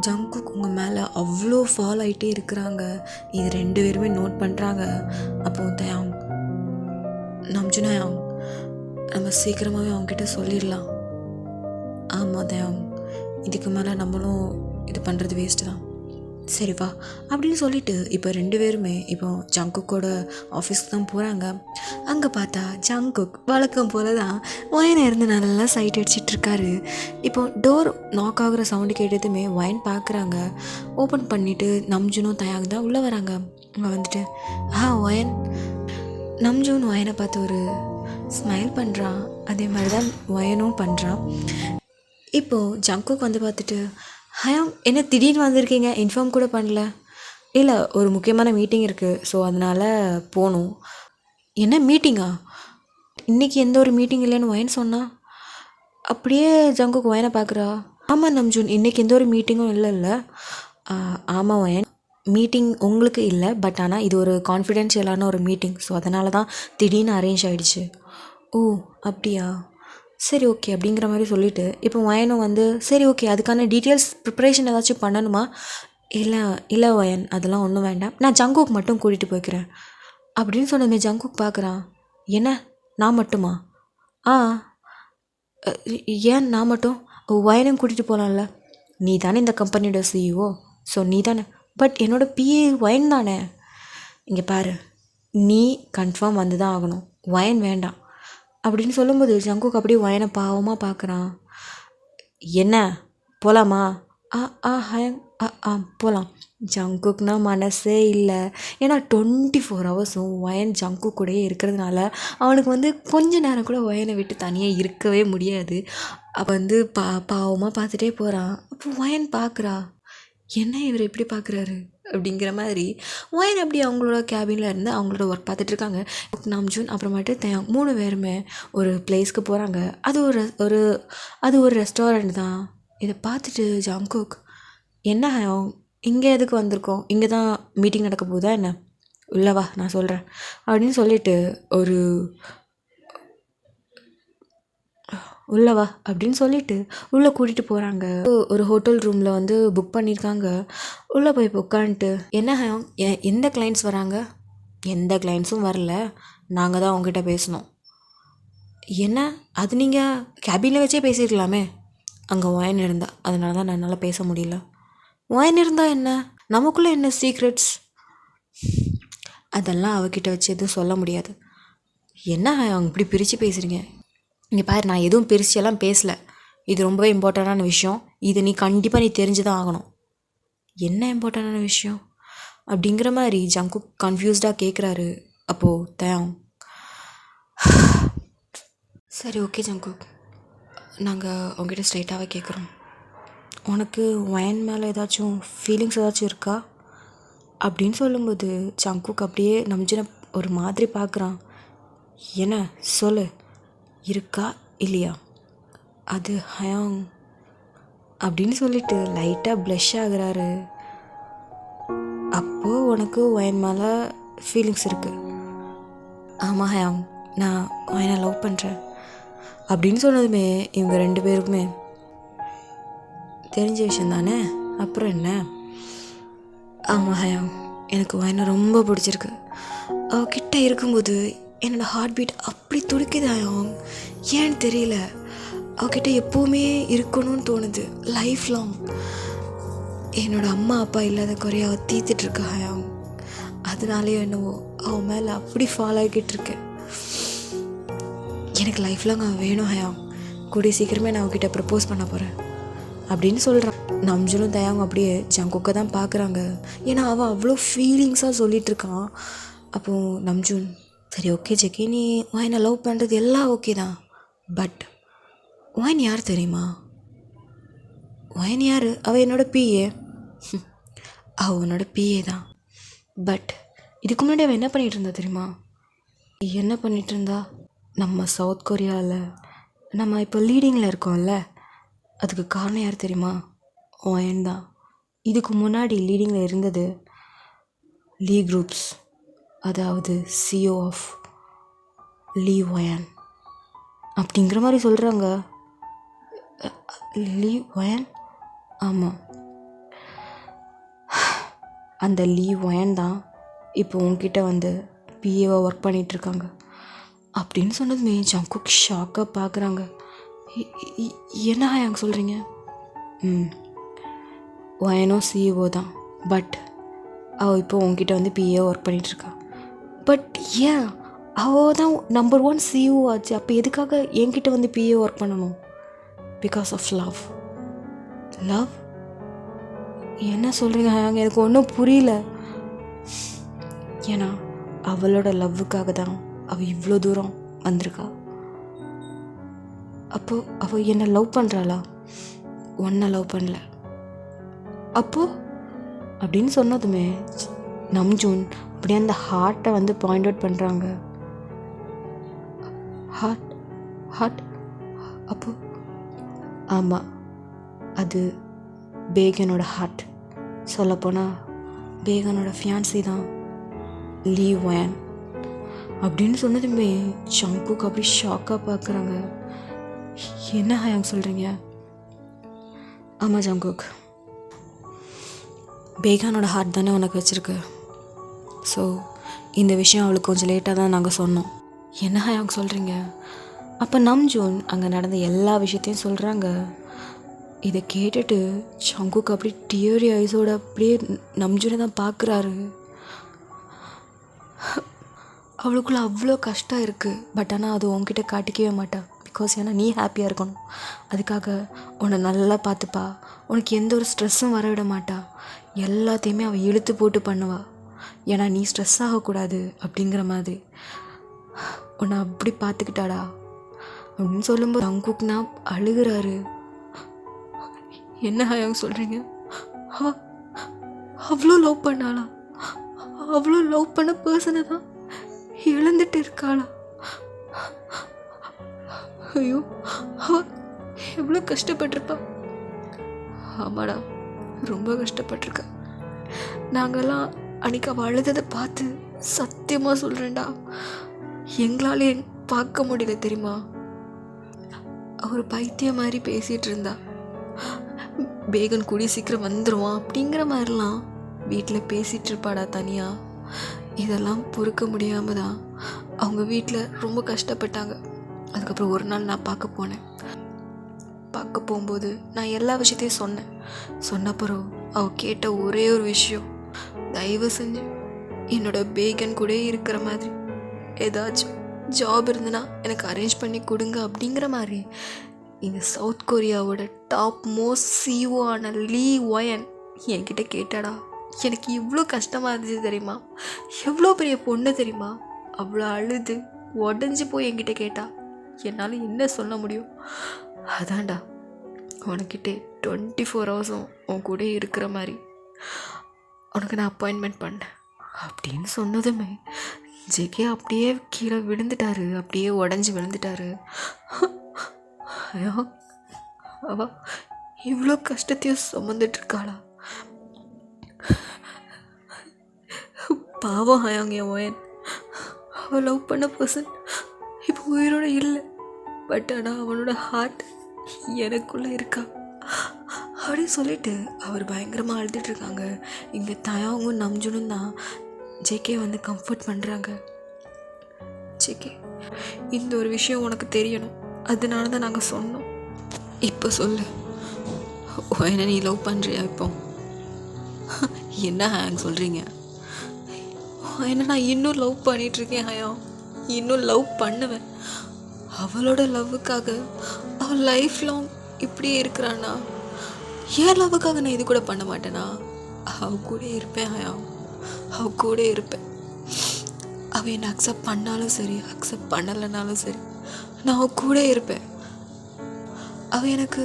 ஜங்குக் உங்கள் மேலே அவ்வளோ ஃபாலோ ஆகிட்டே இருக்கிறாங்க. இது 2 பேருமே நோட் பண்ணுறாங்க. அப்போ தயாங், நம்ஜுனாயாங், நம்ம சீக்கிரமாகவே அவங்ககிட்ட சொல்லிடலாம். ஆமாம் தயாங், இதுக்கு மேலே நம்மளும் இது பண்ணுறது வேஸ்ட்டு தான். சரி வா அப்படின்னு சொல்லிட்டு இப்போ 2 பேருமே இப்போ ஜங்குக்கோட ஆஃபீஸ்க்கு தான் போகிறாங்க. அங்கே பார்த்தா ஜங்குக் வழக்கம் போல தான் ஒயனை இருந்து நல்லா சைட் அடிச்சிட்ருக்காரு. இப்போ டோர் நாக் ஆகுற சவுண்டு கேட்டதுமே ஒயன் பார்க்குறாங்க. ஓப்பன் பண்ணிவிட்டு நம்ஜுனும் தயாங் தான் உள்ளே வராங்க. அவங்க வந்துட்டு ஒயன். நம்ஜூன் ஒயனை பார்த்து ஒரு ஸ்மைல் பண்ணுறான். அதே மாதிரி தான் ஒயனும் பண்ணுறான். இப்போது ஜங்குக் பார்த்துட்டு ஹயாம், என்ன திடீர்னு வந்திருக்கீங்க, இன்ஃபார்ம் கூட பண்ணல? இல்லை, ஒரு முக்கியமான மீட்டிங் இருக்குது, ஸோ அதனால் போகணும். என்ன மீட்டிங்கா? இன்றைக்கி எந்த ஒரு மீட்டிங் இல்லைன்னு ஒயன் சொன்னா. அப்படியே ஜங்குக் ஒயனை பார்க்குறா. ஆமாம் நம்ஜூன், இன்றைக்கி எந்த ஒரு மீட்டிங்கும் இல்லை. ஆமாம் ஒயன், மீட்டிங் உங்களுக்கு இல்லை, பட் ஆனால் இது ஒரு கான்ஃபிடென்ஷியலான ஒரு மீட்டிங், ஸோ அதனால தான் திடீர்னு அரேஞ்ச் ஆகிடுச்சு. ஓ அப்படியா, சரி ஓகே அப்படிங்கிற மாதிரி சொல்லிவிட்டு இப்போ ஒயனும் சரி ஓகே, அதுக்கான டீட்டெயில்ஸ் ப்ரிப்பரேஷன் ஏதாச்சும் பண்ணணுமா? இல்லை ஒயன், அதெல்லாம் ஒன்றும் வேண்டாம், நான் ஜங்குக் மட்டும் கூட்டிகிட்டு போய்க்கிறேன் அப்படின்னு சொன்னதுமே ஜங்குக் பார்க்குறான். என்ன, நான் மட்டுமா? ஏன் நான் மட்டும்? ஒயனும் கூட்டிகிட்டு போகலாம்ல. நீ தானே இந்த கம்பெனியோட சிஇஓ, ஸோ நீ தானே. பட் என்னோட பிஏ ஒயன் தானே. இங்கே பாரு, நீ கன்ஃபார்ம் வந்து தான் ஆகணும், ஒயன் வேண்டாம் அப்படின்னு சொல்லும்போது ஜங்குக் அப்படியே ஒயனை பாவமாக பார்க்குறான். என்ன, போகலாமா? ஹயங், போகலாம். ஜங்குக்னா மனசே இல்லை. ஏன்னா 24 ஹவர்ஸும் ஒயன் ஜங்குக் கூடயே இருக்கிறதுனால அவனுக்கு கொஞ்ச நேரம் கூட ஒயனை விட்டு தனியாக இருக்கவே முடியாது. அப்போ பாவமாக பார்த்துட்டே போகிறான். அப்போ ஒயன் பார்க்குறா, என்ன இவர் எப்படி பார்க்குறாரு அப்படிங்கிற மாதிரி. ஒயன் அப்படி அவங்களோட கேபினில் இருந்து அவங்களோட ஒர்க் பார்த்துட்ருக்காங்க. நம்ஜூன் அப்புறமேட்டு தயாங் 3 பேருமே ஒரு பிளேஸ்க்கு போகிறாங்க. அது ஒரு ரெஸ்டாரண்ட் தான். இதை பார்த்துட்டு ஜங்குக், என்ன இங்கே எதுக்கு வந்திருக்கோம், இங்கே தான் மீட்டிங் நடக்க போகுதா என்ன? உள்ளவா, நான் சொல்கிறேன் அப்படின்னு சொல்லிட்டு ஒரு உள்ளே வா அப்படின்னு சொல்லிட்டு உள்ளே கூட்டிகிட்டு போகிறாங்க. ஒரு ஹோட்டல் ரூமில் வந்து புக் பண்ணியிருக்காங்க. உள்ளே போய் உட்காந்துட்டு என்ன எந்த கிளைண்ட்ஸ் வராங்க? எந்த கிளைண்ட்ஸும் வரல, நாங்கள் தான் அவங்ககிட்ட பேசணும். என்ன அது நீங்கள் கேபினில் வச்சே பேசியிருக்கலாமே. அங்கே ஒயின் இருந்தா, அதனால தான் என்னால் பேச முடியல. ஒயின் இருந்தால் என்ன, நமக்குள்ளே என்ன சீக்ரெட்ஸ்? அதெல்லாம் அவகிட்ட வச்சு எதுவும் சொல்ல முடியாது. என்ன அவங்க இப்படி பிரித்து பேசுகிறீங்க? இங்கே பாரு, நான் எதுவும் பிரிச்செல்லாம் பேசலை. இது ரொம்பவே இம்பார்ட்டண்டான விஷயம். இது நீ கண்டிப்பாக தெரிஞ்சு தான் ஆகணும். என்ன இம்பார்ட்டண்டான விஷயம் அப்படிங்கிற மாதிரி ஜங்குக் கன்ஃபியூஸ்டாக கேட்குறாரு. அப்போது தயாங், சரி ஓகே ஜங்குக், நாங்கள் உங்ககிட்ட ஸ்ட்ரைட்டாகவே கேட்குறோம். உனக்கு ஒயன் மேலே ஏதாச்சும் ஃபீலிங்ஸ் ஏதாச்சும் இருக்கா அப்படின்னு சொல்லும்போது ஜங்குக் அப்படியே நம்பின ஒரு மாதிரி பார்க்குறான். என்ன சொல்லு, இருக்கா இல்லையா? அது ஹயாங் அப்படின்னு சொல்லிட்டு லைட்டாக ப்ளஷ் ஆகுறாரு. அப்போது உனக்கு ஒயன் மேலே ஃபீலிங்ஸ் இருக்குது? ஆமாம் ஹயாங், நான் ஒயனை லவ் பண்ணுறேன் அப்படின்னு சொன்னதுமே இவங்க 2 பேருக்குமே தெரிஞ்ச விஷயம் தானே, அப்புறம் என்ன? ஆமாம் ஹயாங், எனக்கு ஒயனை ரொம்ப பிடிச்சிருக்கு. அவகிட்ட இருக்கும்போது என்னோடய ஹார்ட் பீட் அப்படி துடிக்குது ஹயாங், ஏன்னு தெரியல. அவகிட்ட எப்போவுமே இருக்கணும்னு தோணுது, லைஃப் லாங். என்னோடய அம்மா அப்பா இல்லாத குறைய அவள் தீர்த்துட்ருக்கா ஹயாங். அதனாலே என்னவோ அவன் மேலே அப்படி ஃபாலோ ஆகிக்கிட்டு இருக்கேன். எனக்கு லைஃப் லாங் அவன் வேணும் ஹயாங். கூடிய சீக்கிரமே நான் அவகிட்ட ப்ரப்போஸ் பண்ண போகிறேன் அப்படின்னு சொல்கிறான். நம்ஜுனும் தயாங் அப்படியே ஜங்குக்கை தான் பார்க்குறாங்க. ஏன்னா அவன் அவ்வளோ ஃபீலிங்ஸாக சொல்லிகிட்ருக்கான். அப்போது நம்ஜுன், சரி ஓகே ஜெக்கி, நீ ஒயனை லவ் பண்ணுறது எல்லாம் ஓகே தான், பட் ஒயன் யார் தெரியுமா? ஒயன் யார்? அவள் என்னோட பிஏ. அவள் உன்னோட பிஏ தான், பட் இதுக்கு முன்னாடி அவள் என்ன பண்ணிகிட்டு இருந்தா தெரியுமா? என்ன பண்ணிகிட்டு இருந்தா? நம்ம சவுத் கொரியாவில் நம்ம இப்போ லீடிங்கில் இருக்கோம்ல, அதுக்கு காரணம் யார் தெரியுமா? ஒயன் தான். இதுக்கு முன்னாடி லீடிங்கில் இருந்தது லீ குரூப்ஸ், அதாவது சிஓ ஆஃப் லீ ஒயன் அப்படிங்கிற மாதிரி சொல்கிறாங்க. லீ ஒயன்? ஆமாம், அந்த லீ ஒயன் தான் இப்போ உங்ககிட்ட வந்து பிஏவாக ஒர்க் பண்ணிகிட்ருக்காங்க அப்படின்னு சொன்னதுமே ஜங்குக் ஷாக்காக பார்க்குறாங்க. என்ன ஹயாங் சொல்கிறீங்க? ஒயனோ சிஇஓ தான், பட் அவள் இப்போ உங்ககிட்ட வந்து பிஏ ஒர்க் பண்ணிகிட்ருக்கா. பட் ஏன்? அவள் தான் நம்பர் 1 சிஇஓ ஆச்சு, அப்போ எதுக்காக என்கிட்ட வந்து பிஏ ஒர்க் பண்ணணும்? Because of love. லவ்? என்ன சொல்கிறீங்க ஹயாங்? எனக்கு ஒன்றும் புரியல. ஏன்னா அவளோட லவ்வுக்காக தான் அவள் இவ்வளோ தூரம் வந்திருக்கா. அப்போது அவள் என்னை லவ் பண்ணுறாளா? ஒன்றை லவ் பண்ணல. அப்போது அப்படின்னு சொன்னதுமே நம்ஜூன் அப்படியே அந்த ஹார்ட்டை வந்து பாயிண்ட் அவுட் பண்ணுறாங்க. ஹார்ட்? ஹார்ட்? அப்போது ஆமாம், அது பேகனோட ஹார்ட். சொல்லப்போனால் பேகனோட ஃபியான்சி தான் லீ ஒயன் அப்படின்னு சொன்னதுமே ஜங்குக் அப்படி ஷாக்காக பார்க்குறாங்க. என்ன ஹயாங் சொல்கிறீங்க? ஆமாம் ஜங்குக், பேகானோட ஹார்ட் தானே உனக்கு வச்சுருக்கு. ஸோ இந்த விஷயம் அவளுக்கு கொஞ்சம் லேட்டாக தான் நாங்கள் சொன்னோம். என்ன ஹயாங் சொல்கிறீங்க? அப்போ நம்ஜூன் அங்கே நடந்த எல்லா விஷயத்தையும் சொல்கிறாங்க. இதை கேட்டுட்டு ஜங்குக் அப்படி டியரி ஐஸோட அப்படியே நம்ஜூனை தான் பார்க்குறாரு. அவளுக்குள்ளே அவ்வளோ கஷ்டம் இருக்குது, பட் ஆனால் அது உன்கிட்ட காட்டிக்கவே மாட்டாள். பிகாஸ் ஏன்னா நீ ஹாப்பியாக இருக்கணும், அதுக்காக உன்னை நல்லா பார்த்துப்பா. உனக்கு எந்த ஒரு ஸ்ட்ரெஸ்ஸும் வர விட மாட்டா. எல்லாத்தையுமே அவள் இழுத்து போட்டு பண்ணுவாள், ஏன்னா நீ ஸ்ட்ரெஸ் ஆகக்கூடாது அப்படிங்கிற மாதிரி. உன்னை அப்படி பார்த்துக்கிட்டாடா அப்படின்னு சொல்லும்போது ஜங்குக்னா அழுகிறாரு. என்ன ஹயாங் சொல்கிறீங்க? அவ்வளோ லவ் பண்ணாளா? அவ்வளோ லவ் பண்ண பர்சனை தான் இழந்துட்டு இருக்காளா? ஐயோ, அவ எவ்வளோ கஷ்டப்பட்டிருப்பா. ஆமாடா, ரொம்ப கஷ்டப்பட்டிருக்கா. நாங்கள்லாம் அன்றைக்கி அவள் அழுததை பார்த்து சத்தியமாக சொல்கிறேன்டா, எங்களாலே பார்க்க முடியல தெரியுமா? ஒரு பைத்தியம் மாதிரி பேசிகிட்டு இருந்தா. பேகன் கூடிய சீக்கிரம் வந்துடுவான் அப்படிங்கிற மாதிரிலாம் வீட்டில் பேசிகிட்டு இருப்பாடா தனியாக. இதெல்லாம் பொறுக்க முடியாமல் தான் அவங்க வீட்டில் ரொம்ப கஷ்டப்பட்டாங்க. அதுக்கப்புறம் ஒரு நாள் நான் பார்க்க போனேன். பார்க்க போகும்போது நான் எல்லா விஷயத்தையும் சொன்னப்புறம் அவள் கேட்ட ஒரே ஒரு விஷயம், தயவு செஞ்சு என்னோட பேகன் கூட இருக்கிற மாதிரி ஏதாச்சும் ஜாப் இருந்துன்னா எனக்கு அரேஞ்ச் பண்ணி கொடுங்க அப்படிங்கிற மாதிரி. இந்த சவுத் கொரியாவோட டாப் மோஸ்ட் சிஓ ஆன லீ ஒயன் என்கிட்ட கேட்டாடா. எனக்கு இவ்வளோ கஷ்டமாக இருந்துச்சு தெரியுமா, எவ்வளோ பெரிய பொண்ணு தெரியுமா. அவ்வளோ அழுது உடஞ்சி போய் என்கிட்ட கேட்டா. என்னால் என்ன சொல்ல முடியும். அதான்டா உனக்கிட்டே 24 ஹவர்ஸும் உன் கூட இருக்கிற மாதிரி உனக்கு நான் அப்பாயின்மெண்ட் பண்ணேன் அப்படின்னு சொன்னதுமே ஜெகே அப்படியே கீழே விழுந்துட்டாரு. அப்படியே உடஞ்சி விழுந்துட்டாரு. ஐயோ, அவ இவ்வளோ கஷ்டத்தையும் சுமந்துட்டுருக்காளா. பாவம் ஆயாங்க என் ஒயன். அவள் லவ் பண்ண பர்சன் இப்போ உயிரோட இல்லை. பட் ஆனால் அவனோட ஹார்ட் எனக்குள்ளே இருக்கா அப்படின்னு சொல்லிட்டு அவர் பயங்கரமாக அழுதுட்டுருக்காங்க. இங்கே தயாவும் நம்ஜுனும் தான் ஜேகே வந்து கம்ஃபர்ட் பண்ணுறாங்க. ஜேகே, இந்த ஒரு விஷயம் உனக்கு தெரியணும், அதனால தான் நாங்கள் சொன்னோம். இப்போ சொல்லு, என்ன நீ லவ் பண்ணுறியா? இப்போ என்ன ஹேங் சொல்கிறீங்க? என்ன நான் இன்னும் லவ் பண்ணிகிட்ருக்கேன் ஹயா, இன்னும் லவ் பண்ணுவேன். அவளோட லவ்வுக்காக அவள் லைஃப் லாங் இப்படியே இருக்கிறான்னா ஏன் லவ்வுக்காக நான் இது கூட பண்ண மாட்டேனா? அவ கூட இருப்பேன் ஹயா, அவ கூட இருப்பேன். அவள் என்னை அக்செப்ட் பண்ணாலும் சரி, அக்செப்ட் பண்ணலைனாலும் சரி, நான் அவ கூட இருப்பேன். அவள் எனக்கு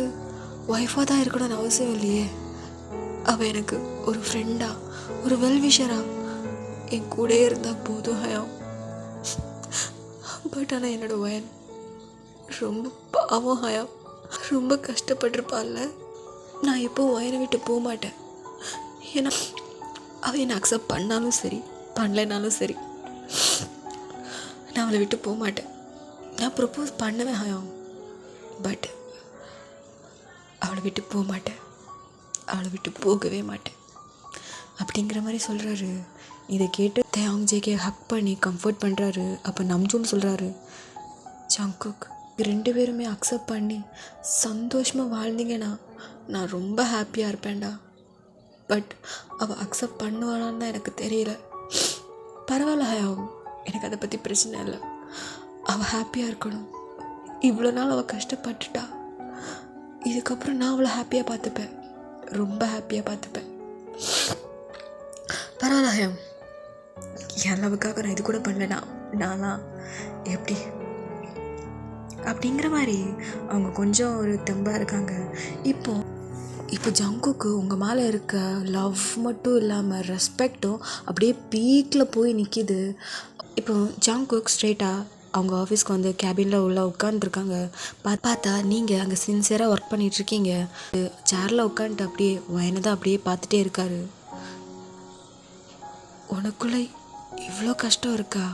ஒய்ஃபாக தான் இருக்கணும்னு அவசியம் இல்லையே. அவள் எனக்கு ஒரு ஃப்ரெண்டா, ஒரு வெல்விஷரா என் கூட இருந்தால் போதும் ஹயா. பட் ஆனால் என்னோட ஒயன் ரொம்ப பாவம் ஹயா, ரொம்ப கஷ்டப்பட்டிருப்பாள்ல. நான் எப்போ ஒயனை விட்டு போக மாட்டேன். ஏன்னா அவள் என்னை அக்செப்ட் பண்ணாலும் சரி, பண்ணலைனாலும் சரி, நான் அவளை விட்டு போக மாட்டேன். நான் ப்ரப்போஸ் பண்ணுவேன் ஹயா, பட் அவளை விட்டு போக மாட்டேன், அவளை விட்டு போகவே மாட்டேன் அப்படிங்கிற மாதிரி சொல்கிறாரு. இதை கேட்டு தேயாங் ஜேகே ஹக் பண்ணி கம்ஃபர்ட் பண்ணுறாரு. அப்போ நம்ஜூன் சொல்கிறாரு, ஜங்குக் 2 பேருமே அக்செப்ட் பண்ணி சந்தோஷமாக வாழ்ந்தீங்கன்னா நான் ரொம்ப ஹாப்பியாக இருப்பேன்டா. பட் அவள் அக்செப்ட் பண்ணுவானான்னு தான் எனக்கு தெரியல. பரவாயில்ல ஹயா, எனக்கு அதை பற்றி பிரச்சனை இல்லை. அவள் ஹாப்பியாக இருக்கணும். இவ்வளோ நாள் அவள் கஷ்டப்பட்டுட்டா. இதுக்கப்புறம் நான் அவளை ஹாப்பியாக பார்த்துப்பேன், ரொம்ப ஹாப்பியாக பார்த்துப்பேன். பரவாயில்ல ஹயா, என் லவுக்காக நான் இது கூட பண்ணலனா நான்லாம் எப்படி அப்படிங்கிற மாதிரி அவங்க கொஞ்சம் ஒரு தெம்பாக இருக்காங்க. இப்போ ஜங்குக்கு உங்கள் மேலே இருக்க லவ் மட்டும் இல்லாமல் ரெஸ்பெக்டும் அப்படியே பீக்கில் போய் நிற்கிது. இப்போ ஜங்குக் ஸ்ட்ரெயிட்டாக அவங்க ஆஃபீஸ்க்கு வந்து கேபினில் உள்ள உட்காந்துருக்காங்க. பார்த்தா நீங்கள் அங்கே சின்சியராக ஒர்க் பண்ணிகிட்ருக்கீங்க. சேரில் உட்காந்துட்டு அப்படியே வயனை தான் அப்படியே பார்த்துட்டே இருக்காரு. உனக்குள்ளே இவ்வளோ கஷ்டம் இருக்கா?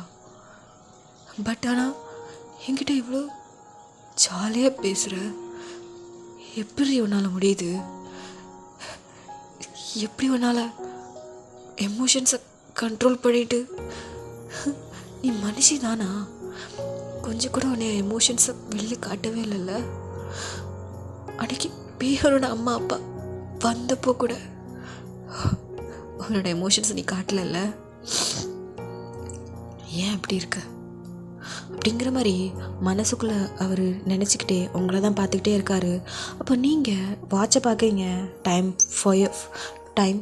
பட் ஆனால் என்கிட்ட இவ்வளோ ஜாலியாக பேசுகிற, எப்படி உன்னால் முடியுது? எப்படி உன்னால் எமோஷன்ஸை கண்ட்ரோல் பண்ணிட்டு? நீ மனுஷி தானா? கொஞ்சம் கூட உன்னை எமோஷன்ஸை வெளியே காட்டவே இல்லைல்ல. அன்றைக்கி பேரோட அம்மா அப்பா வந்தப்போ கூட உன்னோட எமோஷன்ஸை நீ காட்டலைல்ல. ஏன் அப்படி இருக்க அப்படிங்கிற மாதிரி மனசுக்குள்ளே அவர் நினச்சிக்கிட்டே உங்களை தான் பார்த்துக்கிட்டே இருக்காரு. அப்போ நீங்கள் வாட்சை பார்க்குறீங்க. Time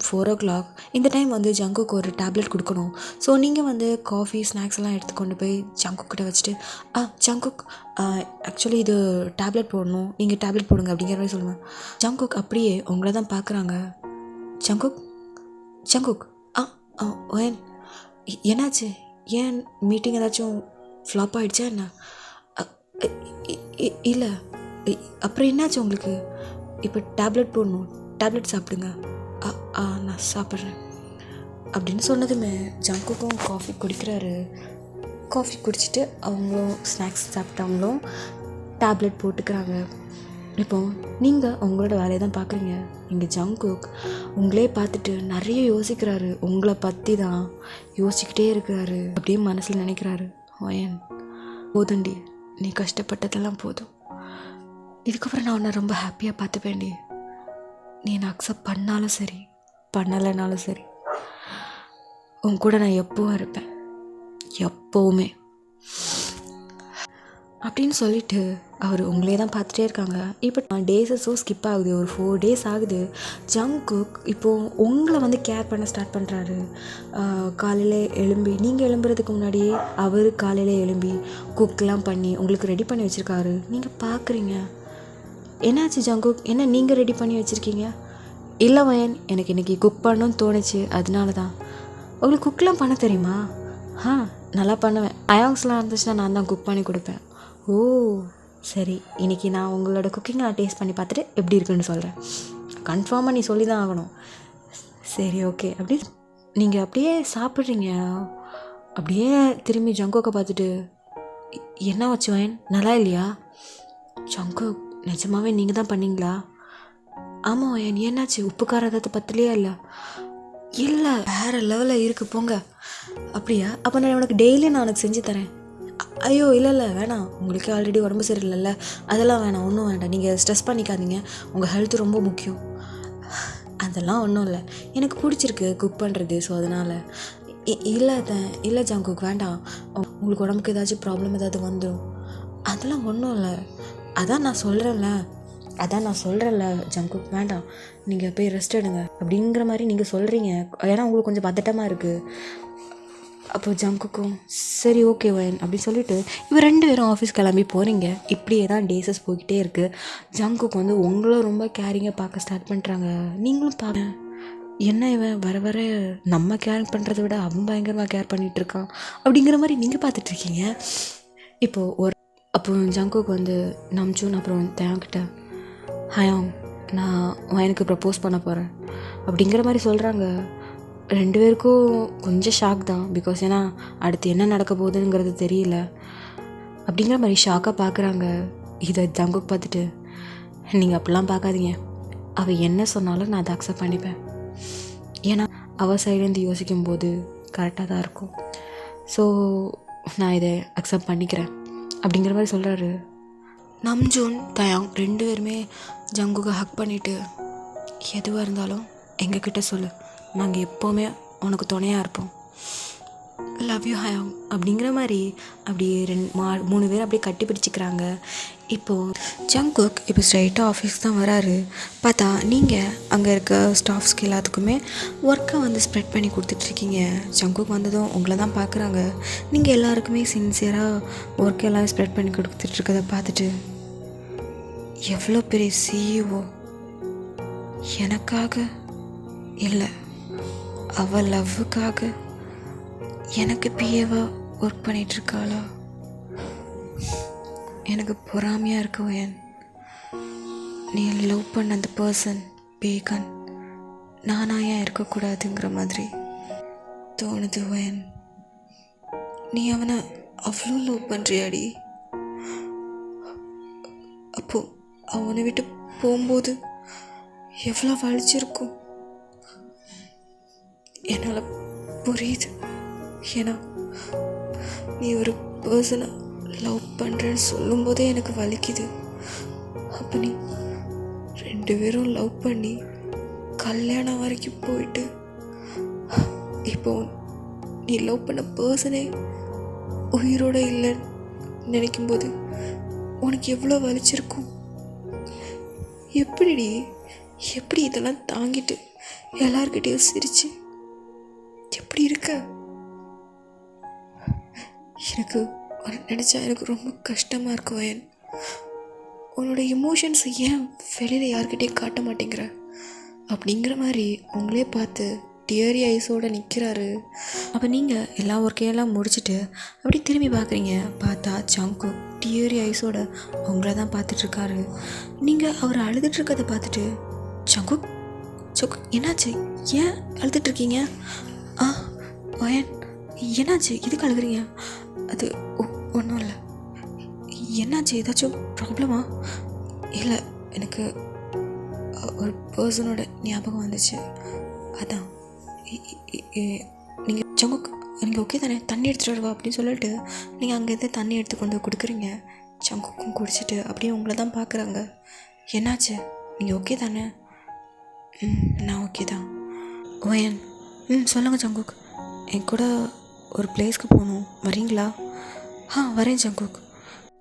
4 o'clock. இந்த டைம் வந்து ஜங்குக்கு ஒரு டேப்லெட் கொடுக்கணும். ஸோ நீங்கள் வந்து காஃபி ஸ்நாக்ஸ் எல்லாம் எடுத்து கொண்டு போய் ஜங்குக்கிட்ட வச்சுட்டு, ஜங்குக் ஆக்சுவலி இது டேப்லெட் போடணும், நீங்கள் டேப்லெட் போடுங்க அப்படிங்கிற மாதிரி சொல்லுவேன். ஜங்குக் அப்படியே உங்களை தான் பார்க்குறாங்க. ஜங்குக் ஏன் என்னாச்சு? ஏன் மீட்டிங் ஏதாச்சும் ஃப்ளாப் ஆகிடுச்சா என்ன? இல்லை. அப்புறம் என்னாச்சு உங்களுக்கு? இப்போ டேப்லெட் போடணும், டேப்லெட் சாப்பிடுங்க. நான் சாப்பிட்றேன் அப்படின்னு சொன்னதுமே ஜங்குக்கும் காஃபி குடிக்கிறாரு. காஃபி குடிச்சிட்டு அவங்களும் ஸ்நாக்ஸ் சாப்பிட்டவங்களும் டேப்லெட் போட்டுக்கிறாங்க. இப்போது நீங்கள் உங்களோட வேலையை தான் பார்க்குறீங்க. இங்கே ஜங்குக் உங்களே பார்த்துட்டு நிறைய யோசிக்கிறாரு. உங்களை பற்றி தான் யோசிச்சுக்கிட்டே இருக்கிறாரு. அப்படியே மனசில் நினைக்கிறாரு, வயன் போதுண்டி, நீ கஷ்டப்பட்டதெல்லாம் போதும். இதுக்கப்புறம் நான் உன்னை ரொம்ப ஹாப்பியாக பார்த்துப்பேன்டி. நீ என்னை அக்செப்ட் பண்ணாலும் சரி பண்ணலைனாலும் சரி, உன் கூட நான் எப்பவும் இருப்பேன், எப்போவுமே அப்படின்னு சொல்லிட்டு அவர் உங்களே தான் பார்த்துட்டே இருக்காங்க. இப்போ டேஸஸும் ஸ்கிப் ஆகுது. ஒரு 4 days ஆகுது. ஜங்குக் இப்போது உங்களை வந்து கேர் பண்ண ஸ்டார்ட் பண்ணுறாரு. காலையில் எழும்பி, நீங்கள் எழும்புறதுக்கு முன்னாடியே அவர் காலையில் எழும்பி குக்கெலாம் பண்ணி உங்களுக்கு ரெடி பண்ணி வச்சுருக்காரு. நீங்கள் பார்க்குறீங்க, என்னாச்சு ஜங்குக், என்ன நீங்கள் ரெடி பண்ணி வச்சுருக்கீங்க? இல்லை வயன், எனக்கு இன்றைக்கி குக் பண்ணணும்னு தோணுச்சு, அதனால தான். உங்களுக்கு குக்கெலாம் பண்ண தெரியுமா? நல்லா பண்ணுவேன். அயாங்ஸ்லாம் இருந்துச்சுன்னா நான் தான் குக் பண்ணி கொடுப்பேன். ஓ சரி, இன்றைக்கி நான் உங்களோட குக்கிங்கை நான் டேஸ்ட் பண்ணி பார்த்துட்டு எப்படி இருக்குன்னு சொல்கிறேன். கன்ஃபார்மாக நீ சொல்லி தான் ஆகணும். சரி ஓகே. அப்படி நீங்கள் அப்படியே சாப்பிட்றீங்க. அப்படியே திரும்பி ஜங்குக்கை பார்த்துட்டு, என்ன வச்சு வயன், நல்லா இல்லையா? ஜங்குக், நிஜமாவே நீங்கள் தான் பண்ணீங்களா? ஆமாம் வயன், என்னாச்சு, உப்பு காரம் ஏதாவது பத்தலையா? இல்லை வேறு லெவலில் இருக்குது போங்க. அப்படியா? அப்போ நான் உனக்கு டெய்லியும் நான் உனக்கு செஞ்சு தரேன். ஐயோ இல்லை வேணாம், உங்களுக்கு ஆல்ரெடி உடம்பு சரியில்லைல்ல, அதெல்லாம் வேணாம், ஒன்றும் வேண்டாம், நீங்கள் ஸ்ட்ரெஸ் பண்ணிக்காதீங்க, உங்கள் ஹெல்த்து ரொம்ப முக்கியம். அதெல்லாம் ஒன்றும் இல்லை, எனக்கு பிடிச்சிருக்கு குக் பண்ணுறது, ஸோ அதனால். இல்லை ஜங்குக் வேண்டாம், உங்களுக்கு உடம்புக்கு ஏதாச்சும் ப்ராப்ளம் ஏதாவது வந்துடும். அதெல்லாம் ஒன்றும் இல்லை, அதான் நான் சொல்கிறேன்ல ஜங்குக், வேண்டாம், நீங்கள் போய் ரெஸ்ட் எடுங்க அப்படிங்கிற மாதிரி நீங்கள் சொல்கிறீங்க. ஏன்னா உங்களுக்கு கொஞ்சம் பதட்டமாக இருக்குது. அப்போ ஜங்குக்கும் சரி ஓகே வயன் அப்படின்னு சொல்லிட்டு இவர் 2 பேரும் ஆஃபீஸ் கிளம்பி போகிறீங்க. இப்படியே தான் டேஸஸ் போய்கிட்டே இருக்குது. ஜங்குக்கு வந்து உங்களும் ரொம்ப கேரிங்காக பார்க்க ஸ்டார்ட் பண்ணுறாங்க. நீங்களும் பாருங்க, என்ன இவன் வர வர நம்ம கேர் பண்ணுறத விட அவன் பயங்கரமாக கேர் பண்ணிகிட்ருக்கான் அப்படிங்கிற மாதிரி நீங்கள் பார்த்துட்ருக்கீங்க. இப்போது அப்போ ஜங்குக்கு வந்து நம்சூன் அப்புறம் தேங்கிட்ட, ஹயாங் நான் வயனுக்கு ப்ரப்போஸ் பண்ண போகிறேன் அப்படிங்கிற மாதிரி சொல்கிறாங்க. 2 பேருக்கும் கொஞ்சம் ஷாக் தான். பிகாஸ் ஏன்னா அடுத்து என்ன நடக்க போகுதுங்கிறது தெரியல. அப்படிங்கிற மாதிரி ஷாக்காக பார்க்குறாங்க. இதை ஜங்குக் பார்த்துட்டு, நீங்கள் அப்படிலாம் பார்க்காதீங்க, அவள் என்ன சொன்னாலும் நான் அதை அக்செப்ட் பண்ணிப்பேன். ஏன்னா அவள் சைட்லேருந்து யோசிக்கும்போது கரெக்டாக தான் இருக்கும். ஸோ நான் இதை அக்செப்ட் பண்ணிக்கிறேன் அப்படிங்கிற மாதிரி சொல்கிறாரு. நம்ஜூன் தயாங் 2 பேருமே ஜங்குக்கை ஹக் பண்ணிவிட்டு, எதுவாக இருந்தாலும் எங்ககிட்ட சொல்லு, நாங்கள் எப்போவுமே உனக்கு துணையாக இருப்போம், லவ் யூ ஹயாங் அப்படிங்கிற மாதிரி அப்படியே 3 பேர் அப்படியே கட்டி பிடிச்சிக்கிறாங்க. இப்போது ஜங்குக் இப்போ ஸ்ட்ரைட்டாக ஆஃபீஸ் தான் வராரு. பார்த்தா நீங்கள் அங்கே இருக்க ஸ்டாஃப்ஸ்க்கு எல்லாத்துக்குமே ஒர்க்கை வந்து ஸ்ப்ரெட் பண்ணி கொடுத்துட்ருக்கீங்க. ஜங்குக் வந்ததும் உங்களை தான் பார்க்குறாங்க. நீங்கள் எல்லாருக்குமே சின்சியராக ஒர்க் எல்லாம் ஸ்ப்ரெட் பண்ணி கொடுத்துட்ருக்கதை பார்த்துட்டு, எவ்வளோ பெரிய CEO எனக்காக இல்லை, அவள் லவ்வுக்காக எனக்கு பிஏவாக ஒர்க் பண்ணிகிட்ருக்காளா? எனக்கு பொறாமையாக இருக்கு வயன். நீ லவ் பண்ண அந்த பர்சன் பேகன் நானா ஏன் இருக்கக்கூடாதுங்கிற மாதிரி தோணுது வயன். நீ அவனை அவ்வளோ லவ் பண்ணுறியாடி? அப்போது அவனை விட்டு போகும்போது எவ்வளோ வலிச்சிருக்கும் என்னால் புரியுது. ஏன்னா நீ ஒரு பர்சனை லவ் பண்ணுறேன்னு சொல்லும்போதே எனக்கு வலிக்குது. அப்போ நீ 2 பேரும் லவ் பண்ணி கல்யாணம் வரைக்கும் போயிட்டு இப்போ நீ லவ் பண்ண பர்சனே உயிரோட இல்லைன்னு நினைக்கும்போது உனக்கு எவ்வளோ வலிச்சிருக்கும். எப்படி இதெல்லாம் தாங்கிட்டு எல்லார்கிட்டையும் சிரிச்சு எப்படி இருக்க? எனக்கு நினச்சா எனக்கு ரொம்ப கஷ்டமாக இருக்கு வயன். உன்னோட எமோஷன்ஸை ஏன் வெளியில் யார்கிட்டையும் காட்ட மாட்டேங்கிற அப்படிங்கிற மாதிரி உங்களே பார்த்து டியரி ஐஸோடு நிற்கிறாரு. அப்போ நீங்கள் எல்லா ஒர்க்கையெல்லாம் முடிச்சுட்டு அப்படி திரும்பி பார்க்குறீங்க. பார்த்தா ஜங்குக் டியரி ஐஸோட உங்களை தான் பார்த்துட்ருக்காரு. நீங்கள் அவர் அழுதுட்ருக்கதை பார்த்துட்டு, ஜங்குக் என்னாச்சு, ஏன் அழுதுட்ருக்கீங்க? வயன் என்னாச்சு, எதுக்கு அழுகுறீங்க? அது ஒன்றும் இல்லை, என்னாச்சு? ஏதாச்சும் ப்ராப்ளமா? இல்லை, எனக்கு ஒரு பர்சனோட ஞாபகம் வந்துச்சு. அதான் நீங்கள் ஜங்குக், நீங்கள் ஓகே தானே? தண்ணி எடுத்துகிட்டு வருவா அப்படின்னு சொல்லிட்டு நீங்கள் அங்கேருந்து தண்ணி எடுத்து கொண்டு கொடுக்குறீங்க. ஜங்குக்கும் குடிச்சிட்டு அப்படியே உங்களை தான் பார்க்குறாங்க. என்னாச்சு? நீங்கள் ஓகே தானே? நான் ஓகே தான். ஓயன், சொல்லுங்கள் ஜங்குக். என் கூட ஒரு பிளேஸ்க்கு போகணும், வரீங்களா? வரேன் ஜங்குக்.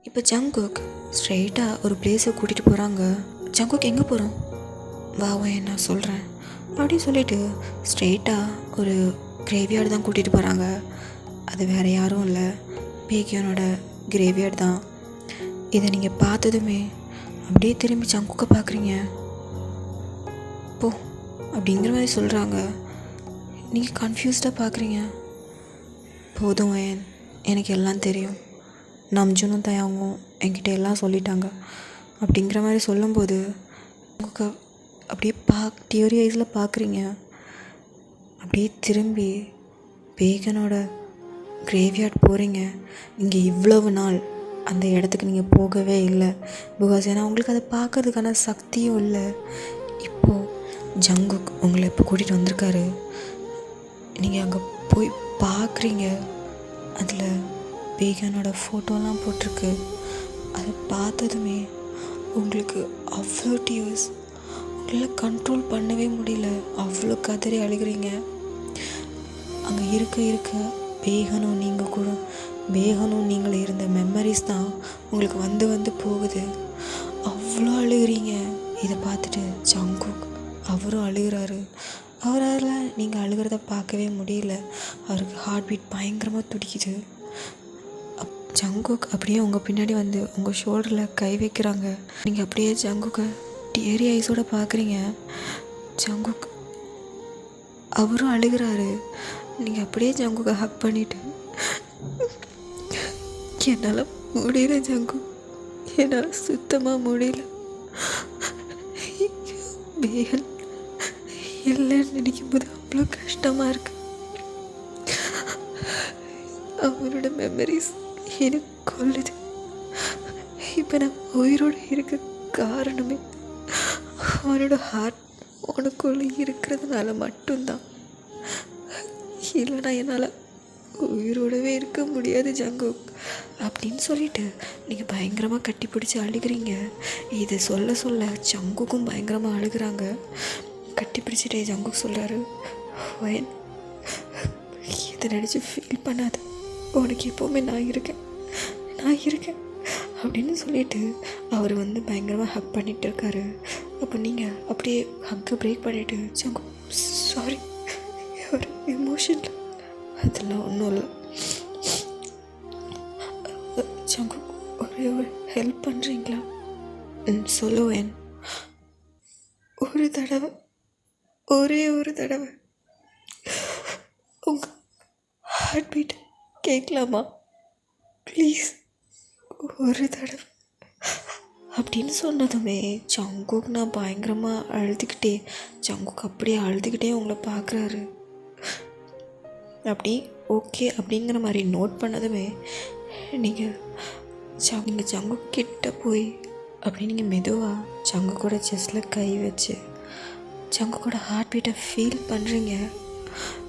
இப்போ ஜங்குக் ஸ்ட்ரெயிட்டாக ஒரு பிளேஸை கூட்டிகிட்டு போகிறாங்க. ஜங்குக், எங்கே போகிறோம்? வா ஓயன், நான் சொல்கிறேன் அப்படின்னு சொல்லிட்டு ஸ்ட்ரெயிட்டாக ஒரு கிரேவியார்டு தான் கூட்டிகிட்டு போகிறாங்க. அது வேறு யாரும் இல்லை, பேக்கியோனோட கிரேவியார்டு தான். இதை நீங்கள் பார்த்ததுமே அப்படியே திரும்பி ஜங்குக்கை பார்க்குறீங்க. போ அப்படிங்கிற மாதிரி சொல்கிறாங்க. நீங்கள் கன்ஃபியூஸ்டாக பார்க்குறீங்க. போதும் வயன், எனக்கு எல்லாம் தெரியும். நம்ஜுனும் தயாவும் என்கிட்ட எல்லாம் சொல்லிட்டாங்க அப்படிங்கிற மாதிரி சொல்லும்போது ஜங்குக்கை அப்படியே டியரி ஐஸில் பார்க்குறீங்க. அப்படியே திரும்பி பேகனோட கிரேவியார்ட் போகிறீங்க. நீங்கள் இவ்வளவு நாள் அந்த இடத்துக்கு நீங்கள் போகவே இல்லை, பிகாஸ் ஏன்னா உங்களுக்கு அதை பார்க்கறதுக்கான சக்தியும் இல்லை. இப்போது ஜங்குக் உங்களை இப்போ கூட்டிகிட்டு வந்திருக்காரு. நீங்கள் அங்கே போய் பார்க்குறீங்க. அதில் பேகனோட ஃபோட்டோலாம் போட்டிருக்கு. அதை பார்த்ததுமே உங்களுக்கு அவ்வளோ டியர்ஸ், உங்களால் கண்ட்ரோல் பண்ணவே முடியல, அவ்வளோ கதறி அழுகிறீங்க. அங்கே இருக்க பேகனும் நீங்கள் கூட, பேகனும் நீங்கள் இருந்த மெமரிஸ் தான் உங்களுக்கு வந்து போகுது. அவ்வளோ அழுகிறீங்க. இதை பார்த்துட்டு ஜங்குக் அவரும் அழுகிறாரு. அவரால் நீங்கள் அழுகிறத பார்க்கவே முடியல. அவருக்கு ஹார்ட் பீட் பயங்கரமாக துடிக்குது. ஜங்குக் அப்படியே உங்கள் பின்னாடி வந்து உங்கள் ஷோல்டரில் கை வைக்கிறாங்க. நீங்கள் அப்படியே ஜங்குக்கை டியரி ஐஸோடு பார்க்குறீங்க. ஜங்குக் அவரும் அழுகிறாரு. நீங்கள் அப்படியே ஜங்குக்கை ஹக் பண்ணிவிட்டு, என்னால் முடியல ஜங்குக், என்னால் சுத்தமாக முடியல, பேகன் இல்லைன்னு நினைக்கும் போது அவ்வளோ கஷ்டமாக இருக்கு. அவனோட மெமரிஸ் எனக்கு கொல்லுது. இப்போ நான் உயிரோடு இருக்க காரணமே அவனோட ஹார்ட் உனக்குள்ளே இருக்கிறதுனால மட்டும்தான். இல்லைனா என்னால் உயிரோடவே இருக்க முடியாது ஜங்குக் அப்படின்னு சொல்லிட்டு நீங்கள் பயங்கரமாக கட்டி பிடிச்சி அழுகிறீங்க. இதை சொல்ல ஜங்குக்கும் பயங்கரமாக அழுகிறாங்க. கட்டி பிடிச்சிட்டே ஜங்குக் சொல்கிறாரு, வயன் இதை நினச்சி ஃபீல் பண்ணாத, உனக்கு எப்போவுமே நான் இருக்கேன் அப்படின்னு சொல்லிட்டு அவர் வந்து பயங்கரமாக ஹக் பண்ணிகிட்டு இருக்காரு. அப்போ நீங்கள் அப்படியே ஹக்கை பிரேக் பண்ணிவிட்டு, ஜங்கு சாரி, ஒரு எமோஷனில், அதெல்லாம் ஒன்றும் இல்லை ஜங்கு, ஒரே ஒரு ஹெல்ப் பண்ணுறீங்களா? சொல்லுவேன். ஒரே ஒரு தடவை உங்கள் ஹார்ட் பீட் கேட்கலாமா ப்ளீஸ், ஒரு தடவை அப்படின்னு சொன்னதுமே ஜங்குக் நான் பயங்கரமாக அழுதுகிட்டே, ஜங்குக் அப்படியே அழுதுகிட்டே உங்களை பார்க்குறாரு. அப்படி ஓகே அப்படிங்கிற மாதிரி நோட் பண்ணதுமே நீங்கள் ஜங்குக் கிட்ட போய் அப்படி நீங்கள் மெதுவாக ஜங்குக்கோட செஸ்டில் கை வச்சு ஜங்குக்கோட ஹார்ட் பீட்டை ஃபீல் பண்ணுறீங்க.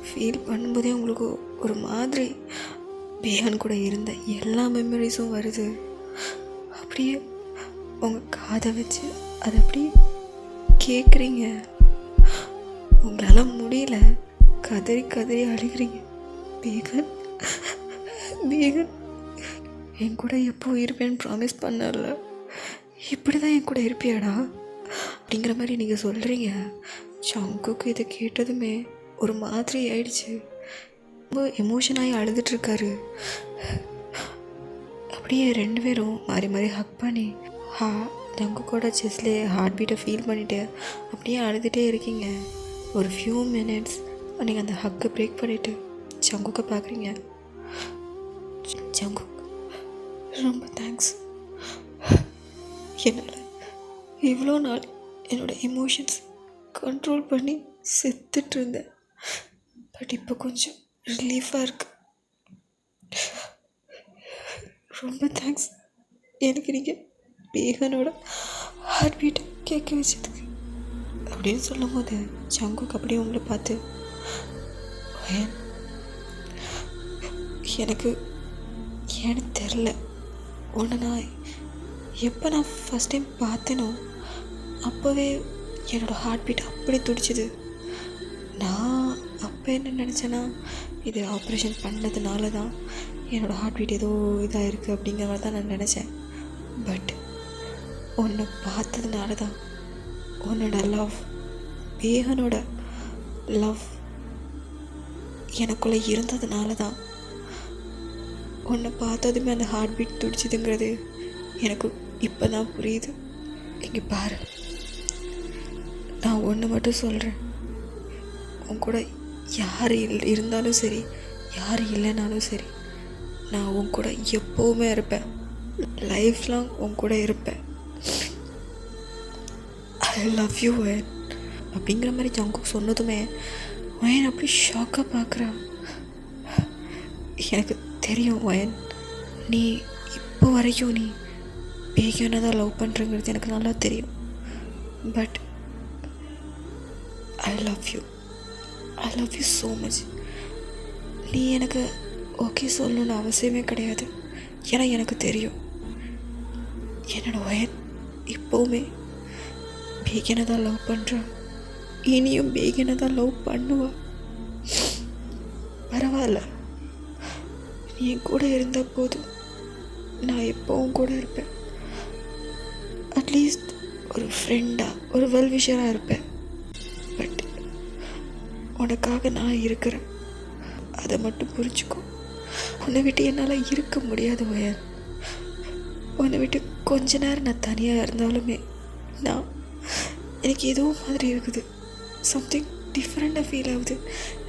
ஃபீல் பண்ணும்போதே உங்களுக்கு ஒரு மாதிரி பேகன் கூட இருந்த எல்லா மெமரிஸும் வருது. அப்படியே உங்கள் காதை வச்சு அதை அப்படியே கேட்குறீங்க. உங்களால் முடியல, கதறி அழுகிறீங்க. பேகன் என் கூட எப்போ இருப்பேன்னு ப்ராமிஸ் பண்ணல, இப்படி தான் என் கூட இருப்பியாடா அப்படிங்கிற மாதிரி நீங்கள் சொல்கிறீங்க. ஜங்குக்கு இதை கேட்டதுமே ஒரு மாதிரி ஆயிடுச்சு. ரொம்ப எமோஷனாகி அழுதுட்ருக்காரு. அப்படியே ரெண்டு பேரும் மாறி ஹக் பண்ணி ஜங்குக்கோட செஸ்லேயே ஹார்ட் பீட்டை ஃபீல் பண்ணிவிட்டு அப்படியே அழுதுகிட்டே இருக்கீங்க. ஒரு ஃபியூ மினிட்ஸ் நீங்கள் அந்த ஹக்கை பிரேக் பண்ணிவிட்டு ஜங்குக்கை பார்க்குறீங்க. ஜங்குக் ரொம்ப தேங்க்ஸ். என்னால் இவ்வளோ நாள் என்னோடய எமோஷன்ஸ் கண்ட்ரோல் பண்ணி செத்துட்டு இருந்தேன். பட் இப்போ கொஞ்சம் ரிலீஃபாக இருக்கு. ரொம்ப தேங்க்ஸ் எனக்கு நீங்கள் பேகனோட ஹார்ட் பீட் கேட்க வச்சதுக்கு அப்படின்னு சொல்லும் போது ஜங்குக்கு அப்படியே உங்களை பார்த்து வயன் எனக்கு ஏன்னு தெரில ஒன்று நான் எப்போ நான் ஃபஸ்ட் டைம் பார்த்தேனோ அப்போவே என்னோடய ஹார்ட் பீட் அப்படி துடிச்சுது. நான் அப்போ என்ன நினச்சேன்னா இது ஆப்ரேஷன் பண்ணதுனால தான் என்னோடய ஹார்ட் பீட் ஏதோ இதாக இருக்குது அப்படிங்கிற மாதிரி தான் நான் நினச்சேன். பட் உன்னை பார்த்ததுனால தான் உன்னோட லவ், பேகனோட லவ் எனக்குள்ளே இருந்ததுனால தான் உன்னை பார்த்ததுமே அந்த ஹார்ட் பீட் துடிச்சுதுங்கிறது எனக்கு இப்போ தான் புரியுது. இங்கே பாரு, நான் ஒன்று மட்டும் சொல்கிறேன், உன் கூட யார் இருந்தாலும் சரி, யார் இல்லைனாலும் சரி, நான் உன் கூட எப்போவுமே இருப்பேன். லைஃப் லாங் உன் கூட இருப்பேன். ஐ லவ் யூ வயன் அப்படிங்கிற மாதிரி ஜங்குக் சொன்னதுமே வயன் அப்படி ஷாக்காக பார்க்குறான். எனக்கு தெரியும் வயன், நீ இப்போ வரைக்கும் நீ பேகனை தான் லவ் பண்ணுறங்கிறது எனக்கு நல்லா தெரியும். But I love you so much. நீ எனக்கு ஓகே சொல்லணும்னு அவசியமே கிடையாது. ஏன்னா எனக்கு தெரியும் என்னோட வயன் இப்போவுமே பேகனை தான் லவ் பண்ணுறான். இனியும் பேகனை தான் லவ் பண்ணுவா. பரவாயில்ல, நீ என் கூட இருந்த போதும் நான் எப்போவும் கூட இருப்பேன். அட்லீஸ்ட் ஒரு ஃப்ரெண்டாக, ஒரு வெல்விஷராக இருப்பேன். பட் உனக்காக நான் இருக்கிறேன், அதை மட்டும் புரிஞ்சுக்கோ. உன்னை விட்டு என்னால் இருக்க முடியாது வயன். உன்னை விட்டு கொஞ்ச நேரம் நான் தனியாக இருந்தாலுமே எனக்கு ஏதோ மாதிரி இருக்குது. சம்திங் டிஃப்ரெண்ட்டாக ஃபீல் ஆகுது.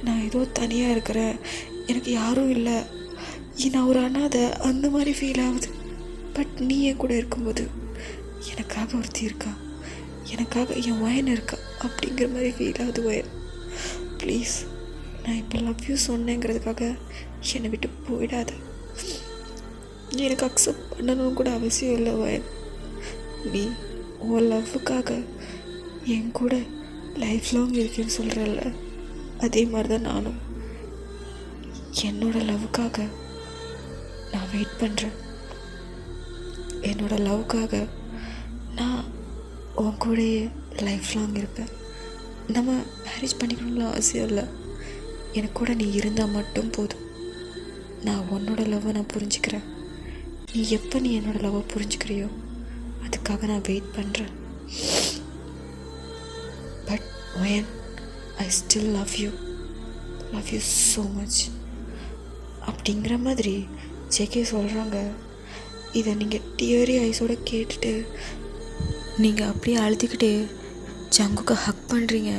நான் ஏதோ தனியாக இருக்கிறேன், எனக்கு யாரும் இல்லை, நான் ஒரு அனாதை, அந்த மாதிரி ஃபீல் ஆகுது. பட் நீ என் கூட இருக்கும்போது எனக்காக ஒருத்தி இருக்கா, எனக்காக என் வயன் இருக்கா அப்படிங்கிற மாதிரி ஃபீல் ஆகுது வயன். ப்ளீஸ், நான் இப்போ லவ் யூ சொன்னேங்கிறதுக்காக என்னை விட்டு போயிடாத. நீ எனக்கு அக்செப்ட் பண்ணணும்னு கூட அவசியம் இல்லை வயன். நீ உன் லவ்வுக்காக என் கூட லைஃப் லாங் இருக்குன்னு சொல்கிறல்ல, அதே மாதிரி தான் நானும் என்னோடய லவ்வுக்காக நான் வெயிட் பண்ணுறேன். என்னோடய லவ்வுக்காக நான் உன் கூடயே லைஃப் லாங் இருப்பேன். நம்ம மேரேஜ் பண்ணிக்கணும்னு அவசியம் இல்லை, எனக்கு கூட நீ இருந்தால் மட்டும் போதும். நான் உன்னோட லவ்வை நான் புரிஞ்சுக்கிறேன். நீ எப்போ நீ என்னோடய லவ்வை புரிஞ்சுக்கிறியோ அதுக்காக நான் வெயிட் பண்ணுறேன். But Wayan, I still love you so much அப்படிங்கிற மாதிரி ஜேகே சொல்கிறாங்க. இதை நீங்கள் டியரி ஐஸோடு கேட்டுட்டு நீங்கள் அப்படியே அழுத்திக்கிட்டே ஜங்குக்கை ஹக் பண்ணுறீங்க.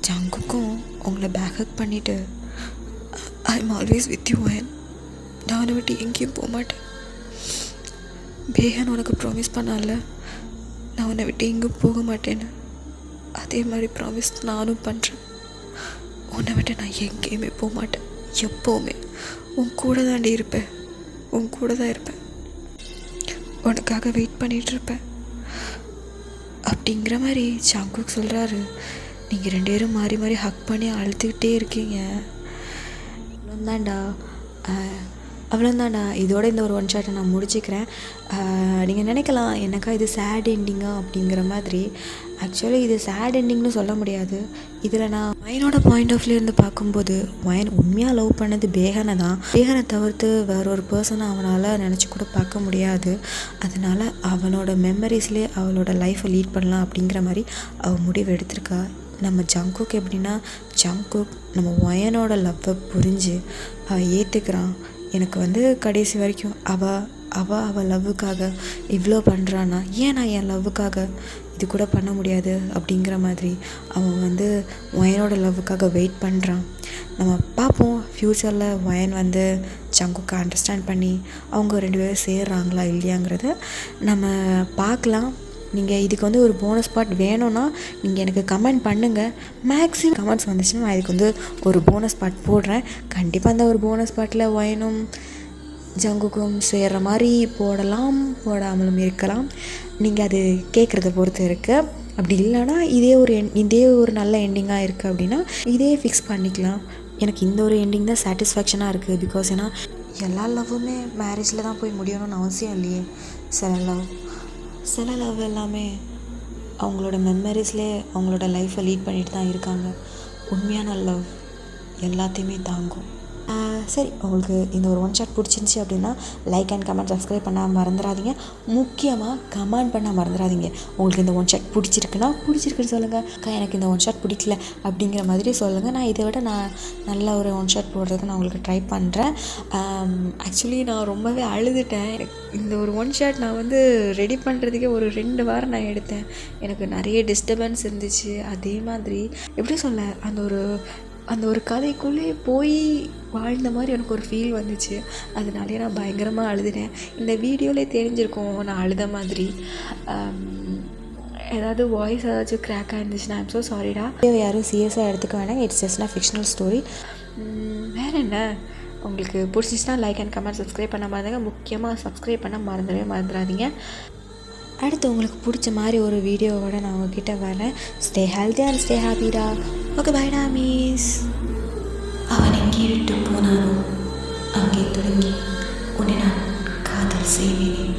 ஜங்குக்கும் உங்களை பேக் ஹக் பண்ணிவிட்டு I am always with you Wayan, நான் உன்னை விட்டு எங்கேயும் போக மாட்டேன். பேகன் உனக்கு ப்ராமிஸ் பண்ணால நான் உன்னை விட்டு எங்கேயும் போக மாட்டேன்னு, அதே மாதிரி ப்ராமிஸ் நானும் பண்ணுறேன். உன்னை விட்டு நான் எங்கேயுமே போக மாட்டேன். எப்போவுமே உன் கூட தாண்டி இருப்பேன், உன் கூட தான் இருப்பேன், உனக்காக வெயிட் பண்ணிகிட்ருப்பேன் அப்படிங்கிற மாதிரி ஜங்குக் சொல்கிறாரு. நீங்கள் 2 பேரும் மாறி மாறி ஹக் பண்ணி அழுத்துக்கிட்டே இருக்கீங்க. அவ்வளோந்தாண்டா, இதோட இந்த ஒரு ஒன் ஷாட்டை நான் முடிச்சுக்கிறேன். நீங்கள் நினைக்கலாம் எனக்கா இது சேட் எண்டிங்கா அப்படிங்கிற மாதிரி. ஆக்சுவலி இது சேட் எண்டிங்னு சொல்ல முடியாது. இதில் நான் வயனோட பாயிண்ட் ஆஃப் வியூலேருந்து பார்க்கும்போது வயன் உண்மையாக லவ் பண்ணது பேகனை தான். பேகனை தவிர்த்து வேற ஒரு பர்சனை அவனால் நினச்சி கூட பார்க்க முடியாது. அதனால் அவனோட மெமரிஸ்லேயே அவளோட லைஃப்பை லீட் பண்ணலாம் அப்படிங்கிற மாதிரி அவள் முடிவு எடுத்திருக்கா. நம்ம ஜங்குக் எப்படின்னா, ஜங்குக் நம்ம வயனோட லவ்வை புரிஞ்சு அவள் ஏற்றுக்கிறான். எனக்கு கடைசி வரைக்கும் அவள் லவ்வுக்காக இவ்வளோ பண்ணுறான்னா ஏன் நான் என் லவ்வுக்காக இது கூட பண்ண முடியாது அப்படிங்கிற மாதிரி அவன் வயனோட லவ்வுக்காக வெயிட் பண்ணுறான். நம்ம பார்ப்போம் ஃப்யூச்சரில் வயன் ஜங்குக்கை அண்டர்ஸ்டாண்ட் பண்ணி அவங்க 2 பேரும் சேர்றாங்களா இல்லையாங்கிறத நம்ம பார்க்கலாம். நீங்கள் இதுக்கு ஒரு போனஸ் பார்ட் வேணும்னா நீங்கள் எனக்கு கமெண்ட் பண்ணுங்கள். மேக்ஸிமம் கமெண்ட்ஸ் வந்துச்சுன்னா நான் இதுக்கு ஒரு போனஸ் பார்ட் போடுறேன். கண்டிப்பாக அந்த ஒரு போனஸ் பார்ட்டில் வயனும் ஜங்குக்கும் சேர்கிற மாதிரி போடலாம், போடாமலும் இருக்கலாம். நீங்கள் அது கேட்குறத பொறுத்து இருக்குது. அப்படி இல்லைனா இதே ஒரு நல்ல எண்டிங்காக இருக்குது அப்படின்னா இதே ஃபிக்ஸ் பண்ணிக்கலாம். எனக்கு இந்த ஒரு எண்டிங் தான் சாட்டிஸ்ஃபேக்ஷனாக இருக்குது. பிகாஸ் ஏன்னா எல்லா லவ்வுமே மேரேஜில் தான் போய் முடியணும்னு அவசியம் இல்லையே. சில லவ் எல்லாமே அவங்களோட மெமரிஸ்லேயே அவங்களோட லைஃப்பை லீட் பண்ணிட்டு தான் இருக்காங்க. உண்மையான லவ் எல்லாத்தையுமே தாங்கும். சரி, உங்களுக்கு இந்த ஒரு ஒன் ஷாட் பிடிச்சிருந்துச்சி அப்படின்னா லைக் அண்ட் கமெண்ட், சப்ஸ்கிரைப் பண்ண மறந்துடாதீங்க. முக்கியமாக கமெண்ட் பண்ண மறந்துடாதீங்க. உங்களுக்கு இந்த ஒன் ஷாட் பிடிச்சிருக்குன்னு சொல்லுங்கள். எனக்கு இந்த ஒன் ஷாட் பிடிக்கல அப்படிங்கிற மாதிரி சொல்லுங்கள். நான் இதை விட நல்ல ஒரு ஒன் ஷாட் போடுறதுக்கு நான் உங்களுக்கு ட்ரை பண்ணுறேன். ஆக்சுவலி நான் ரொம்பவே அழுதுட்டேன். இந்த ஒரு ஒன் ஷாட் நான் ரெடி பண்ணுறதுக்கே ஒரு 2 வாரம் நான் எடுத்தேன். எனக்கு நிறைய டிஸ்டர்பன்ஸ் இருந்துச்சு. அதே மாதிரி எப்படி சொல்ல, அந்த ஒரு கதைக்குள்ளே போய் வாழ்ந்த மாதிரி எனக்கு ஒரு ஃபீல் வந்துச்சு. அதனாலே நான் பயங்கரமாக அழுதுட்டேன். இந்த வீடியோவிலே தெரிஞ்சிருக்கோம் நான் அழுத மாதிரி. ஏதாவது வாய்ஸ் ஏதாச்சும் க்ராக்காக இருந்துச்சுன்னா ஐம் ஸோ சாரிடா. யாரும் சீரியஸாக எடுத்துக்க வேணாம். It's just fictional story. வேறு என்ன, உங்களுக்கு பிடிச்சிச்சுன்னா லைக் அண்ட் கமெண்ட், சப்ஸ்கிரைப் பண்ண மறந்துங்க. முக்கியமாக சப்ஸ்கிரைப் பண்ண மறந்துடாதீங்க. அடுத்து உங்களுக்கு பிடிச்ச மாதிரி ஒரு வீடியோவோட நான் உங்ககிட்ட வரேன். ஸ்டே ஹெல்த்தி அண்ட் ஸ்டே ஹாப்பிடா. ஓகே, பைடா மீஸ். அவன் எங்கே விட்டு போனானோ அங்கே தொடங்கி உன்னை நான் காதல் செய்வேன்.